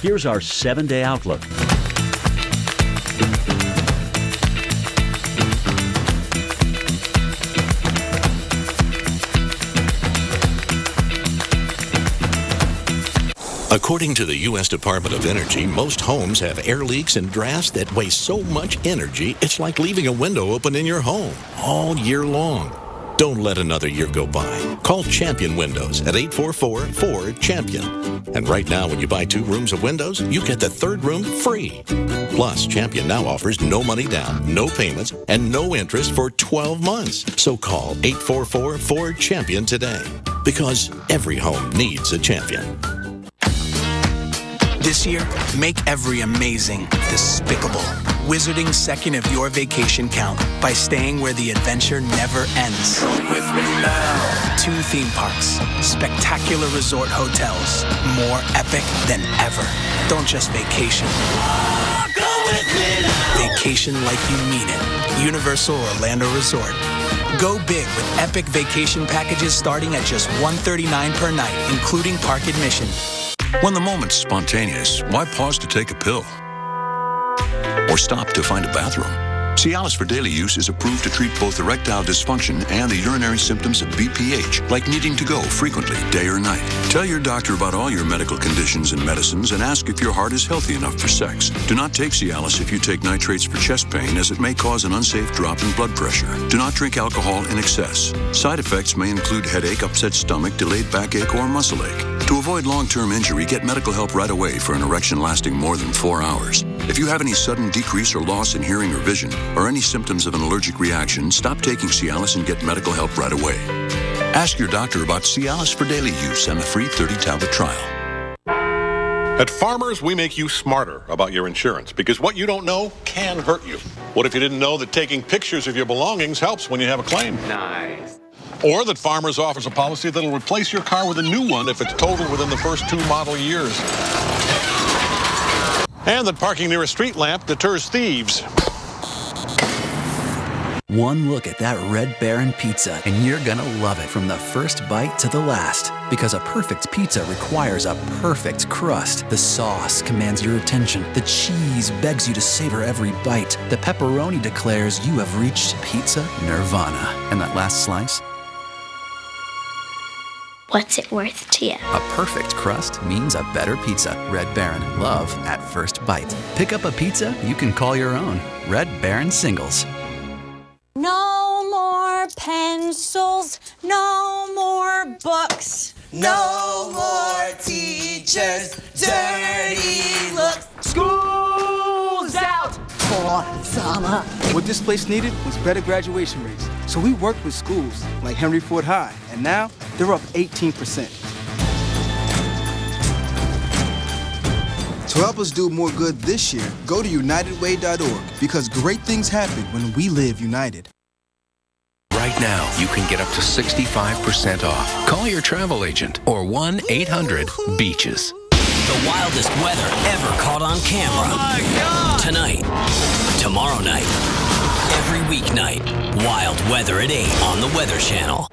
Here's our 7-day outlook. According to the U.S. Department of Energy, most homes have air leaks and drafts that waste so much energy, it's like leaving a window open in your home all year long. Don't let another year go by. Call Champion Windows at 844-4-CHAMPION. And right now, when you buy 2 rooms of windows, you get the 3rd room free. Plus, Champion now offers no money down, no payments, and no interest for 12 months. So call 844-4-CHAMPION today. Because every home needs a champion. This year, make every amazing despicable. Wizarding second of your vacation count by staying where the adventure never ends. Come with me now. 2 theme parks, spectacular resort hotels, more epic than ever. Don't just vacation. Go with me now. Vacation like you mean it. Universal Orlando Resort. Go big with epic vacation packages starting at just $139 per night, including park admission. When the moment's spontaneous, why pause to take a pill? Or stop to find a bathroom? Cialis for daily use is approved to treat both erectile dysfunction and the urinary symptoms of BPH, like needing to go frequently, day or night. Tell your doctor about all your medical conditions and medicines and ask if your heart is healthy enough for sex. Do not take Cialis if you take nitrates for chest pain, as it may cause an unsafe drop in blood pressure. Do not drink alcohol in excess. Side effects may include headache, upset stomach, delayed backache, or muscle ache. To avoid long-term injury, get medical help right away for an erection lasting more than 4 hours. If you have any sudden decrease or loss in hearing or vision, or any symptoms of an allergic reaction, stop taking Cialis and get medical help right away. Ask your doctor about Cialis for daily use and the free 30-tablet trial. At Farmers, we make you smarter about your insurance because what you don't know can hurt you. What if you didn't know that taking pictures of your belongings helps when you have a claim? Nice. Or that Farmers offers a policy that'll replace your car with a new one if it's totaled within the first 2 model years. And that parking near a street lamp deters thieves. One look at that Red Baron pizza, and you're gonna love it from the first bite to the last. Because a perfect pizza requires a perfect crust. The sauce commands your attention. The cheese begs you to savor every bite. The pepperoni declares you have reached pizza nirvana. And that last slice? What's it worth to you? A perfect crust means a better pizza. Red Baron. Love at first bite. Pick up a pizza you can call your own. Red Baron Singles. No more pencils, no more books, no more teachers, dirty looks. School's out for summer. What this place needed was better graduation rates. So we worked with schools like Henry Ford High, and now they're up 18%. To help us do more good this year, go to UnitedWay.org because great things happen when we live united. Right now, you can get up to 65% off. Call your travel agent or 1-800-BEACHES. The The wildest weather ever caught on camera. Oh my God! Tonight, tomorrow night, every weeknight, wild weather at 8 on the Weather Channel.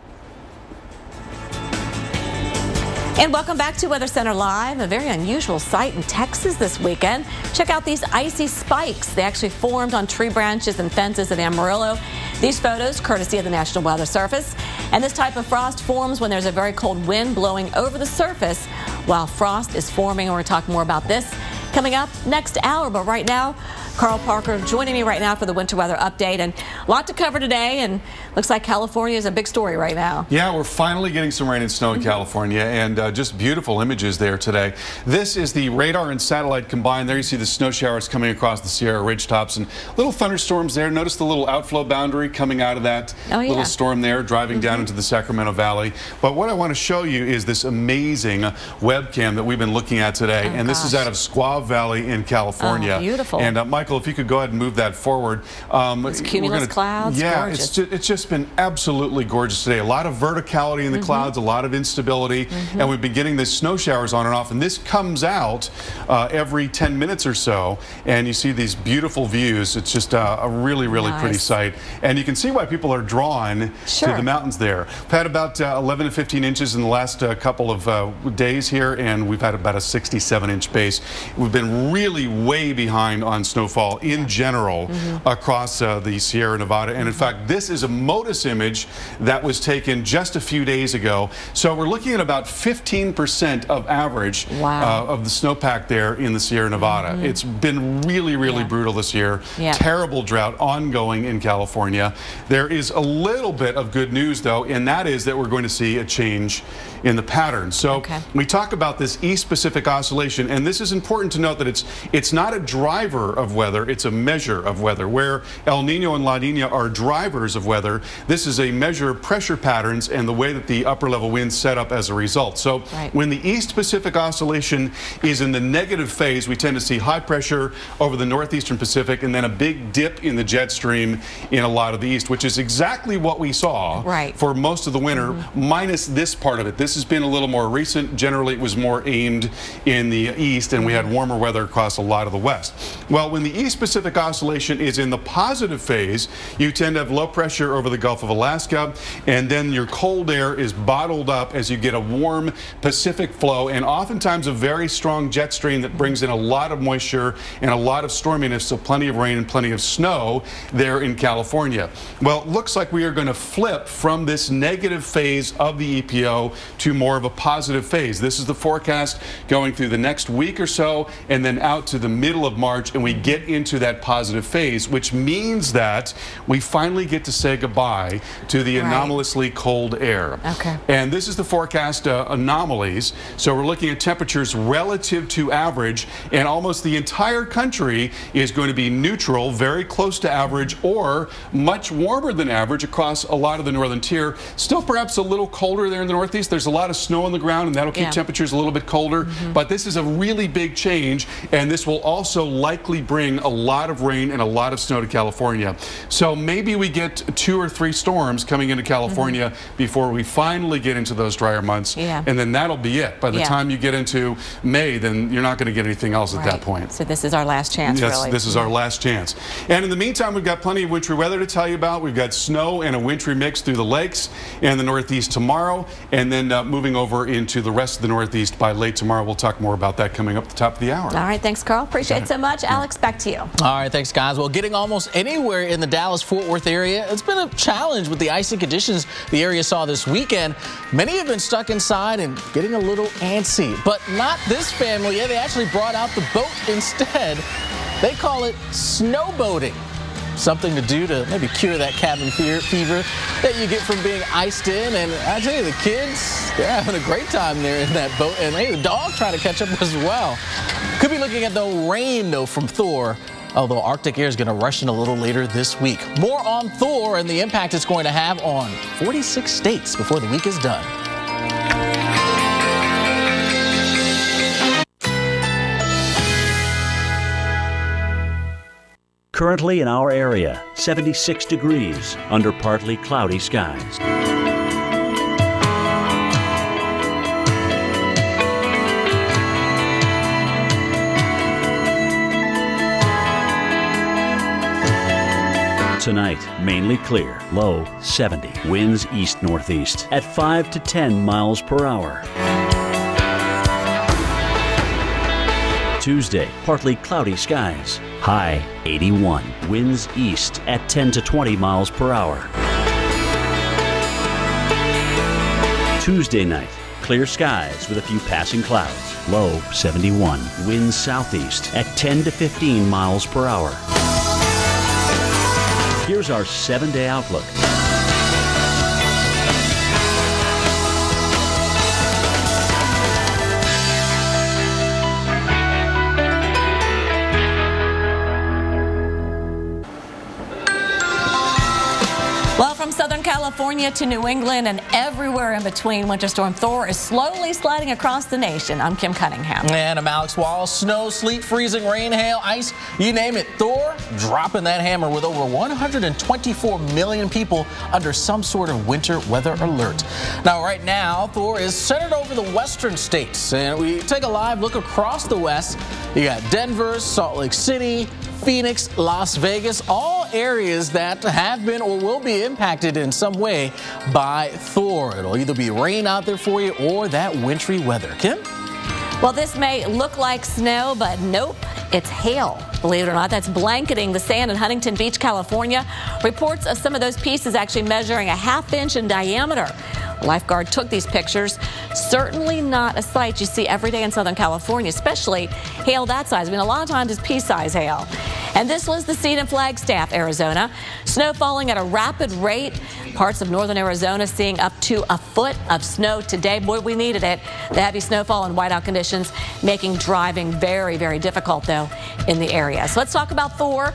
And welcome back to Weather Center Live. A very unusual sight in Texas this weekend. Check out these icy spikes. They actually formed on tree branches and fences in Amarillo. These photos, courtesy of the National Weather Service. And this type of frost forms when there's a very cold wind blowing over the surface while frost is forming. And we're going to talk more about this coming up next hour. But right now, Carl Parker joining me right now for the winter weather update, and a lot to cover today, and looks like California is a big story right now. Yeah, we're finally getting some rain and snow in California, and just beautiful images there today. This is the radar and satellite combined. There you see the snow showers coming across the Sierra Ridge tops and little thunderstorms there. Notice the little outflow boundary coming out of that little storm there, driving down into the Sacramento Valley. But what I want to show you is this amazing webcam that we've been looking at today, and this is out of Squaw Valley in California. Beautiful. And Michael, if you could go ahead and move that forward. It's cumulus clouds. Yeah, gorgeous. it's just been absolutely gorgeous today. A lot of verticality in the clouds, a lot of instability, and we've been getting these snow showers on and off. And this comes out every 10 minutes or so, and you see these beautiful views. It's just a really, really pretty sight. And you can see why people are drawn to the mountains there. We've had about 11 to 15 inches in the last couple of days here, and we've had about a 67-inch base. We've been really way behind on snowfall in general across the Sierra Nevada. And in fact, this is a MODIS image that was taken just a few days ago. So we're looking at about 15% of average of the snowpack there in the Sierra Nevada. It's been really, really brutal this year. Terrible drought ongoing in California. There is a little bit of good news, though, and that is that we're going to see a change in the pattern. So we talk about this East Pacific Oscillation, and this is important to note that it's not a driver of weather, it's a measure of weather. Where El Nino and La Nina are drivers of weather, this is a measure of pressure patterns and the way that the upper level winds set up as a result. So when the East Pacific Oscillation is in the negative phase, we tend to see high pressure over the northeastern Pacific and then a big dip in the jet stream in a lot of the east, which is exactly what we saw for most of the winter, minus this part of it. This has been a little more recent. Generally, it was more aimed in the east, and we had warmer weather across a lot of the west. Well, when the East Pacific Oscillation is in the positive phase, you tend to have low pressure over the Gulf of Alaska, and then your cold air is bottled up as you get a warm Pacific flow, and oftentimes a very strong jet stream that brings in a lot of moisture and a lot of storminess, so plenty of rain and plenty of snow there in California. Well, it looks like we are going to flip from this negative phase of the EPO to more of a positive phase. This is the forecast going through the next week or so, and then out to the middle of March, and we get into that positive phase, which means that we finally get to say goodbye to the anomalously cold air. And this is the forecast anomalies. So we're looking at temperatures relative to average, and almost the entire country is going to be neutral, very close to average, or much warmer than average across a lot of the northern tier. Still perhaps a little colder there in the northeast. There's a lot of snow on the ground, and that'll keep temperatures a little bit colder. But this is a really big change, and this will also likely bring a lot of rain and a lot of snow to California. So maybe we get 2 or 3 storms coming into California before we finally get into those drier months, and then that'll be it. By the time you get into May, then you're not going to get anything else at that point. So this is our last chance, really. This is our last chance. And in the meantime, we've got plenty of wintry weather to tell you about. We've got snow and a wintry mix through the lakes and the northeast tomorrow, and then moving over into the rest of the northeast by late tomorrow. We'll talk more about that coming up at the top of the hour. All right, thanks, Carl. Appreciate it so much. Alex, back to you. All right, thanks, guys. Well, getting almost anywhere in the Dallas-Fort Worth area, it's been a challenge with the icy conditions the area saw this weekend. Many have been stuck inside and getting a little antsy, but not this family. Yeah, they actually brought out the boat instead. They call it snowboating. Something to do to maybe cure that cabin fever that you get from being iced in. And I tell you, the kids, they're having a great time there in that boat. And hey, the dog trying to catch up as well. Could be looking at the rain, though, from Thor, although Arctic air is going to rush in a little later this week. More on Thor and the impact it's going to have on 46 states before the week is done. Currently in our area, 76 degrees under partly cloudy skies. Tonight, mainly clear, low 70, winds east-northeast at 5 to 10 miles per hour. Tuesday, partly cloudy skies, high 81, winds east at 10 to 20 miles per hour. Tuesday night, clear skies with a few passing clouds, low 71, winds southeast at 10 to 15 miles per hour. Here's our 7-day outlook. Well, from Southern California to New England and everywhere in between, Winter Storm Thor is slowly sliding across the nation. I'm Kim Cunningham. And I'm Alex Wall. Snow, sleet, freezing, rain, hail, ice, you name it. Thor dropping that hammer with over 124 million people under some sort of winter weather alert. Now, right now, Thor is centered over the western states. And we take a live look across the west. You got Denver, Salt Lake City, Phoenix, Las Vegas, all areas that have been or will be impacted in some way by Thor. It'll either be rain out there for you or that wintry weather. Kim? Well, this may look like snow, but nope, it's hail. Believe it or not, that's blanketing the sand in Huntington Beach, California. Reports of some of those pieces actually measuring a ½ inch in diameter. A lifeguard took these pictures. Certainly not a sight you see every day in Southern California, especially hail that size. I mean, a lot of times it's pea-size hail. And this was the scene in Flagstaff, Arizona. Snow falling at a rapid rate. Parts of northern Arizona seeing up to a foot of snow today. Boy, we needed it. The heavy snowfall and whiteout conditions making driving very, very difficult, though, in the area. So let's talk about Thor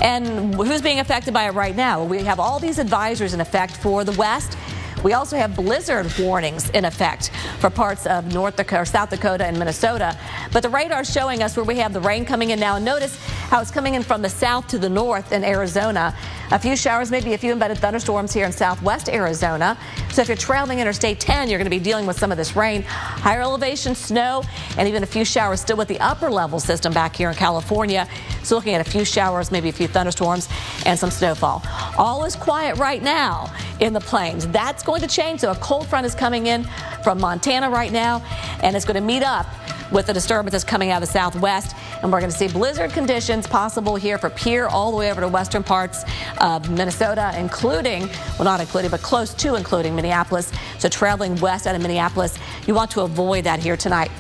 and who's being affected by it right now. We have all these advisories in effect for the west. We also have blizzard warnings in effect for parts of North Dakota, South Dakota and Minnesota. But the radar is showing us where we have the rain coming in now. And notice how it's coming in from the south to the north in Arizona. A few showers, maybe a few embedded thunderstorms here in southwest Arizona. So if you're traveling Interstate 10, you're going to be dealing with some of this rain. Higher elevation snow and even a few showers still with the upper level system back here in California. So looking at a few showers, maybe a few thunderstorms and some snowfall. All is quiet right now in the plains. That's going to change. So a cold front is coming in from Montana right now, and it's going to meet up with the disturbances coming out of the southwest. And we're going to see blizzard conditions possible here for Pierre all the way over to western parts of Minnesota, including, well, not including, but close to including Minneapolis. So traveling west out of Minneapolis, you want to avoid that here tonight.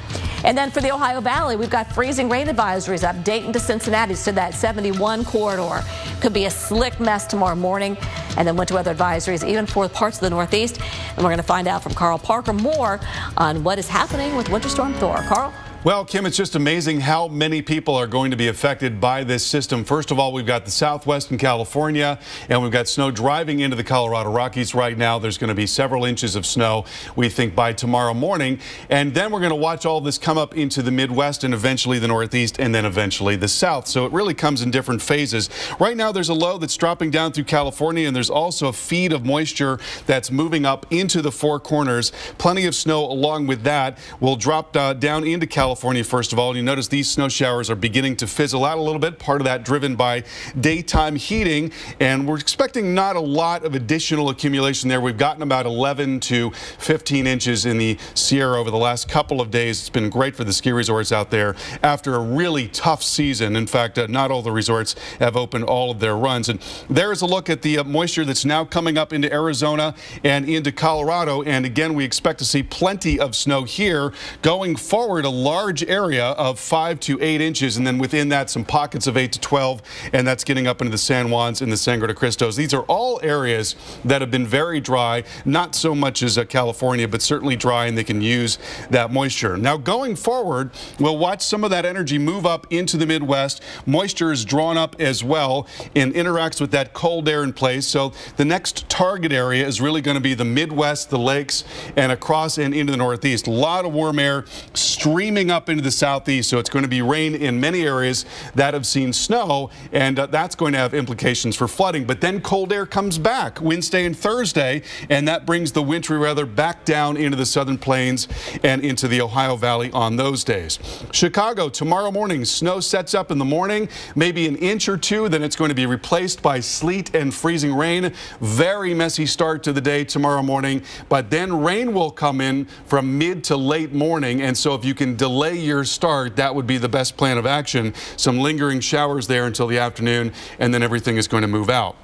And then for the Ohio Valley, we've got freezing rain advisories up Dayton to Cincinnati to that 71 corridor. Could be a slick mess tomorrow morning. And then winter weather advisories even for parts of the Northeast. And we're going to find out from Carl Parker more on what is happening with Winter Storm Thor. Carl? Well, Kim, it's just amazing how many people are going to be affected by this system. First of all, we've got the southwest in California, and we've got snow driving into the Colorado Rockies right now. There's going to be several inches of snow, we think, by tomorrow morning. And then we're going to watch all this come up into the Midwest and eventually the Northeast and then eventually the South. So it really comes in different phases. Right now, there's a low that's dropping down through California, and there's also a feed of moisture that's moving up into the Four Corners. Plenty of snow along with that will drop down into California. First of all, you notice these snow showers are beginning to fizzle out a little bit. Part of that driven by daytime heating, and we're expecting not a lot of additional accumulation there. We've gotten about 11 to 15 inches in the Sierra over the last couple of days. It's been great for the ski resorts out there after a really tough season. In fact, not all the resorts have opened all of their runs. And there's a look at the moisture that's now coming up into Arizona and into Colorado. And again, we expect to see plenty of snow here. Going forward, a large area of 5 to 8 inches, and then within that some pockets of 8 to 12, and that's getting up into the San Juans and the Sangre de Cristos. These are all areas that have been very dry, not so much as California, but certainly dry, and they can use that moisture. Now going forward, we'll watch some of that energy move up into the Midwest. Moisture is drawn up as well and interacts with that cold air in place. So the next target area is really going to be the Midwest, the lakes, and across and into the Northeast. A lot of warm air streaming moving up into the southeast, so it's going to be rain in many areas that have seen snow, and that's going to have implications for flooding. But then cold air comes back Wednesday and Thursday, and that brings the wintry weather back down into the southern plains and into the Ohio Valley on those days. Chicago, tomorrow morning, snow sets up in the morning, maybe an inch or two, then it's going to be replaced by sleet and freezing rain. Very messy start to the day tomorrow morning, but then rain will come in from mid to late morning, and so if you can delay your start, that would be the best plan of action. Some lingering showers there until the afternoon, and then everything is going to move out.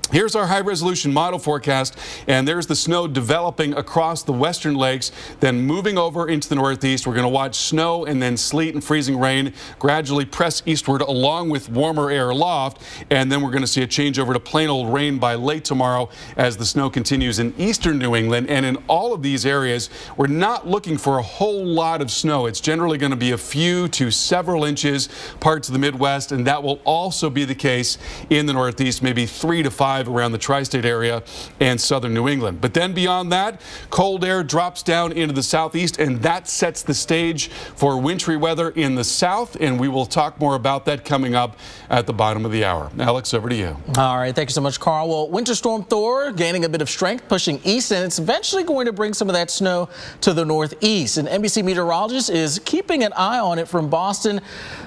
Here's our high-resolution model forecast, and there's the snow developing across the western lakes, then moving over into the northeast. We're going to watch snow and then sleet and freezing rain gradually press eastward along with warmer air aloft, and then we're going to see a change over to plain old rain by late tomorrow as the snow continues in eastern New England. And in all of these areas, we're not looking for a whole lot of snow. It's generally going to be a few to several inches, parts of the Midwest, and that will also be the case in the northeast, maybe 3 to 5 around the tri-state area and southern New England. But then beyond that, cold air drops down into the southeast, and that sets the stage for wintry weather in the south, and we will talk more about that coming up at the bottom of the hour. Alex, over to you. All right, thank you so much, Carl. Well, Winter Storm Thor gaining a bit of strength, pushing east, and it's eventually going to bring some of that snow to the northeast. An NBC meteorologist is keeping an eye on it from Boston.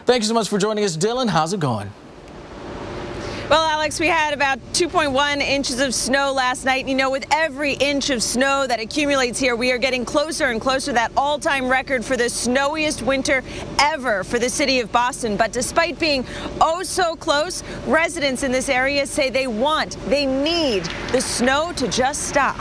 Thank you so much for joining us, Dylan. How's it going? Well, Alex, we had about 2.1 inches of snow last night. You know, with every inch of snow that accumulates here, we are getting closer and closer to that all-time record for the snowiest winter ever for the city of Boston. But despite being oh so close, residents in this area say they need the snow to just stop.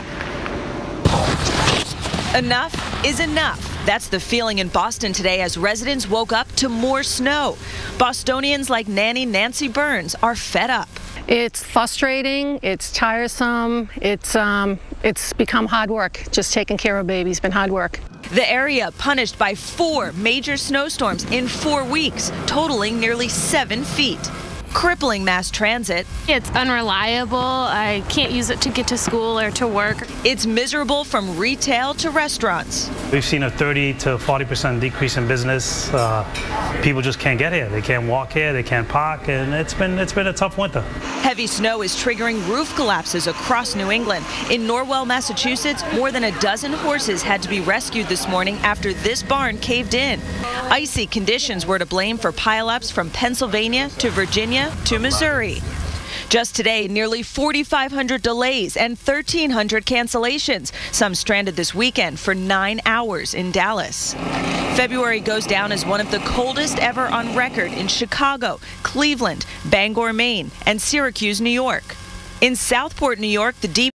Enough is enough. That's the feeling in Boston today as residents woke up to more snow. Bostonians like nanny Nancy Burns are fed up. It's frustrating, it's tiresome, it's become hard work. Just taking care of babies been hard work. The area punished by 4 major snowstorms in 4 weeks, totaling nearly 7 feet. Crippling mass transit. It's unreliable. I can't use it to get to school or to work. It's miserable from retail to restaurants. We've seen a 30 to 40% decrease in business. People just can't get here. They can't walk here. They can't park, and it's been a tough winter. Heavy snow is triggering roof collapses across New England. In Norwell, Massachusetts, more than a dozen horses had to be rescued this morning after this barn caved in. Icy conditions were to blame for pileups from Pennsylvania to Virginia to Missouri. Just today, nearly 4,500 delays and 1,300 cancellations, some stranded this weekend for 9 hours in Dallas. February goes down as one of the coldest ever on record in Chicago, Cleveland, Bangor, Maine, and Syracuse, New York. In Southport, New York, the deep